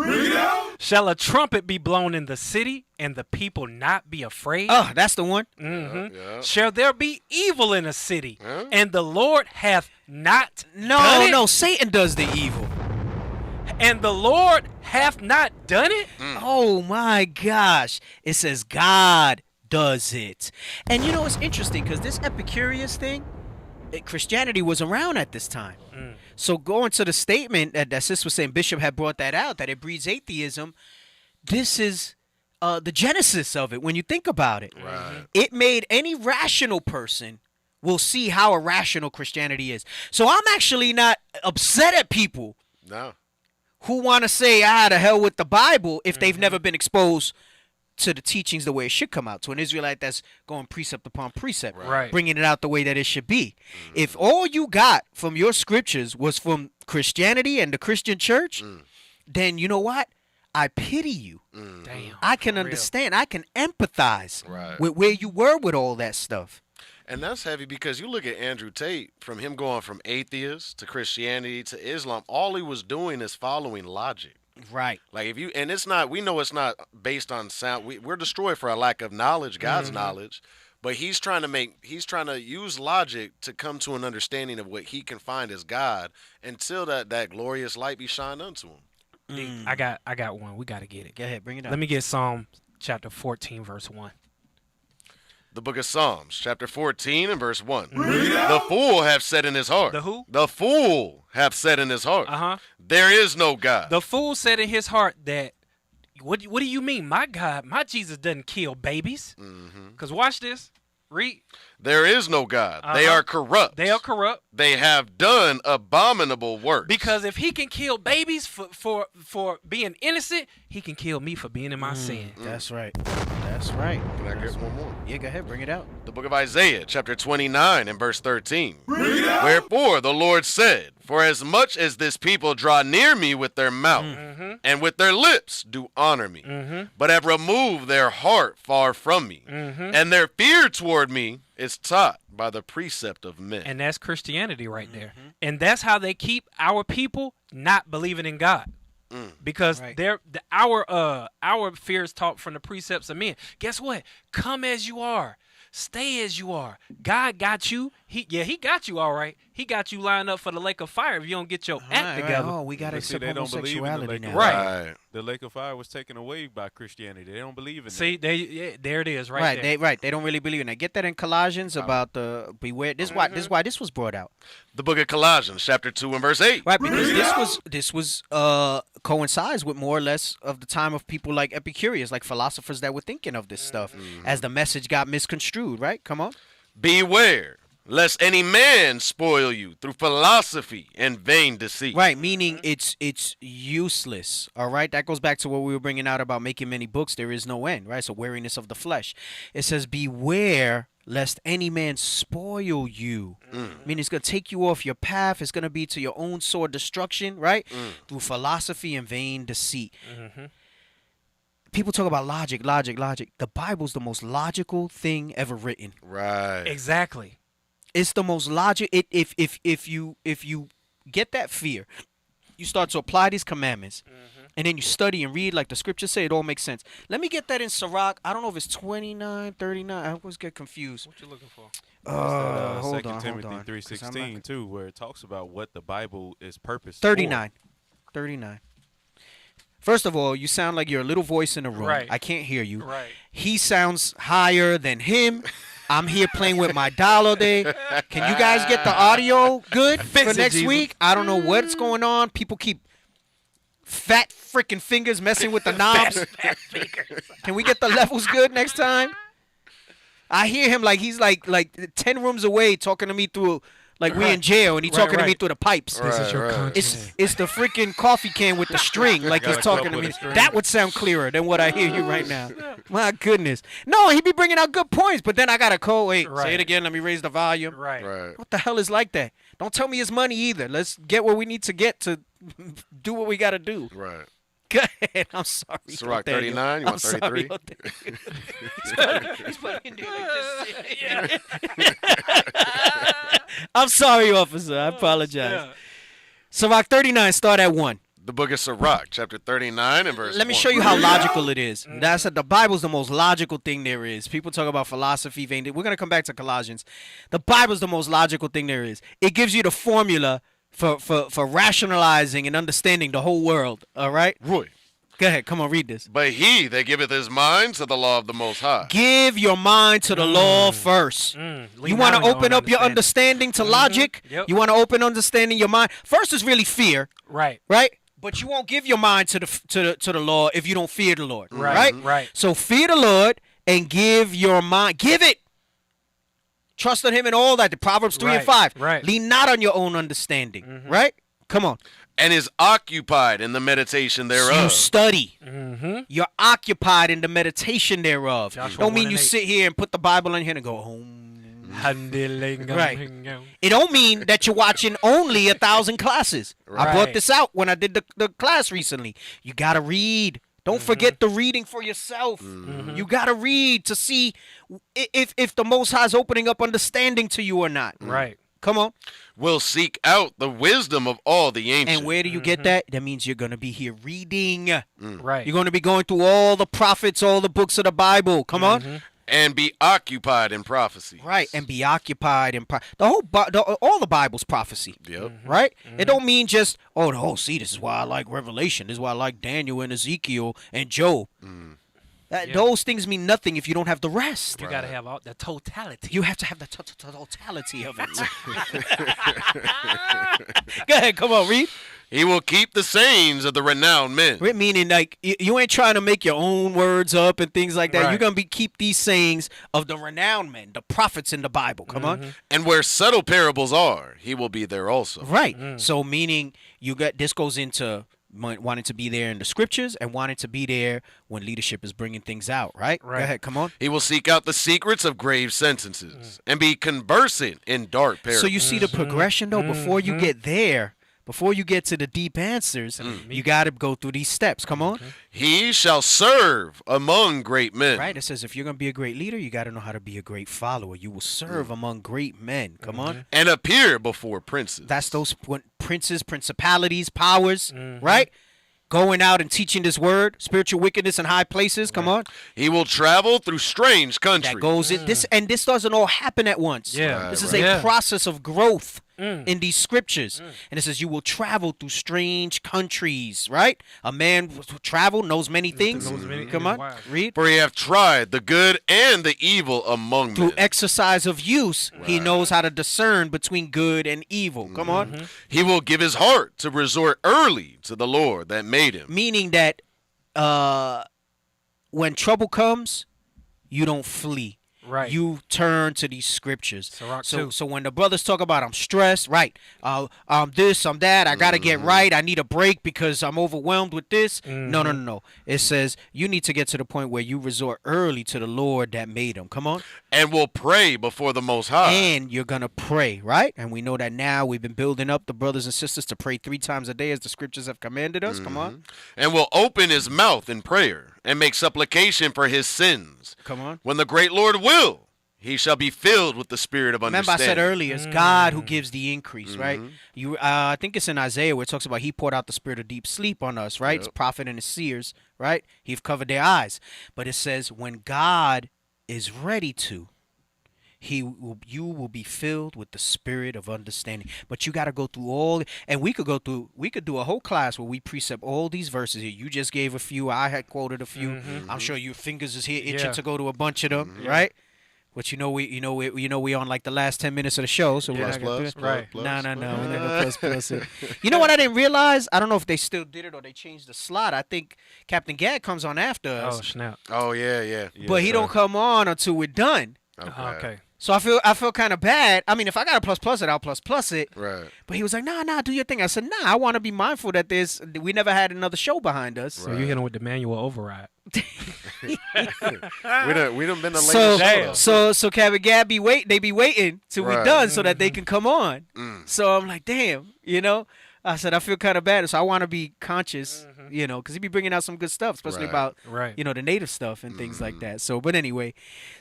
Shall a trumpet be blown in the city, and the people not be afraid? Oh, that's the one. Yeah. Shall there be evil in a city, and the Lord hath not done it? No, Satan does the evil. And the Lord hath not done it? Oh my gosh. It says God does it. And you know, it's interesting because this Epicurus thing, Christianity was around at this time. So going to the statement that Sis was saying, Bishop had brought that out, that it breeds atheism, this is the genesis of it when you think about it. Right. It made any rational person will see how irrational Christianity is. So I'm actually not upset at people No. who want to say, the hell with the Bible if they've never been exposed to the teachings the way it should come out, to an Israelite that's going precept upon precept, Right. bringing it out the way that it should be. If all you got from your scriptures was from Christianity and the Christian church, then you know what? I pity you. Damn. I can for real. understand. I can empathize Right. with where you were with all that stuff. And that's heavy because you look at Andrew Tate, from him going from atheist to Christianity to Islam, all he was doing is following logic. Right. Like if you, and it's not, we know it's not based on sound. We're destroyed for a lack of knowledge, God's knowledge. But he's trying to use logic to come to an understanding of what he can find as God until that glorious light be shined unto him. I got one. We got to get it. Go ahead, bring it up. Let me get Psalm chapter 14, verse 1. The book of Psalms, chapter 14 and verse 1. The fool hath said in his heart. The who? The fool hath said in his heart. Uh-huh. There is no God. The fool said in his heart that, what do you mean? My God, my Jesus doesn't kill babies. Because watch this. Read. There is no God. They are corrupt. They are corrupt. They have done abominable works. Because if he can kill babies for being innocent, he can kill me for being in my sin. That's right. That's right. Can I get one more? Yeah, go ahead, bring it out. The book of Isaiah, chapter 29 and verse 13. Wherefore the Lord said, for as much as this people draw near me with their mouth, and with their lips do honor me, but have removed their heart far from me, and their fear toward me is taught by the precept of men. And that's Christianity right there. And that's how they keep our people not believing in God. Because our fear is taught from the precepts of men. Guess what? Come as you are. Stay as you are. God got you. He got you all right. He got you lined up for the lake of fire if you don't get your act together. Oh, we got to accept homosexuality now. Right. The lake of fire was taken away by Christianity. They don't believe in See, there it is, Right, there. they don't really believe in that. Get that in Colossians about the beware. This is why this was brought out. The book of Colossians, chapter 2 and verse 8. Right, because this was coincides with more or less of the time of people like Epicurus, like philosophers that were thinking of this stuff as the message got misconstrued, right? Come on. Beware, lest any man spoil you through philosophy and vain deceit. Right, meaning it's useless, all right? That goes back to what we were bringing out about making many books. There is no end, right? So weariness of the flesh. It says, beware lest any man spoil you. Meaning it's going to take you off your path. It's going to be to your own sore destruction, right? Through philosophy and vain deceit. People talk about logic. The Bible's the most logical thing ever written. Right. Exactly. It's the most logic. If you get that fear, you start to apply these commandments, and then you study and read like the scriptures say, it all makes sense. Let me get that in Sirach. I don't know if it's 29, 39. I always get confused. What you looking for? Hold 2 Timothy on. 3:16 too, where it talks about what the Bible is purposed 39. 39. First of all, you sound like you're a little voice in the room. Right. I can't hear you. Right. He sounds higher than him. I'm here playing with my doll all day. Can you guys get the audio good for next week? I don't know what's going on. People keep fat freaking fingers messing with the knobs. Fat fingers. Can we get the levels good next time? I hear him like he's like 10 rooms away talking to me through, like we in jail and he talking to me through the pipes. This is your content. It's the freaking coffee can with the string, like he's talking to me. That would sound clearer than what I hear you right now. My goodness. No, he be bringing out good points, but then I gotta call. Wait, say it again. Let me raise the volume. Right. What the hell is like that? Don't tell me it's money either. Let's get what we need to get to do what we gotta do. Right. Go ahead. I'm sorry. Ciroc 39. You want 33? He's putting in there like this. I'm sorry, officer. I apologize. Ciroc 39. Start at 1. The book of Ciroc, chapter 39 and verse Let me 1. show you how logical it is. That's the Bible's the most logical thing there is. People talk about philosophy. We're gonna come back to Colossians. The Bible's the most logical thing there is. It gives you the formula for rationalizing and understanding the whole world. All right? Roy. Go ahead. Come on, read this. But he that giveth his mind to the law of the Most High. Give your mind to the law first. You want to open up your understanding to logic? Yep. You want to open understanding your mind? First is really fear. Right. Right? But you won't give your mind to the law if you don't fear the Lord. Right? So fear the Lord and give your mind. Give it. Trust on him and all that. The Proverbs 3 and 5. Right. Lean not on your own understanding. Right? Come on. And is occupied in the meditation thereof. You study. You're occupied in the meditation thereof. Joshua Don't mean 1 you and 8. sit here and put the Bible in here and go, Right. Right. It don't mean that you're watching only 1,000 classes. I brought Right. this out when I did the class recently. You got to read. Don't forget the reading for yourself. You got to read to see if the Most High is opening up understanding to you or not. Right. Come on. Will seek out the wisdom of all the ancients. And where do you get that? That means you're going to be here reading. Right. You're going to be going through all the prophets, all the books of the Bible. Come on. And be occupied in prophecy. Right, and be occupied in all the Bible's prophecy. Yep. Right? It don't mean just, see, this is why I like Revelation. This is why I like Daniel and Ezekiel and Job. Those things mean nothing if you don't have the rest. You got to have all the totality. You have to have the totality of it. Go ahead, come on, read. He will keep the sayings of the renowned men. Meaning, like, you ain't trying to make your own words up and things like that. Right. You're going to keep these sayings of the renowned men, the prophets in the Bible. Come on. And where subtle parables are, he will be there also. Right. So, meaning, this goes into wanting to be there in the scriptures and wanting to be there when leadership is bringing things out. Right? Go ahead. Come on. He will seek out the secrets of grave sentences and be conversant in dark parables. So, you see the progression, though, before you get there. Before you get to the deep answers, you got to go through these steps. Come on. He shall serve among great men. Right. It says if you're going to be a great leader, you got to know how to be a great follower. You will serve among great men. Come on. And appear before princes. That's those princes, principalities, powers, right? Going out and teaching this word, spiritual wickedness in high places. Come on. He will travel through strange countries. That goes in this, and this doesn't all happen at once. Yeah. This is a process of growth in these scriptures. And it says you will travel through strange countries, right? A man who travel knows many things. Come on, read. For he hath tried the good and the evil among Through men. exercise of use, he knows how to discern between good and evil. Come on. He will give his heart to resort early to the Lord that made him. Meaning that when trouble comes, you don't flee. Right. You turn to these scriptures. So when the brothers talk about I'm stressed, right? This, I'm that. I gotta get right. I need a break because I'm overwhelmed with this. No. It says you need to get to the point where you resort early to the Lord that made him. Come on. And will pray before the Most High. And you're gonna pray, right? And we know that now we've been building up the brothers and sisters to pray 3 times a day as the scriptures have commanded us. Come on. And will open his mouth in prayer and make supplication for his sins. Come on. When the great Lord will, he shall be filled with the spirit of Remember understanding. I said earlier, it's God who gives the increase, right? I think it's in Isaiah where it talks about he poured out the spirit of deep sleep on us, right? It's prophet and his seers, right? He've covered their eyes. But it says when God is ready to, you will be filled with the spirit of understanding. But you got to go through all, and we could do a whole class where we precept all these verses here. You just gave a few. I had quoted a few. I'm sure your fingers is here itching to go to a bunch of them, right? But we on like the last 10 minutes of the show, so we're not gonna do it. Right. No, we're not gonna plus it. You know what I didn't realize? I don't know if they still did it or they changed the slot. I think Captain Gad comes on after us. Oh snap! Oh yeah. But he don't come on until we're done. Okay. So I feel kind of bad. I mean, if I gotta plus it, I'll plus it. Right. But he was like, nah, do your thing. I said, nah, I want to be mindful that we never had another show behind us. So you hit him with the manual override. we done been the latest show. So Captain Gad be waiting till we done so that they can come on. So I'm like, damn, I said I feel kind of bad, so I want to be conscious, because he be bringing out some good stuff, especially about the native stuff and things like that. So, but anyway,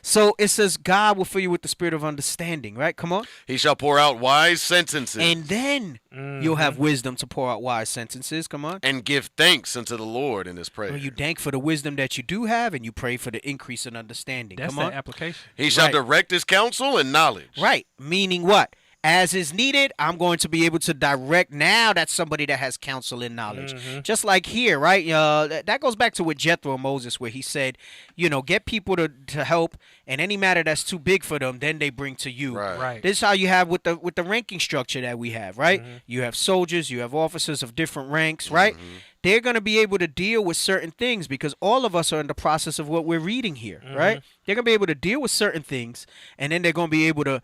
so it says God will fill you with the spirit of understanding, right? Come on. He shall pour out wise sentences, and then you'll have wisdom to pour out wise sentences. Come on. And give thanks unto the Lord in His prayer. Well, you thank for the wisdom that you do have, and you pray for the increase in understanding. That's Come on. the application. He shall direct his counsel and knowledge. Right. Meaning what? As is needed, I'm going to be able to direct. Now that's somebody that has counsel and knowledge. Just like here, right? That goes back to what Jethro and Moses, where he said, get people to help, and any matter that's too big for them, then they bring to you. Right. This is how you have with the ranking structure that we have, right? You have soldiers, you have officers of different ranks, right? They're going to be able to deal with certain things because all of us are in the process of what we're reading here, right? They're going to be able to deal with certain things, and then they're going to be able to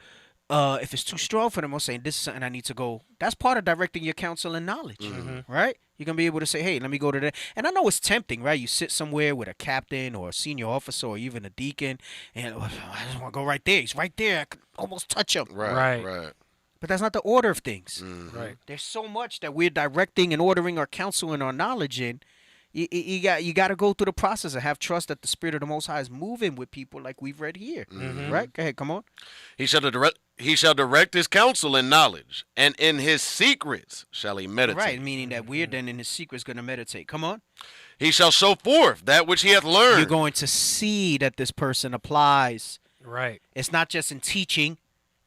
if it's too strong for them, I'm saying this is something I need to go. That's part of directing your counsel and knowledge, right? You're going to be able to say, hey, let me go to that. And I know it's tempting, right? You sit somewhere with a captain or a senior officer or even a deacon, and I just want to go right there. He's right there. I can almost touch him. Right. But that's not the order of things. Right. There's so much that we're directing and ordering our counsel and our knowledge in. You got to go through the process and have trust that the Spirit of the Most High is moving with people like we've read here. Right? Go ahead, come on. He shall direct his counsel in knowledge, and in his secrets shall he meditate. Right, meaning that we're then in his secrets going to meditate. Come on. He shall show forth that which he hath learned. You're going to see that this person applies. Right. It's not just in teaching.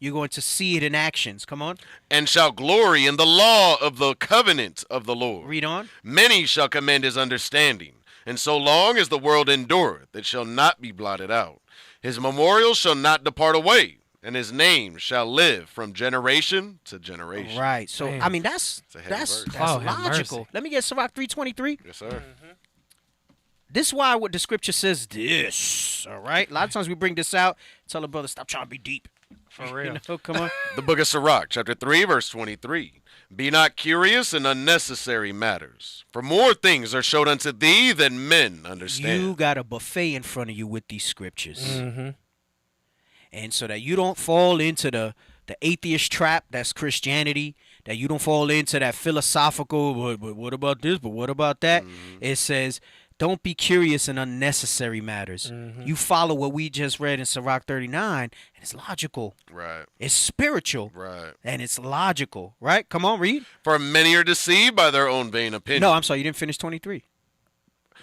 You're going to see it in actions. Come on. And shall glory in the law of the covenant of the Lord. Read on. Many shall commend his understanding, and so long as the world endureth, it shall not be blotted out. His memorial shall not depart away, and his name shall live from generation to generation. Right. So, I mean, that's logical. Let me get Sirach 3:23. Yes, sir. This is why what the scripture says this, all right? A lot of times we bring this out, tell a brother, stop trying to be deep. For real. Come on. The book of Sirach, chapter 3, verse 23. Be not curious in unnecessary matters, for more things are showed unto thee than men understand. You got a buffet in front of you with these scriptures. And so that you don't fall into the atheist trap that's Christianity, that you don't fall into that philosophical, but what about this, but what about that? It says, don't be curious in unnecessary matters. You follow what we just read in Sirach 39, and it's logical. Right. It's spiritual. Right. And it's logical. Right? Come on, read. For many are deceived by their own vain opinion. No, I'm sorry, you didn't finish 23.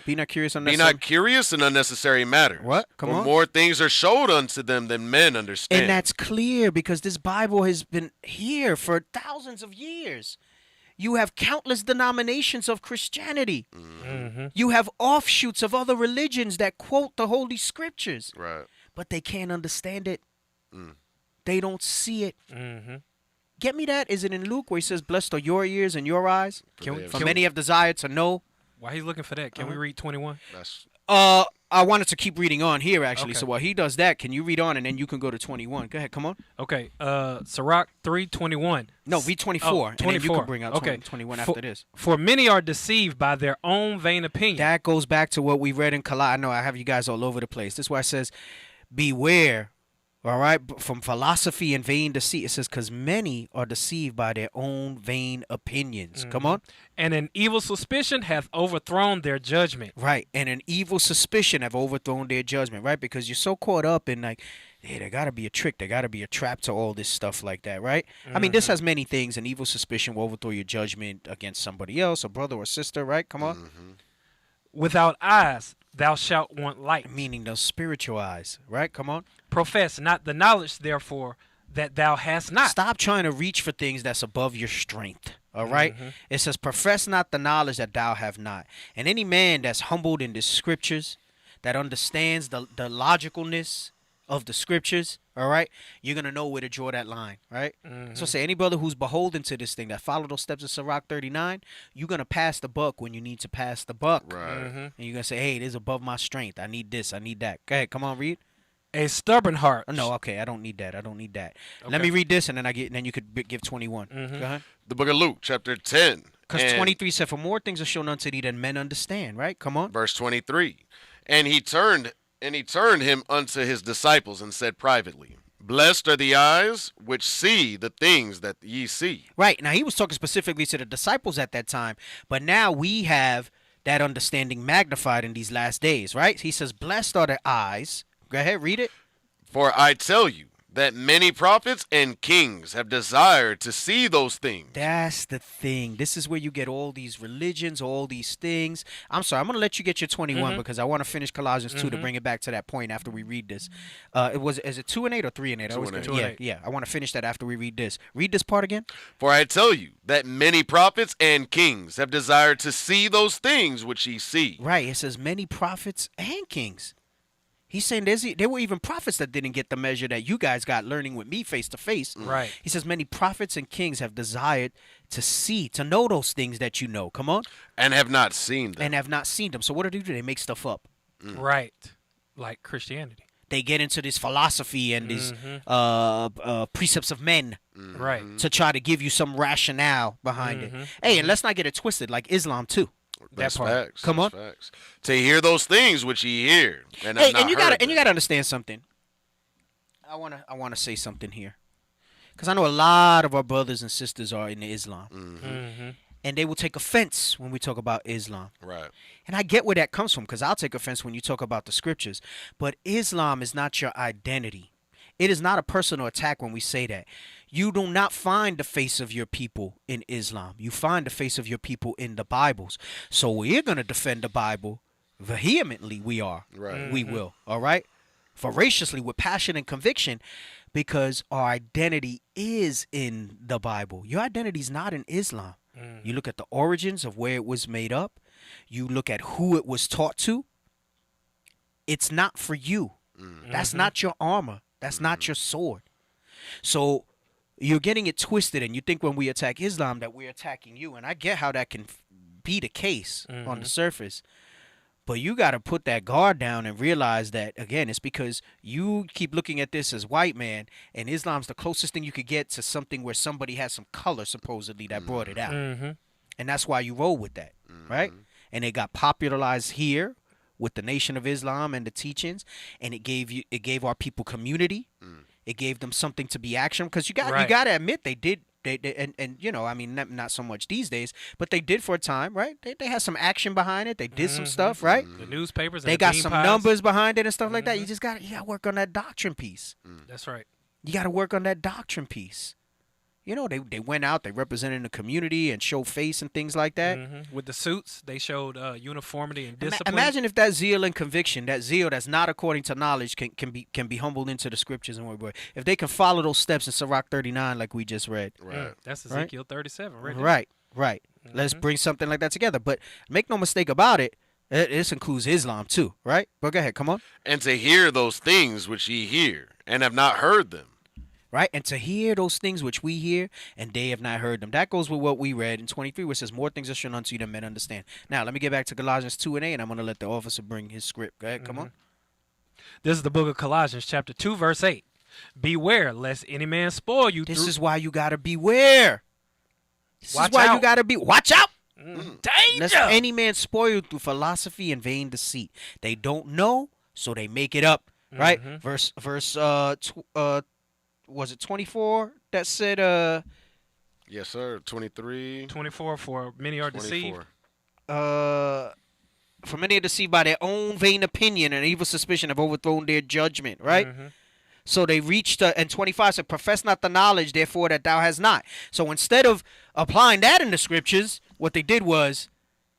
Be not curious in unnecessary. Be not curious in unnecessary matters. What? Come on. For more things are showed unto them than men understand. And that's clear because this Bible has been here for thousands of years. You have countless denominations of Christianity. You have offshoots of other religions that quote the Holy Scriptures. Right. But they can't understand it. They don't see it. Get me that? Is it in Luke where he says, blessed are your ears and your eyes? For many have desired to know. While he's looking for that, can we read 21? I wanted to keep reading on here, actually. Okay. So while he does that, can you read on, and then you can go to 21. Go ahead, come on. Okay, Sirach 3:21. No, read 24, and then you can bring out 21 after this. For many are deceived by their own vain opinion. That goes back to what we read in Colossians. I know I have you guys all over the place. This is why it says, beware, all right, from philosophy and vain deceit. It says, because many are deceived by their own vain opinions. Come on. And an evil suspicion hath overthrown their judgment. Right. And an evil suspicion have overthrown their judgment, right? Because you're so caught up in like, hey, there got to be a trick. There got to be a trap to all this stuff like that, right? I mean, this has many things. An evil suspicion will overthrow your judgment against somebody else, a brother or sister, right? Come on. Without eyes, thou shalt want light. Meaning those spiritual eyes, right? Come on. Profess not the knowledge, therefore, that thou hast not. Stop trying to reach for things that's above your strength. All right? It says, profess not the knowledge that thou have not. And any man that's humbled in the scriptures, that understands the logicalness of the scriptures, all right, you're going to know where to draw that line, right? So say any brother who's beholden to this thing, that follow those steps of Sirach 39, you're going to pass the buck when you need to pass the buck. Right. And you're going to say, hey, this is above my strength. I need this. I need that. Go ahead. Come on, read. A stubborn heart. No, okay. I don't need that. I don't need that. Okay. Let me read this, and then you could give 21. Go ahead. The book of Luke, chapter 10. Because 23 said, for more things are shown unto thee than men understand, right? Come on. Verse 23. And he turned him unto his disciples and said privately, blessed are the eyes which see the things that ye see. Right. Now, he was talking specifically to the disciples at that time, but now we have that understanding magnified in these last days, right? He says, blessed are the eyes. Go ahead, read it. For I tell you that many prophets and kings have desired to see those things. That's the thing. This is where you get all these religions, all these things. I'm sorry, I'm going to let you get your 21 because I want to finish Colossians 2 to bring it back to that point after we read this. Is it 2 and 8 or 3 and 8? 2 and 8. Yeah. I want to finish that after we read this. Read this part again. For I tell you that many prophets and kings have desired to see those things which ye see. Right. It says many prophets and kings. He's saying there were even prophets that didn't get the measure that you guys got learning with me face to face. Right. He says many prophets and kings have desired to see, to know those things that you know. Come on. And have not seen them. And have not seen them. So what do? They make stuff up. Right. Like Christianity. They get into this philosophy and these precepts of men. Right. To try to give you some rationale behind it. Hey, and let's not get it twisted like Islam too. That's part. facts. Come That's on. Facts. To hear those things which ye hear. And hey, have not and you heard gotta understand something. I wanna say something here, because I know a lot of our brothers and sisters are in Islam, and they will take offense when we talk about Islam. Right. And I get where that comes from, because I'll take offense when you talk about the scriptures. But Islam is not your identity. It is not a personal attack when we say that. You do not find the face of your people in Islam. You find the face of your people in the Bibles. So we're going to defend the Bible vehemently. We are. Right. We will. All right? Voraciously, with passion and conviction, because our identity is in the Bible. Your identity is not in Islam. You look at the origins of where it was made up. You look at who it was taught to. It's not for you. That's not your armor. That's not your sword. So you're getting it twisted, and you think when we attack Islam that we're attacking you. And I get how that can be the case on the surface. But you got to put that guard down and realize that, again, it's because you keep looking at this as white man, and Islam's the closest thing you could get to something where somebody has some color, supposedly, that brought it out. And that's why you roll with that, right? And it got popularized here with the Nation of Islam and the teachings, and it gave our people community. It gave them something to be action, because you got to admit they did. And you know, I mean, not so much these days, but they did for a time, right? They had some action behind it. They did some stuff, right? The newspapers. They got some numbers behind it and stuff like that. You just got to work on that doctrine piece. That's right. You got to work on that doctrine piece. You know, they went out, they represented the community and showed face and things like that. With the suits, they showed uniformity and discipline. Imagine if that zeal and conviction, that zeal that's not according to knowledge, can be humbled into the scriptures and whatever. If they can follow those steps in Sirach 39, like we just read. Right. That's Ezekiel 37, right? Right. Let's bring something like that together. But make no mistake about it, this includes Islam too, right? But go ahead, come on. And to hear those things which ye hear, and have not heard them. Right, and to hear those things which we hear, and they have not heard them. That goes with what we read in 23, where it says, more things are shown unto you than men understand. Now, let me get back to Colossians 2 and 8, and I'm going to let the officer bring his script. Go ahead, come on. This is the book of Colossians, chapter 2, verse 8. Beware, lest any man spoil you. This is why you got to beware. Watch out. You got to be. Watch out. Danger. Lest any man spoil you through philosophy and vain deceit. They don't know, so they make it up. Right? Verse was it 24 that said Yes, sir. 23. 24, for many are 24. deceived. For many are deceived by their own vain opinion and evil suspicion have overthrown their judgment, right? So they reached, and 25 said, profess not the knowledge, therefore, that thou hast not. So instead of applying that in the scriptures, what they did was,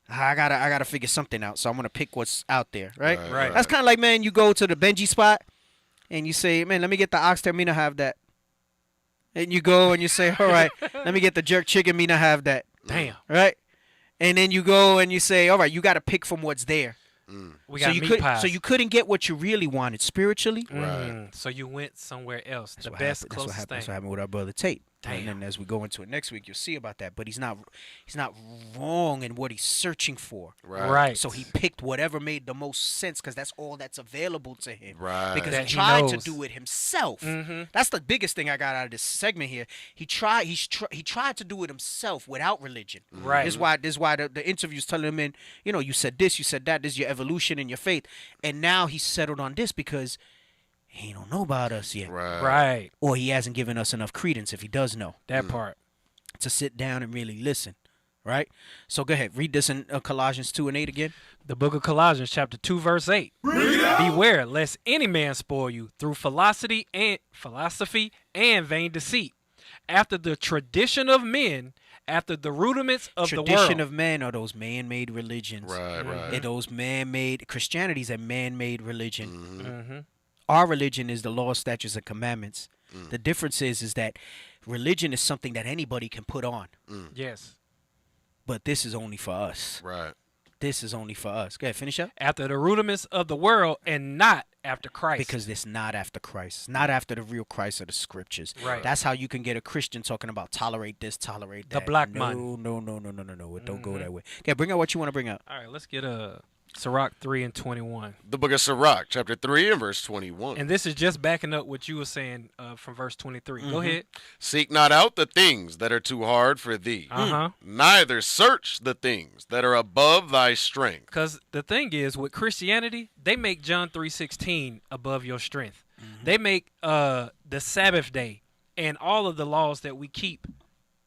I gotta figure something out. So I'm gonna pick what's out there, right? Right. That's kind of like, man, you go to the Benji spot and you say, man, let me get the oxtail, me not have that. And you go and you say, all right, let me get the jerk chicken, me not have that. Damn. Right? And then you go and you say, all right, you got to pick from what's there. We So got you meat could, pies. so you couldn't get what you really wanted spiritually. So you went somewhere else. That's The what best, happened. closest thing. That's what happened with our brother Tate. Damn. And then as we go into it next week, you'll see about that. But he's not wrong in what he's searching for. Right. So he picked whatever made the most sense because that's all that's available to him. Right. Because That he he tried to knows. do it himself. Mhm. That's the biggest thing I got out of this segment here. He tried to do it himself without religion. Right. This is why the interview's telling him you said this, you said that, this is your evolution in your faith. And now he's settled on this because he don't know about us yet. Right. Or he hasn't given us enough credence if he does know. That part. To sit down and really listen. Right? So go ahead. Read this in Colossians 2:8 again. The book of Colossians, chapter 2, verse 8. Beware, lest any man spoil you through philosophy and vain deceit, after the tradition of men, after the rudiments of the world. Tradition of men are those man-made religions. Right. And those man-made Christianity's a man-made religion. Mm-hmm. Our religion is the law, statutes, and commandments. The difference is that religion is something that anybody can put on. Yes. But this is only for us. Right. This is only for us. Go ahead, finish up. After the rudiments of the world and not after Christ. Because it's not after Christ. It's not after the real Christ of the scriptures. Right. That's how you can get a Christian talking about tolerate this, tolerate that. The black no, man. No. It don't go that way. Okay, bring out what you want to bring out. All right, let's get Sirach 3:21. The book of Sirach, chapter 3 and verse 21. And this is just backing up what you were saying from verse 23. Go ahead. Seek not out the things that are too hard for thee. Neither search the things that are above thy strength. Because the thing is, with Christianity, they make John 3:16 above your strength. They make the Sabbath day and all of the laws that we keep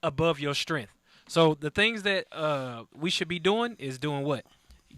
above your strength. So the things that we should be doing is doing what?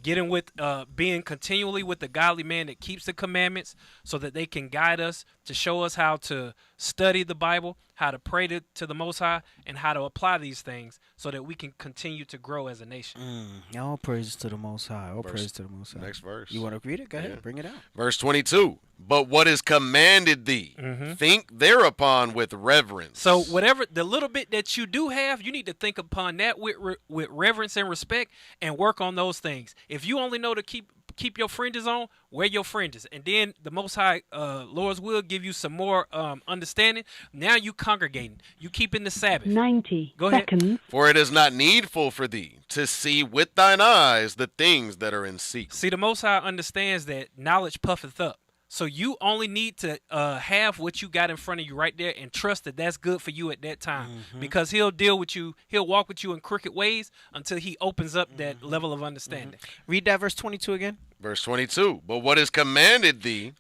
Getting with, being continually with the godly man that keeps the commandments so that they can guide us to show us how to study the Bible, how to pray to the Most High, and how to apply these things so that we can continue to grow as a nation. All praises to the Most High. All praises to the Most High. Next verse. You want to read it? Go ahead. Bring it out. Verse 22. But what is commanded thee, think thereupon with reverence. So whatever, the little bit that you do have, you need to think upon that with reverence and respect and work on those things. If you only know to keep your fringes on, wear your fringes. And then the Most High, Lord's will, give you some more understanding. Now you congregating. You keeping the Sabbath. 90 Go ahead. seconds. For it is not needful for thee to see with thine eyes the things that are in secret. See, the Most High understands that knowledge puffeth up. So you only need to have what you got in front of you right there and trust that that's good for you at that time. Because he'll deal with you, he'll walk with you in crooked ways until he opens up that level of understanding. Read that verse 22 again. Verse 22. But what is commanded thee,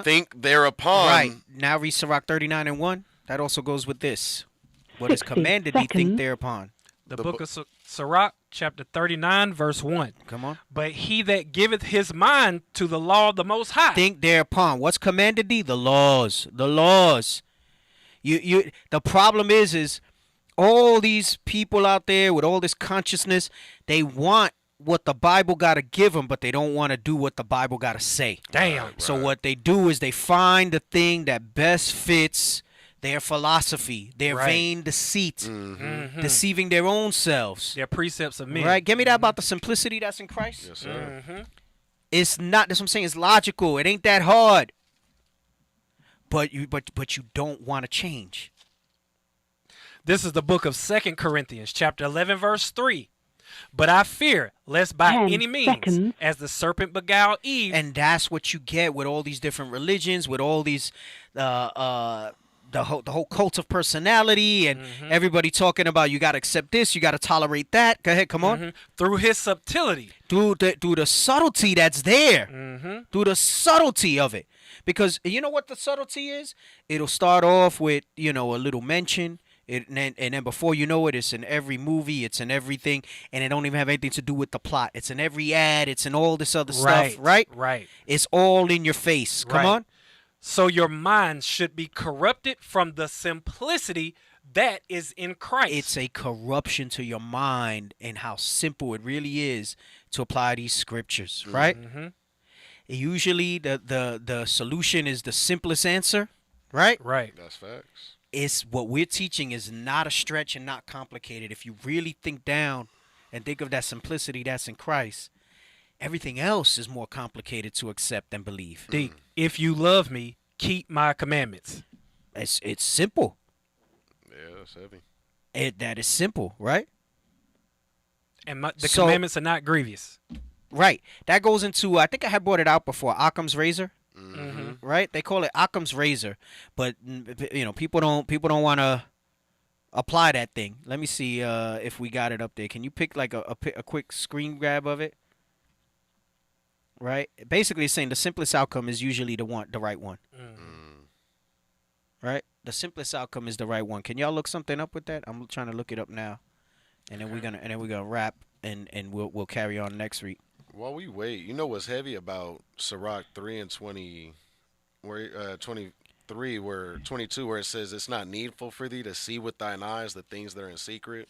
think thereupon. Right. Now read Sirach 39:1. That also goes with this. What is 60 commanded thee, think seconds. thereupon. The book of Sirach, chapter 39, verse 1. Come on. But he that giveth his mind to the law of the Most High. Think thereupon. What's commanded thee? The laws. The laws. The problem is all these people out there with all this consciousness, they want what the Bible got to give them, but they don't want to do what the Bible got to say. Damn. So what they do is they find the thing that best fits their philosophy, their vain deceit, deceiving their own selves. Their precepts of men. Right? Give me that about the simplicity that's in Christ. Yes, sir. It's not, that's what I'm saying, it's logical. It ain't that hard. But you don't want to change. This is the book of 2 Corinthians, chapter 11, verse 3. But I fear, lest by 10 any means, seconds. as the serpent beguiled Eve. And that's what you get with all these different religions, with all these the whole cult of personality and everybody talking about you got to accept this, you got to tolerate that. Go ahead, come on. Through his subtlety. Through the subtlety that's there. Through the subtlety of it. Because you know what the subtlety is? It'll start off with, a little mention. And then before you know it, it's in every movie, it's in everything, and it don't even have anything to do with the plot. It's in every ad, it's in all this other stuff, right? Right. It's all in your face. Come on. So your mind should be corrupted from the simplicity that is in Christ. It's a corruption to your mind and how simple it really is to apply these scriptures, right? Usually the solution is the simplest answer, right? Right. That's facts. It's what we're teaching is not a stretch and not complicated. If you really think down and think of that simplicity that's in Christ, Everything else is more complicated to accept and believe. D, if you love me, keep my commandments. It's simple. Yeah, that's heavy. That is simple, right? And the commandments are not grievous. Right. That goes into, I think I had brought it out before, Occam's razor. Right? They call it Occam's razor, but people don't want to apply that thing. Let me see if we got it up there. Can you pick like a quick screen grab of it? Right? Basically, it's saying the simplest outcome is usually the right one. Right? The simplest outcome is the right one. Can y'all look something up with that? I'm trying to look it up now, and then we're gonna wrap and we'll carry on next week. While we wait, you know what's heavy about Sirach 3 and 20, where 23, where 22, where it says it's not needful for thee to see with thine eyes the things that are in secret.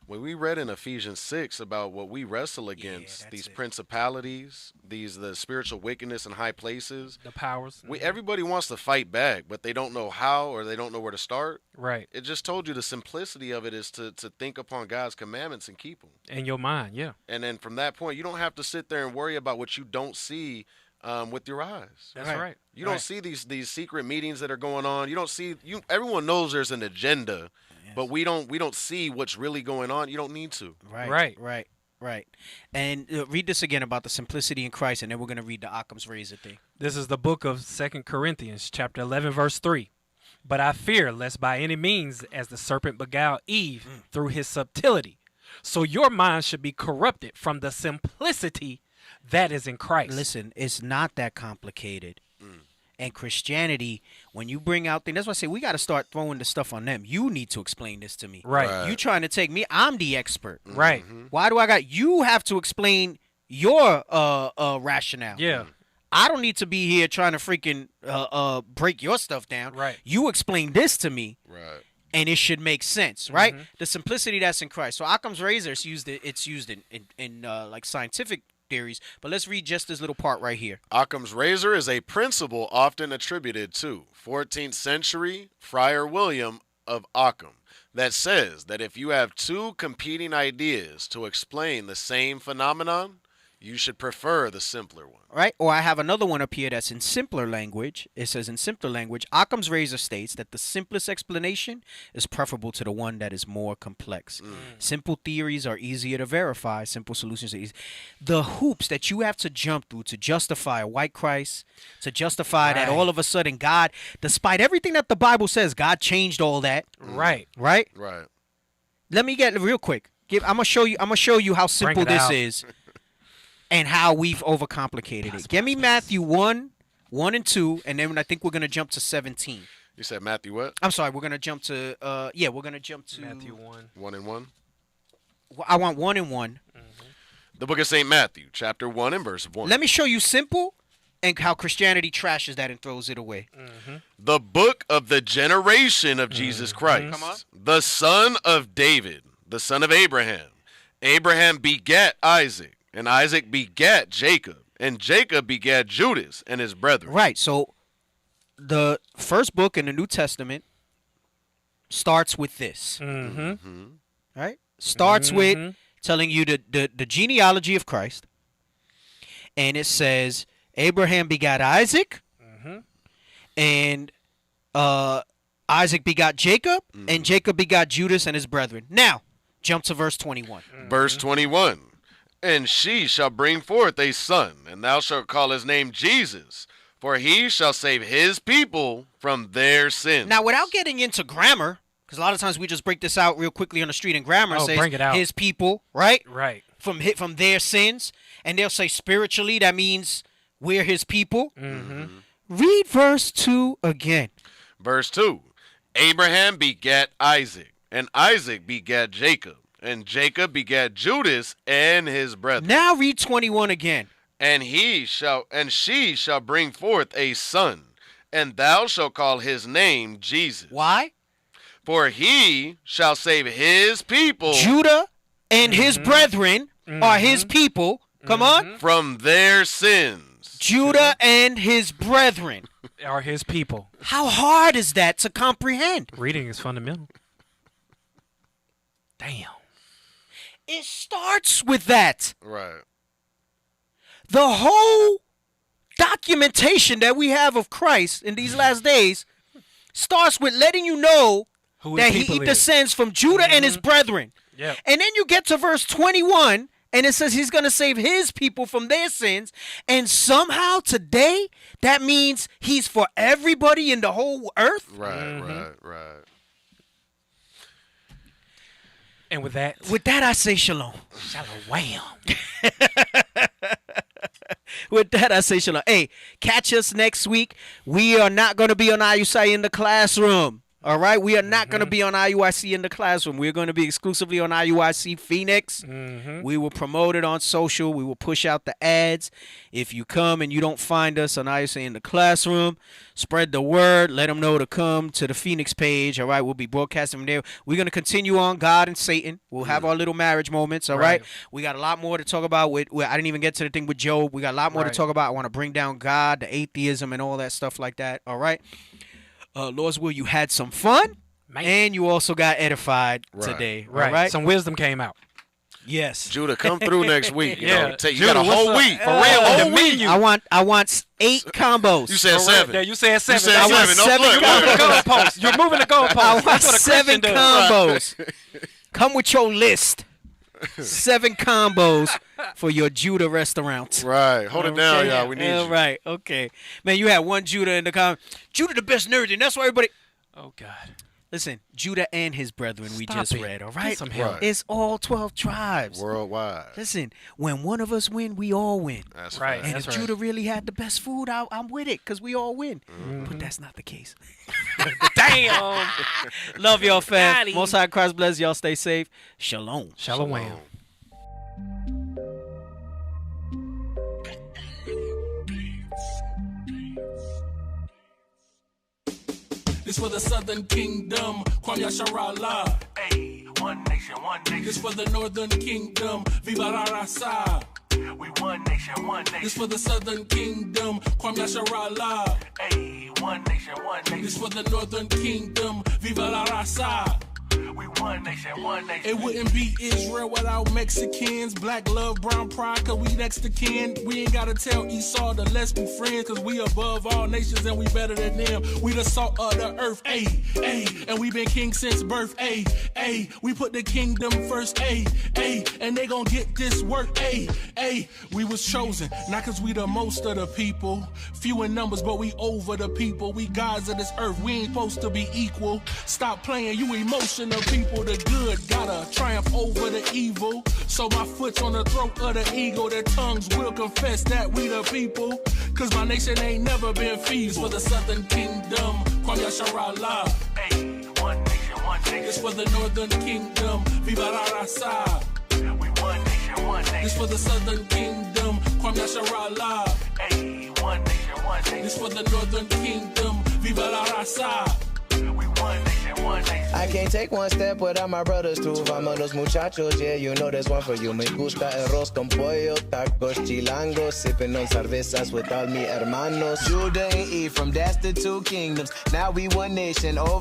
When we read in Ephesians 6 about what we wrestle against, these principalities, the spiritual wickedness in high places, the powers. Everybody wants to fight back, but they don't know how or they don't know where to start. Right. It just told you the simplicity of it is to think upon God's commandments and keep them. In your mind, yeah. And then from that point, you don't have to sit there and worry about what you don't see with your eyes. That's right. You don't see these secret meetings that are going on. You don't see everyone knows there's an agenda, but we don't see what's really going on. You don't need to. Right. And read this again about the simplicity in Christ, and then we're going to read the Occam's razor thing. This is the book of 2 Corinthians, chapter 11, verse 3. But I fear lest by any means, as the serpent beguiled Eve through his subtlety, so your mind should be corrupted from the simplicity that is in Christ. Listen, it's not that complicated. And Christianity, when you bring out things, that's why I say we got to start throwing the stuff on them. You need to explain this to me. Right. You trying to take me? I'm the expert. Right. Why do I got you have to explain your rationale? Yeah. I don't need to be here trying to freaking break your stuff down. Right. You explain this to me. Right. And it should make sense, right? The simplicity that's in Christ. So Occam's razor is used. It's used in like scientific theories. But let's read just this little part right here. Occam's razor is a principle often attributed to 14th century Friar William of Occam that says that if you have two competing ideas to explain the same phenomenon, you should prefer the simpler one. Right? Or I have another one up here that's in simpler language. It says in simpler language, Occam's razor states that the simplest explanation is preferable to the one that is more complex. Simple theories are easier to verify. Simple solutions are easy. The hoops that you have to jump through to justify a white Christ, to justify that all of a sudden God, despite everything that the Bible says, God changed all that. Right. Right? Right. Let me get real quick. I'm gonna show you how simple this is. And how we've overcomplicated it. Give me Matthew 1 and 2, and then I think we're going to jump to 17. You said Matthew what? I'm sorry, we're going to jump to, we're going to jump to... Matthew 1. 1 and 1? I want 1 and 1. The book of St. Matthew, chapter 1 and verse 1. Let me show you simple and how Christianity trashes that and throws it away. The book of the generation of Jesus Christ. Come on. The son of David, the son of Abraham. Abraham begat Isaac. And Isaac begat Jacob, and Jacob begat Judas and his brethren. Right, so the first book in the New Testament starts with this. Right? Starts with telling you the genealogy of Christ. And it says, Abraham begat Isaac, and Isaac begot Jacob, and Jacob begot Judas and his brethren. Now, jump to verse 21. Verse 21. And she shall bring forth a son, and thou shalt call his name Jesus, for he shall save his people from their sins. Now, without getting into grammar, because a lot of times we just break this out real quickly on the street in grammar, says bring it out. His people, right? Right. From their sins, and they'll say spiritually that means we're his people. Read verse 2 again. Verse 2. Abraham begat Isaac, and Isaac begat Jacob. And Jacob begat Judas and his brethren. Now read 21 again. And she shall bring forth a son, and thou shalt call his name Jesus. Why? For he shall save his people. Judah and his brethren are his people. Come on. From their sins. Judah and his brethren are his people. How hard is that to comprehend? Reading is fundamental. Damn. It starts with that. Right. The whole documentation that we have of Christ in these last days starts with letting you know that he descends from Judah and his brethren. Yep. And then you get to verse 21, and it says he's going to save his people from their sins. And somehow today, that means he's for everybody in the whole earth. Right. And with that, I say shalom. Shalom. With that, I say shalom. Hey, catch us next week. We are not going to be on IUIC in the classroom. All right? We are not going to be on IUIC in the classroom. We're going to be exclusively on IUIC Phoenix. We will promote it on social. We will push out the ads. If you come and you don't find us on IUIC in the classroom, spread the word. Let them know to come to the Phoenix page. All right? We'll be broadcasting from there. We're going to continue on God and Satan. We'll have our little marriage moments. All right? We got a lot more to talk about. I didn't even get to the thing with Job. We got a lot more to talk about. I want to bring down God, the atheism, and all that stuff like that. All right? Lord's will, you had some fun, and you also got edified today. Right. Some wisdom came out. Yes. Judah, come through next week. You Yeah. know, you Judah, got a whole what's up? week. For real, whole the week. menu. I want 8 combos. You said 7. Yeah, you said 7. You said I want 7. seven Look, You're moving the goalposts. You're moving the goalposts. I want That's what a 7 Christian does. combos. Come with your list. 7 combos for your Judah restaurant. Right. Hold it down, y'all. We need you. Right. Okay. Man, you had one Judah in the comment. Judah the best nerd, and that's why everybody... Oh, God. Listen, Judah and his brethren we Stop just it. read, all Get right? some help. It's all 12 tribes. Worldwide. Listen, when one of us win, we all win. That's Right. And That's if right. Judah really had the best food, I'm with it because we all win. But that's not the case. Damn. Love y'all, fam. Got him. Most High Christ bless y'all. Stay safe. Shalom. Shalom. This for the Southern Kingdom, Kwame Yasharala. Hey, one nation, one nation. This for the Northern Kingdom, Viva la Raza. We one nation, one nation. This for the Southern Kingdom, Kwame Yasharala. Hey, one nation, one nation. This for the Northern Kingdom, Viva la Raza. We one nation, one nation. It wouldn't be Israel without Mexicans. Black love, brown pride, cause we next to kin. We ain't gotta tell Esau to let's be friends, cause we above all nations and we better than them. We the salt of the earth, ayy, ayy. And we been king since birth, ayy, ayy. We put the kingdom first, ayy, ayy. And they gon' get this work, ayy, ayy. We was chosen, not cause we the most of the people. Few in numbers, but we over the people. We gods of this earth, we ain't supposed to be equal. Stop playing, you emotional people. The good gotta triumph over the evil. So my foot's on the throat of the eagle. Their tongues will confess that we the people. Cause my nation ain't never been feeble. For the Southern Kingdom, Kwame Yasharala. Hey, one nation, one nation. This for the Northern Kingdom, Viva la Raza. We one nation, one nation. This for the Southern Kingdom, Kwame Yasharala. Hey, one nation, one nation. This for the Northern Kingdom, Viva la Raza. I can't take one step without my brothers too. Vámonos muchachos, yeah, you know there's one for you. Me gusta arroz con pollo, tacos chilangos, sipping on cervezas with all mi hermanos. Judah and E from that's the 2 kingdoms. Now we one nation. Over